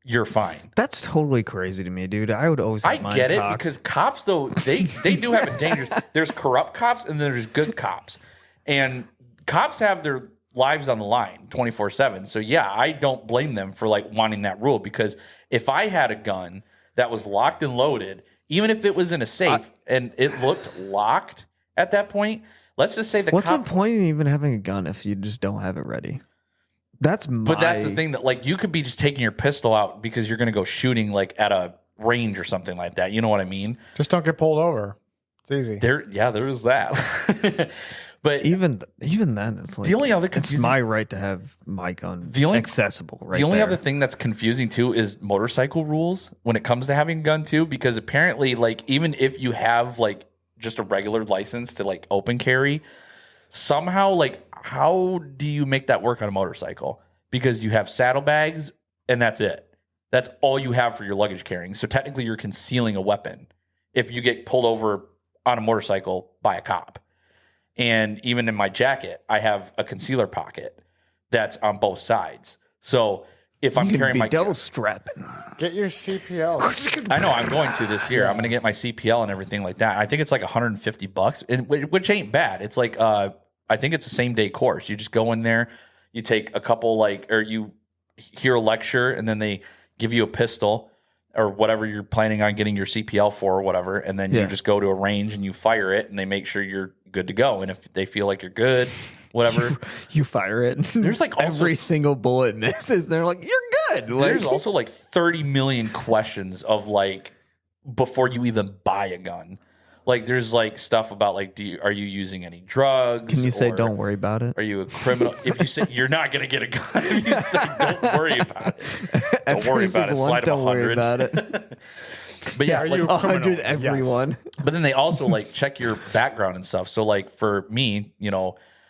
you're fine. That's totally crazy to me, dude. I would always have mine get it cocked. because cops, though, they do have a dangerous. There's corrupt cops and there's good cops. And cops have their lives on the line 24/7. So, yeah, I don't blame them for like wanting that rule because if I had a gun that was locked and loaded, even if it was in a safe and it looked locked at that point, let's just say what's the point of even having a gun if you just don't have it ready? But that's the thing that like you could be just taking your pistol out because you're going to go shooting like at a range or something like that. You know what I mean? Just don't get pulled over. It's easy. There is that. But even then, it's like the only other it's my right to have my gun accessible. Right. The only other thing that's confusing too is motorcycle rules when it comes to having a gun too, because apparently, like even if you have like just a regular license to like open carry, somehow like how do you make that work on a motorcycle? Because you have saddlebags and that's it. That's all you have for your luggage carrying. So technically, you're concealing a weapon if you get pulled over on a motorcycle by a cop. And even in my jacket, I have a concealer pocket that's on both sides. So if I'm carrying my double strapping, get your CPL. I know I'm going to this year. I'm going to get my CPL and everything like that. I think it's like $150, which ain't bad. It's like I think it's a same day course. You just go in there, you take a couple or you hear a lecture, and then they give you a pistol or whatever you're planning on getting your CPL for or whatever, and then you just go to a range and you fire it, and they make sure you're good to go. And if they feel like you're good, whatever, you fire it. There's like every single bullet misses. They're like, you're good. There's also like 30 million questions of like before you even buy a gun. Like there's like stuff about like, are you using any drugs? Can you say don't worry about it? Are you a criminal? If you say you're not gonna get a gun, if you say don't worry about it, don't worry about it. Slide them 100. Don't worry about it. But yeah, like 100 everyone. Yes. But then they also like check your background and stuff. So like for me,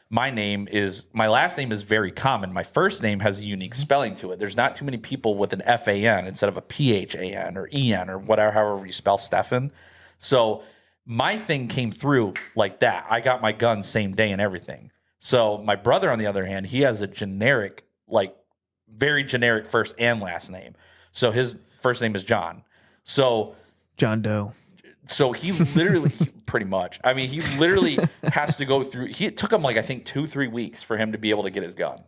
my last name is very common. My first name has a unique spelling to it. There's not too many people with an FAN instead of a PHAN or EN or whatever, however you spell Stefan. So my thing came through like that. I got my gun same day and everything. So my brother, on the other hand, he has a generic, like very generic first and last name. So his first name is John. So John Doe. So he literally, pretty much, I mean, he literally has to go through, it took him like, I think 2-3 weeks for him to be able to get his gun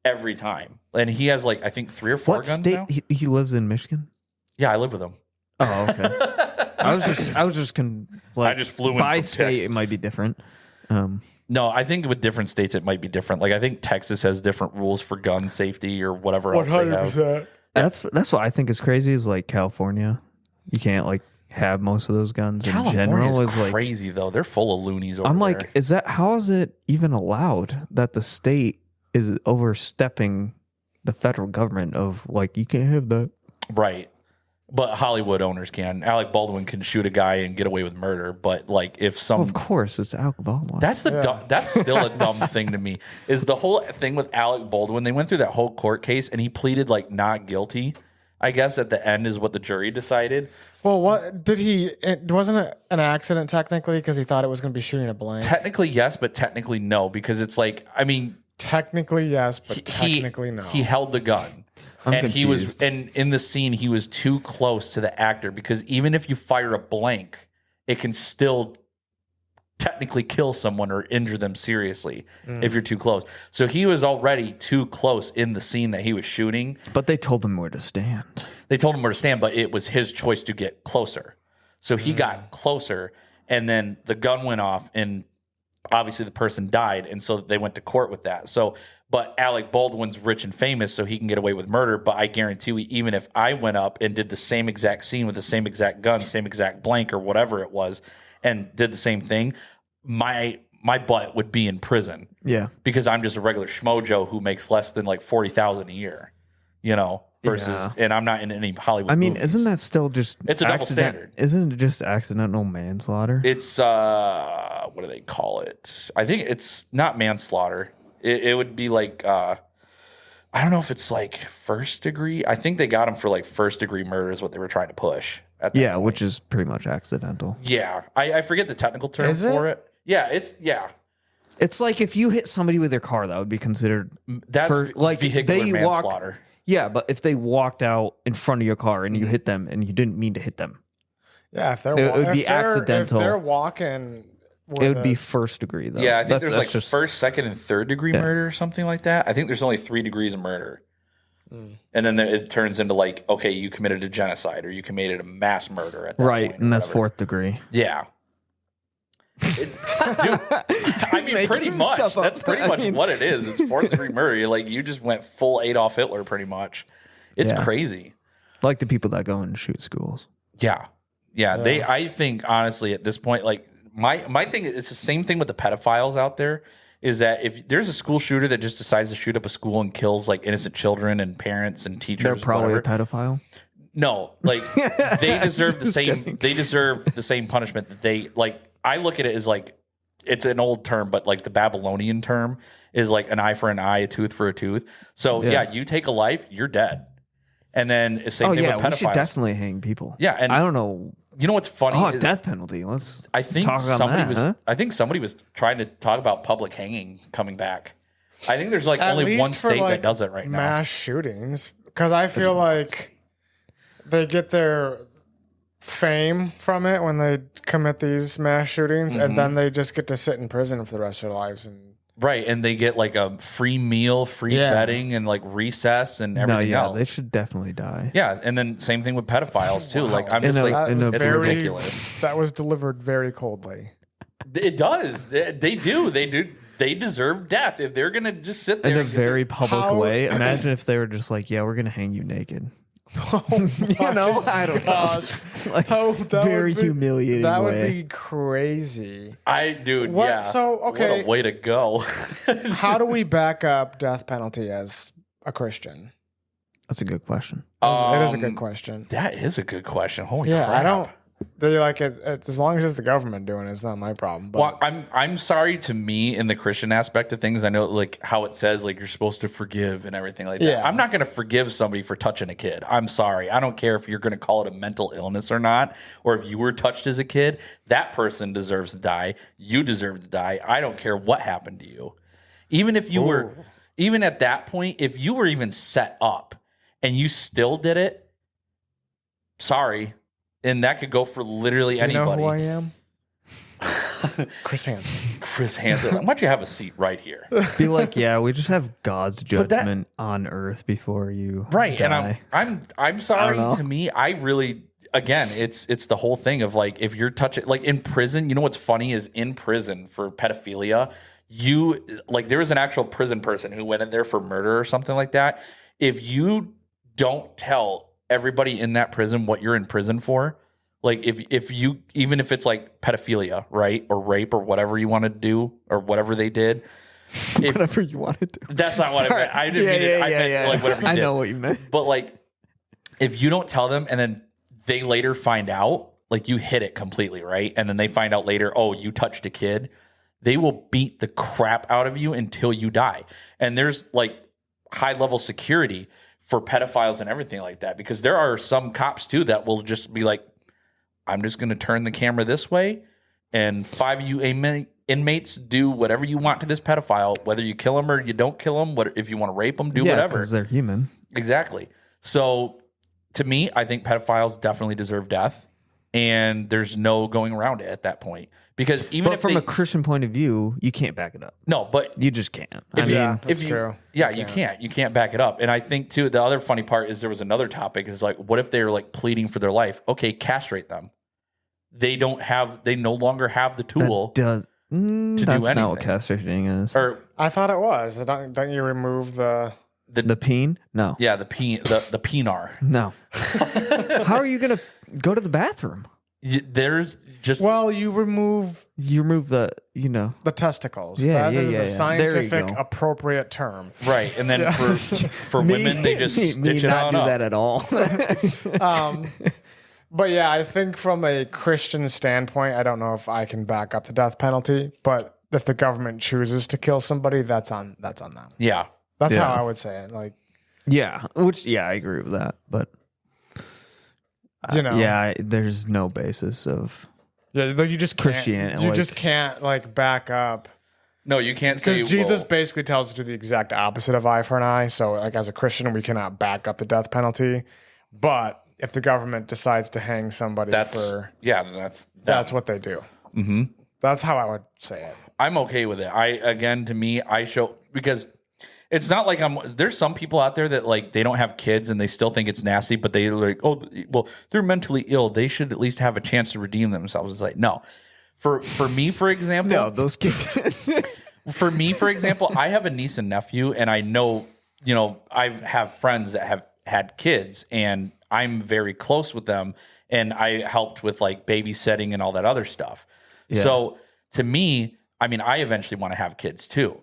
every time. And he has like, I think 3 or 4 what guns state? now. He lives in Michigan? Yeah, I live with him. Oh, okay. I just flew in by from state. Texas. It might be different. No, I think with different states, it might be different. Like I think Texas has different rules for gun safety or whatever else they have. That's what I think is crazy is like California. You can't like have most of those guns in general. Is like crazy though. They're full of loonies over I'm there. like, how is it even allowed that the state is overstepping the federal government of like, you can't have that. Right. But Hollywood owners can. Alec Baldwin can shoot a guy and get away with murder. But like, if some, of course, it's Alec Baldwin. That's that's still a dumb thing to me. Is the whole thing with Alec Baldwin? They went through that whole court case, and he pleaded like not guilty. I guess at the end is what the jury decided. Well, what did he? It wasn't an accident technically because he thought it was going to be shooting a blank. Technically yes, but technically no, because it's like, I mean, technically yes, but technically no. He held the gun. He was, and in the scene, he was too close to the actor because even if you fire a blank, it can still technically kill someone or injure them seriously if you're too close. So he was already too close in the scene that he was shooting. But they told him where to stand. They told him where to stand, but it was his choice to get closer. So he got closer, and then the gun went off, and obviously the person died, and so they went to court with that. So, but Alec Baldwin's rich and famous, so he can get away with murder. But I guarantee you, even if I went up and did the same exact scene with the same exact gun, same exact blank or whatever it was, and did the same thing, my butt would be in prison. Yeah, because I'm just a regular schmojo who makes less than like $40,000 a year, you know. Versus, and I'm not in any Hollywood. I mean, movies. isn't that still just? It's a double standard. Isn't it just accidental manslaughter? It's what do they call it? I think it's not manslaughter. It would be like I don't know if it's like first degree. I think they got him for like first degree murder is what they were trying to push. At that point. Which is pretty much accidental. Yeah, I forget the technical term for it. Yeah, It's like if you hit somebody with your car, that would be considered like vehicular manslaughter. Yeah, but if they walked out in front of your car and you hit them and you didn't mean to hit them. Yeah, if they're it would be accidental. If they're walking, it would be first degree though. Yeah, I think there's like just first, second, and third degree murder or something like that. I think there's only 3 degrees of murder. And then it turns into like, okay, you committed a genocide or you committed a mass murder at that point, and that's 4th degree. Yeah. Dude, I mean, pretty much. That's pretty much what it is. It's 4th degree murder. Like you just went full Adolf Hitler, pretty much. It's crazy. Like the people that go and shoot schools. Yeah. I think honestly at this point, like my thing, it's the same thing with the pedophiles out there. Is that if there's a school shooter that just decides to shoot up a school and kills like innocent children and parents and teachers, they're probably a pedophile. No, like they deserve the same. Kidding. They deserve the same punishment that they like. I look at it as like it's an old term, but like the Babylonian term is like an eye for an eye, a tooth for a tooth. So yeah, you take a life, you're dead. And then same thing with pedophiles. We should definitely hang people. Yeah, and I don't know. You know what's funny? Oh, death penalty. I think somebody was trying to talk about public hanging coming back. I think there's like only one state that does it right now. Mass shootings, because I feel like they get their fame from it when they commit these mass shootings, and then they just get to sit in prison for the rest of their lives. And they get like a free meal, free bedding, and like recess and everything else. They should definitely die. Yeah, and then same thing with pedophiles too. Like I'm just like, it's ridiculous. That was delivered very coldly. It does. They do. They deserve death if they're gonna just sit there in a very public way. Imagine if they were just like, "Yeah, we're gonna hang you naked." You know, I don't know. Like, very humiliating. That would be crazy. Yeah. So okay, what a way to go. How do we back up death penalty as a Christian? That's a good question. It is a good question. That is a good question. Holy crap. I don't. They like it as long as it's the government doing it, it's not my problem. But. Well, I'm sorry to me in the Christian aspect of things. I know like how it says like you're supposed to forgive and everything like that. Yeah. I'm not going to forgive somebody for touching a kid. I'm sorry. I don't care if you're going to call it a mental illness or not, or if you were touched as a kid. That person deserves to die. You deserve to die. I don't care what happened to you. Even if you were, even at that point, if you were even set up and you still did it, sorry. And that could go for literally anybody. Do you know who I am? Chris Hansen. Chris Hansen. Why don't you have a seat right here? Be like, yeah, we just have God's judgment on earth before you die. And I'm sorry. To me, I really, again, it's the whole thing of like if you're touching like in prison. You know what's funny is in prison for pedophilia, there was an actual prison person who went in there for murder or something like that. If you don't tell everybody in that prison what you're in prison for, like if you, even if it's like pedophilia, right, or rape or whatever you want to do or whatever they did, whatever you want to do. That's not what I meant. I didn't mean it. I meant like whatever you did. I know what you meant. But like if you don't tell them and then they later find out, like you hit it completely, right, and then they find out later, oh, you touched a kid, they will beat the crap out of you until you die. And there's like high level security for pedophiles and everything like that, because there are some cops too that will just be like, I'm just going to turn the camera this way and 5 of you inmates do whatever you want to this pedophile, whether you kill him or you don't kill him, if you want to rape them, do whatever. Because they're human. Exactly. So to me, I think pedophiles definitely deserve death. and there's no going around it at that point. Because even But if from a Christian point of view, you can't back it up. no, but You just can't. That's true. Yeah, you can't back it up. And I think too, the other funny part is there was another topic is like, what if they're like pleading for their life? Okay, castrate them. They no longer have the tool that's do not what anything. castrating is. or I thought it was. Don't you remove the? The peen? No. yeah, the penar. No. How are you going to go to the bathroom? There's just Well, you remove You remove the testicles. Yeah, That yeah, is yeah, the yeah. scientific There you go. appropriate term. right, and then for women they just me stitch it not on do up. that at all. But yeah, I think from a Christian standpoint, I don't know if I can back up the death penalty, but if the government chooses to kill somebody, that's on them. Yeah, That's Yeah. how I would say it. Like, Yeah, I agree with that, but there's no basis of you just can't, Christianity, You like- just can't like back up no, you can't say because Jesus well, basically tells us to do the exact opposite of eye for an eye. So, like as a Christian, we cannot back up the death penalty. But if the government decides to hang somebody that's that's what they do. Mm-hmm. That's how I would say it. I'm okay with it. I show because it's not like there's some people out there that like they don't have kids and they still think it's nasty, but they like, oh, well, they're mentally ill. They should at least have a chance to redeem themselves. It's like, no. For me, for example, no, those kids. for me, for example, I have a niece and nephew, and I know, I have friends that have had kids, and I'm very close with them, and I helped with like babysitting and all that other stuff. Yeah. So to me, I mean, I eventually want to have kids too.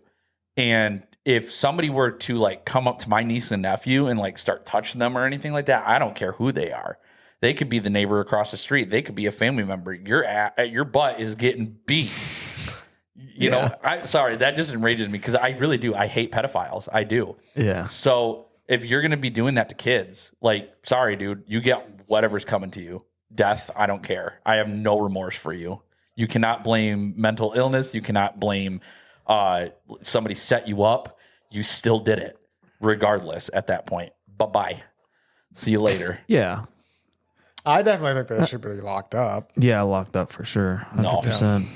And if somebody were to like come up to my niece and nephew and like start touching them or anything like that, I don't care who they are. They could be the neighbor across the street. They could be a family member. Your butt is getting beat. You know, sorry, that just enrages me because I really do. I hate pedophiles. I do. Yeah. So if you're going to be doing that to kids, like, sorry, dude, you get whatever's coming to you. Death, I don't care. I have no remorse for you. You cannot blame mental illness. You cannot blame somebody set you up. You still did it regardless at that point. Bye-bye. See you later. Yeah. I definitely think they should be locked up. Yeah, locked up for sure. 100%.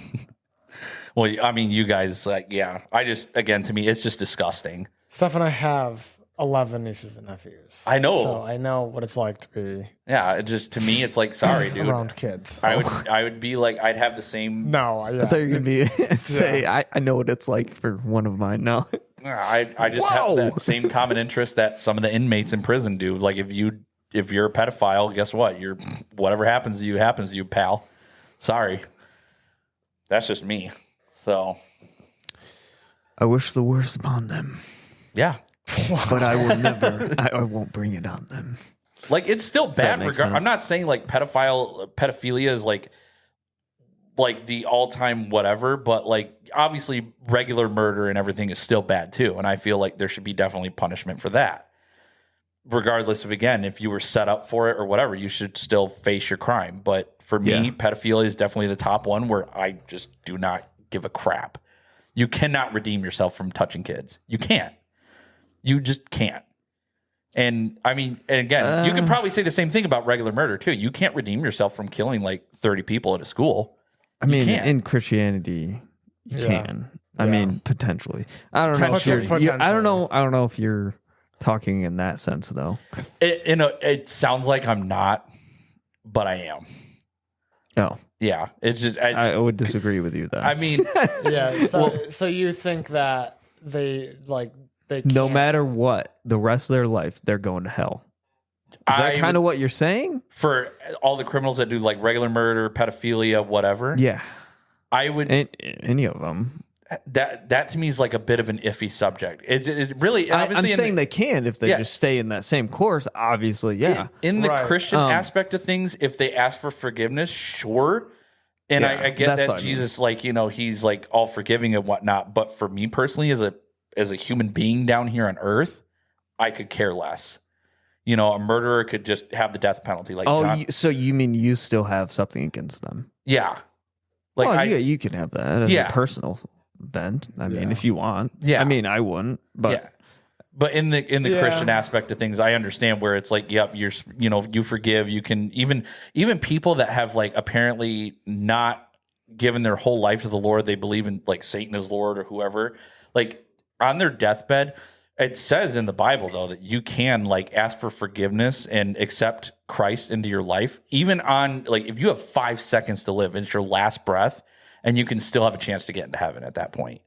Well, I mean, you guys, like, yeah. Again, to me, it's just disgusting. Steph and I have 11 nieces and nephews. I know. So I know what it's like to be Yeah, it just, to me, it's like, sorry, dude. around kids. I would be like, I'd have the same. No, yeah. I thought you were going to say, I know what it's like for one of mine. No. I just Whoa! have that same common interest that some of the inmates in prison do. Like, if you're a pedophile, guess what? Whatever happens to you, pal. Sorry. That's just me. So. I wish the worst upon them, Yeah. but I will never, I won't bring it on them. Like, it's still bad. make sense? I'm not saying like pedophilia is like the all-time whatever, but like obviously regular murder and everything is still bad too. And I feel like there should be definitely punishment for that. Regardless of, again, if you were set up for it or whatever, you should still face your crime. But for me, pedophilia is definitely the top one where I just do not give a crap. You cannot redeem yourself from touching kids. You can't. You just can't. And I mean, and again, you could probably say the same thing about regular murder too. You can't redeem yourself from killing like 30 people at a school. I mean, can't. in Christianity, you can. I mean, potentially. I don't know. If Potentially. I don't know. I don't know if you're talking in that sense, though. It sounds like I'm not, but I am. No, Yeah, it's just I would disagree with you. Then I mean, Yeah. So you think that they can't, no matter what, the rest of their life, they're going to hell. Is that kind of what you're saying? For all the criminals that do like regular murder, pedophilia, whatever. Yeah, I would. any of them. That to me is like a bit of an iffy subject. It really. I'm Obviously, saying they can if they Yeah. just stay in that same course. Obviously, yeah. In the Right. Christian aspect of things, if they ask for forgiveness, sure. And Yeah, I get that's that what I mean. Jesus, like, he's like all forgiving and whatnot. But for me personally, as a human being down here on earth, I could care less. A murderer could just have the death penalty. Like, John, so you mean you still have something against them? yeah. Like, Well, yeah, you can have that as Yeah. a personal event. I mean, Yeah. if you want. Yeah. I mean, I wouldn't, but yeah. But in the Christian aspect of things, I understand where it's like, yep, you forgive. You can even people that have like apparently not given their whole life to the Lord, they believe in like Satan as Lord or whoever, like on their deathbed, it says in the Bible though that you can like ask for forgiveness and accept Christ into your life, even on like if you have 5 seconds to live, it's your last breath, and you can still have a chance to get into heaven at that point.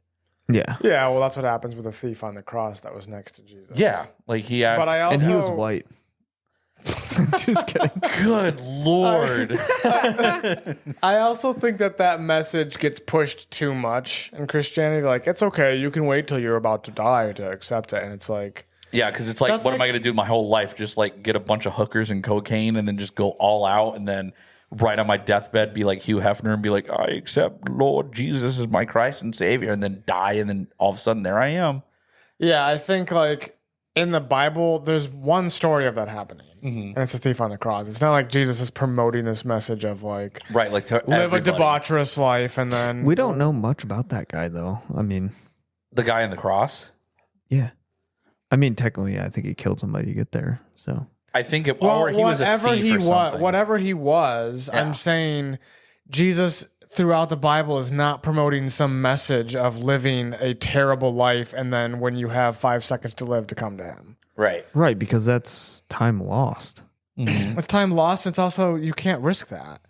Yeah. Yeah, well, that's what happens with the thief on the cross that was next to Jesus. Yeah, like he asked, but I also, and he was white. Just kidding. Good Lord. I also think that message gets pushed too much in Christianity. Like, it's okay, you can wait till you're about to die to accept it. And it's like, yeah, because it's like, what am I going to do my whole life? Just like get a bunch of hookers and cocaine and then just go all out and then right on my deathbed be like Hugh Hefner and be like, I accept Lord Jesus as my Christ and Savior, and then die, and then all of a sudden there I am. yeah, I think like in the Bible, there's one story of that happening, and it's the thief on the cross. It's not like Jesus is promoting this message of like, right, like to live everybody. a debaucherous life, and then We don't know much about that guy, though. I mean, The guy on the cross? yeah. I mean, technically, I think he killed somebody to get there. So I think it, well, or he was a thief or something. whatever he was, Yeah. I'm saying Jesus throughout the Bible is not promoting some message of living a terrible life, and then when you have 5 seconds to live, to come to him. right, because that's time lost. It's time lost. It's also, you can't risk that.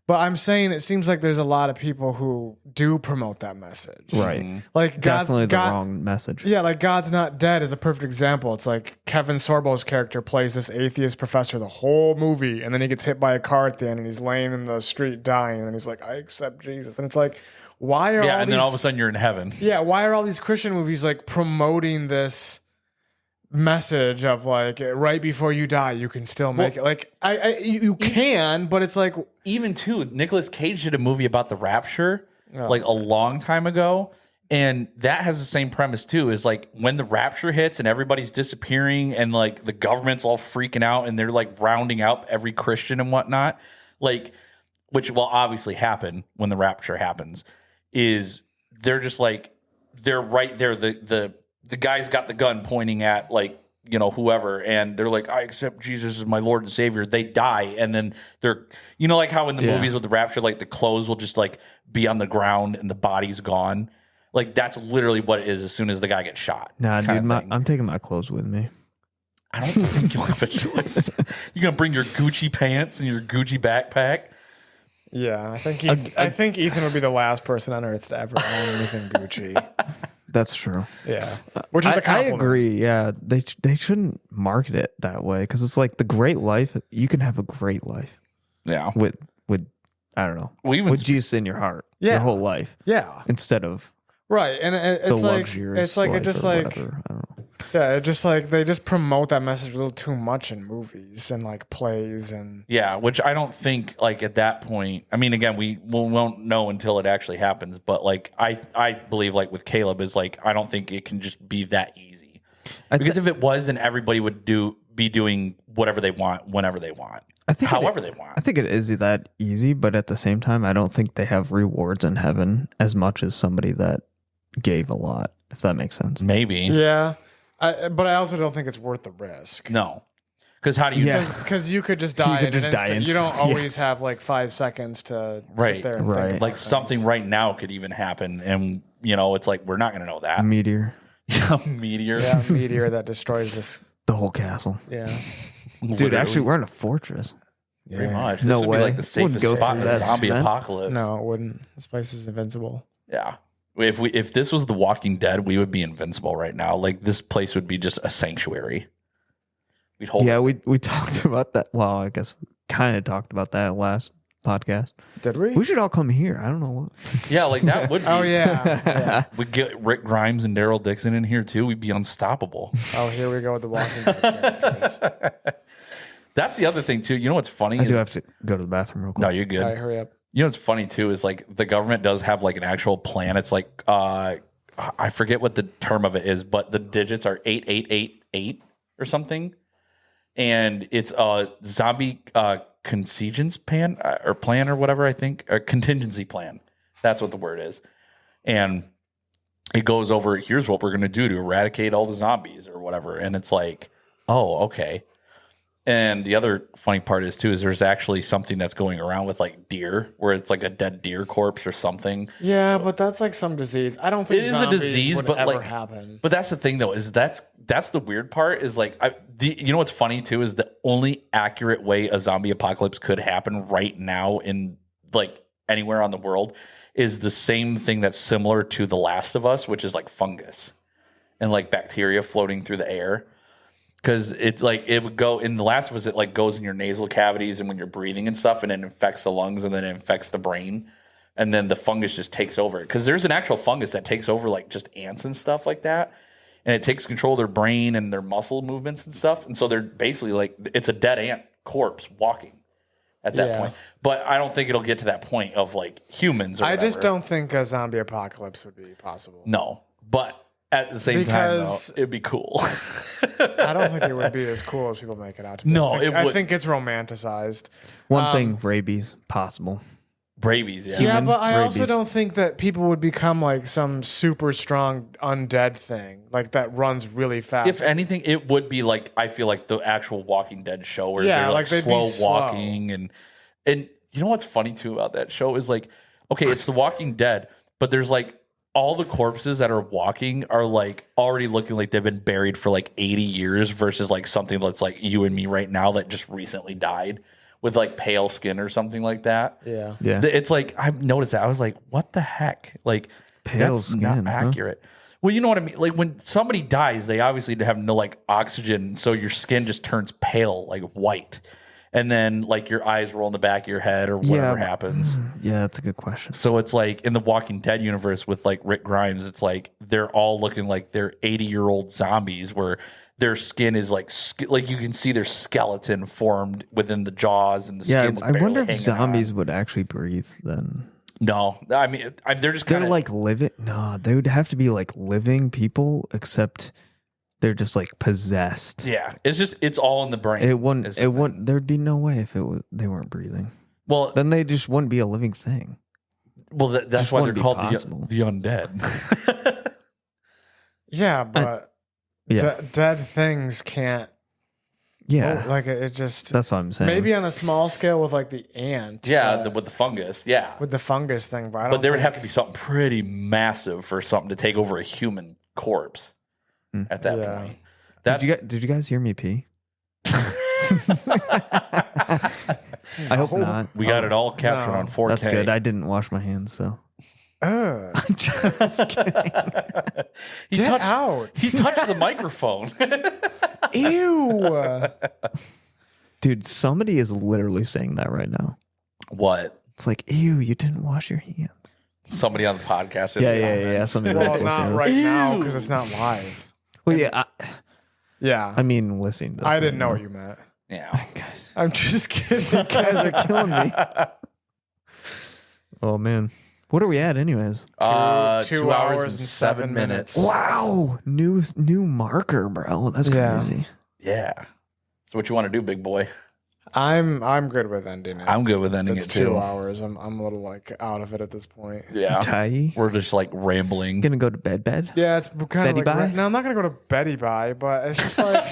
But I'm saying it seems like there's a lot of people who do promote that message. Right. Like Definitely the wrong message. Yeah, like God's Not Dead is a perfect example. It's like Kevin Sorbo's character plays this atheist professor the whole movie, and then he gets hit by a car at the end, and he's laying in the street dying, and he's like, I accept Jesus. And it's like, why are Yeah, and then all of a sudden you're in heaven. Yeah, why are all these Christian movies like promoting this message of like right before you die you can still make it? Like you can, but it's like, Even too, Nicolas Cage did a movie about the rapture like a long time ago. And that has the same premise too, is like when the rapture hits and everybody's disappearing and like the government's all freaking out and they're like rounding up every Christian and whatnot, like, which will obviously happen when the rapture happens, is they're just like, they're right there. The guy's got the gun pointing at like, you know, whoever, and they're like, I accept Jesus as my Lord and Savior. They die, and then they're, you know, like how in the movies with the rapture, like the clothes will just like be on the ground and the body's gone. Like that's literally what it is as soon as the guy gets shot. Nah, dude, I'm taking my clothes with me. I don't think you'll have a choice. You're gonna bring your Gucci pants and your Gucci backpack. yeah, I think Ethan would be the last person on earth to ever own anything Gucci. That's true. Yeah, which is a I compliment. agree. Yeah, they shouldn't market it that way because it's like the great life. You can have a great life Yeah, with I don't know, Well, even with Jesus in your heart, Yeah. your whole life, Yeah, instead of right. And the it's like luxurious. it's like it life just or like whatever. I don't know. yeah, it just like they just promote that message a little too much in movies and like plays and yeah. Which I don't think like at that point. I mean, again, we won't know until it actually happens. But like I believe like with Caleb is like I don't think it can just be that easy. Because if it was, then everybody would be doing whatever they want whenever they want. However they want. I think it is that easy, but at the same time, I don't think they have rewards in heaven as much as somebody that gave a lot, if that makes sense. Maybe. yeah. But I also don't think it's worth the risk. No. Because how do you Yeah. Because you could just die. could in just an die instant. in- You don't yeah. always have like 5 seconds to Right. sit there and Right. think about like things. something right now could even happen, and you know it's like we're not going to know that. Meteor, A meteor. Yeah, a meteor that destroys this. the whole castle. Yeah. Dude, Literally. actually, we're in a fortress. Pretty Yeah. much. No This would way. be like the safest Wouldn't go spot in through a that zombie cement. apocalypse. No, it wouldn't. This place is invincible. Yeah. If this was The Walking Dead, we would be invincible right now. Like this place would be just a sanctuary. We'd hold. Yeah, we talked about that. Well, I guess we kind of talked about that last podcast. Did we? We should all come here. I don't know what. Yeah, like that would be. Oh yeah. Yeah. We'd get Rick Grimes and Daryl Dixon in here too. We'd be unstoppable. Oh, here we go with the Walking Dead characters. That's the other thing too. You know what's funny? I is- do have to go to the bathroom real quick. no, you're good. All right, hurry up. You know what's funny too is like the government does have like an actual plan. It's like I forget what the term of it is, but the digits are 8888 or something, and it's a zombie contingency plan or whatever. I think a contingency plan. That's what the word is, and it goes over, here's what we're going to do to eradicate all the zombies or whatever. And it's like, oh, okay. And the other funny part is there's actually something that's going around with like deer, where it's like a dead deer corpse or something. Yeah, but that's like some disease. I don't think it is a disease, would but ever like happen. But that's the thing though, is that's the weird part is like, you know what's funny too is the only accurate way a zombie apocalypse could happen right now in like anywhere on the world is the same thing that's similar to The Last of Us, which is like fungus and like bacteria floating through the air. Because it's like it would go in The Last of Us, it like goes in your nasal cavities and when you're breathing and stuff, and it infects the lungs and then it infects the brain, and then the fungus just takes over. Because there's an actual fungus that takes over like just ants and stuff like that, and it takes control of their brain and their muscle movements and stuff. And so they're basically like it's a dead ant corpse walking at that point. But I don't think it'll get to that point of like humans. Or I whatever. just don't think a zombie apocalypse would be possible. No, but. At the same time, though, it'd be cool. I don't think it would be as cool as people make it out to be. No, I think it's romanticized. One thing, rabies, possible. Rabies, yeah. Yeah, but I also rabies. don't think that people would become like some super strong undead thing, like that runs really fast. If anything, it would be like, I feel like the actual Walking Dead show where Yeah, they're like like they'd be slow walking. And you know what's funny too about that show is like, okay, it's The Walking Dead, but there's like, all the corpses that are walking are like already looking like they've been buried for like 80 years versus like something that's like you and me right now that just recently died with like pale skin or something like that. Yeah. It's like, I've noticed that. I was like, what the heck? Like, Pale that's skin, not accurate. Well, you know what I mean? Like when somebody dies, they obviously have no like oxygen. So your skin just turns pale, like white. And then like your eyes roll in the back of your head or whatever happens. Yeah, that's a good question. So it's like in the Walking Dead universe with like Rick Grimes, it's like they're all looking like they're 80-year-old zombies where their skin is like you can see their skeleton formed within the jaws and the skin. I wonder if zombies would actually breathe then. No, I mean they're just kind of like living. No, they would have to be like living people, except they're just like possessed. Yeah, it's all in the brain. It wouldn't. There'd be no way if they weren't breathing. Well, then they just wouldn't be a living thing. Well, that's just why they're called the undead. Yeah, but dead things can't. Yeah, like it just. That's what I'm saying. Maybe on a small scale with like the ant. Yeah, with the fungus. Yeah, with the fungus thing, but there would have to be something pretty massive for something to take over a human corpse. At that point, did you guys hear me pee? I hope not. We got it all captured on 4K. That's good. I didn't wash my hands, so. Just kidding. Get out. He touched the microphone. Ew. Dude, somebody is literally saying that right now. What? It's like, ew, you didn't wash your hands. Somebody on the podcast. Yeah. Somebody not right now because it's not live. Well, yeah. Yeah. I mean, listen. I didn't know what you meant. Yeah. Guys, I'm just kidding. you guys are killing me. Oh, man. What are we at anyways? 2 hours and 7 minutes. Wow. New marker, bro. That's crazy. Yeah. So what you want to do, big boy? I'm good with ending it. I'm good with ending it too. 2 hours. I'm a little like out of it at this point. Yeah. Tidy. We're just like rambling. Gonna go to bed? Yeah, it's kind Betty of like bye? no, I'm not gonna go to Betty bye, but it's just like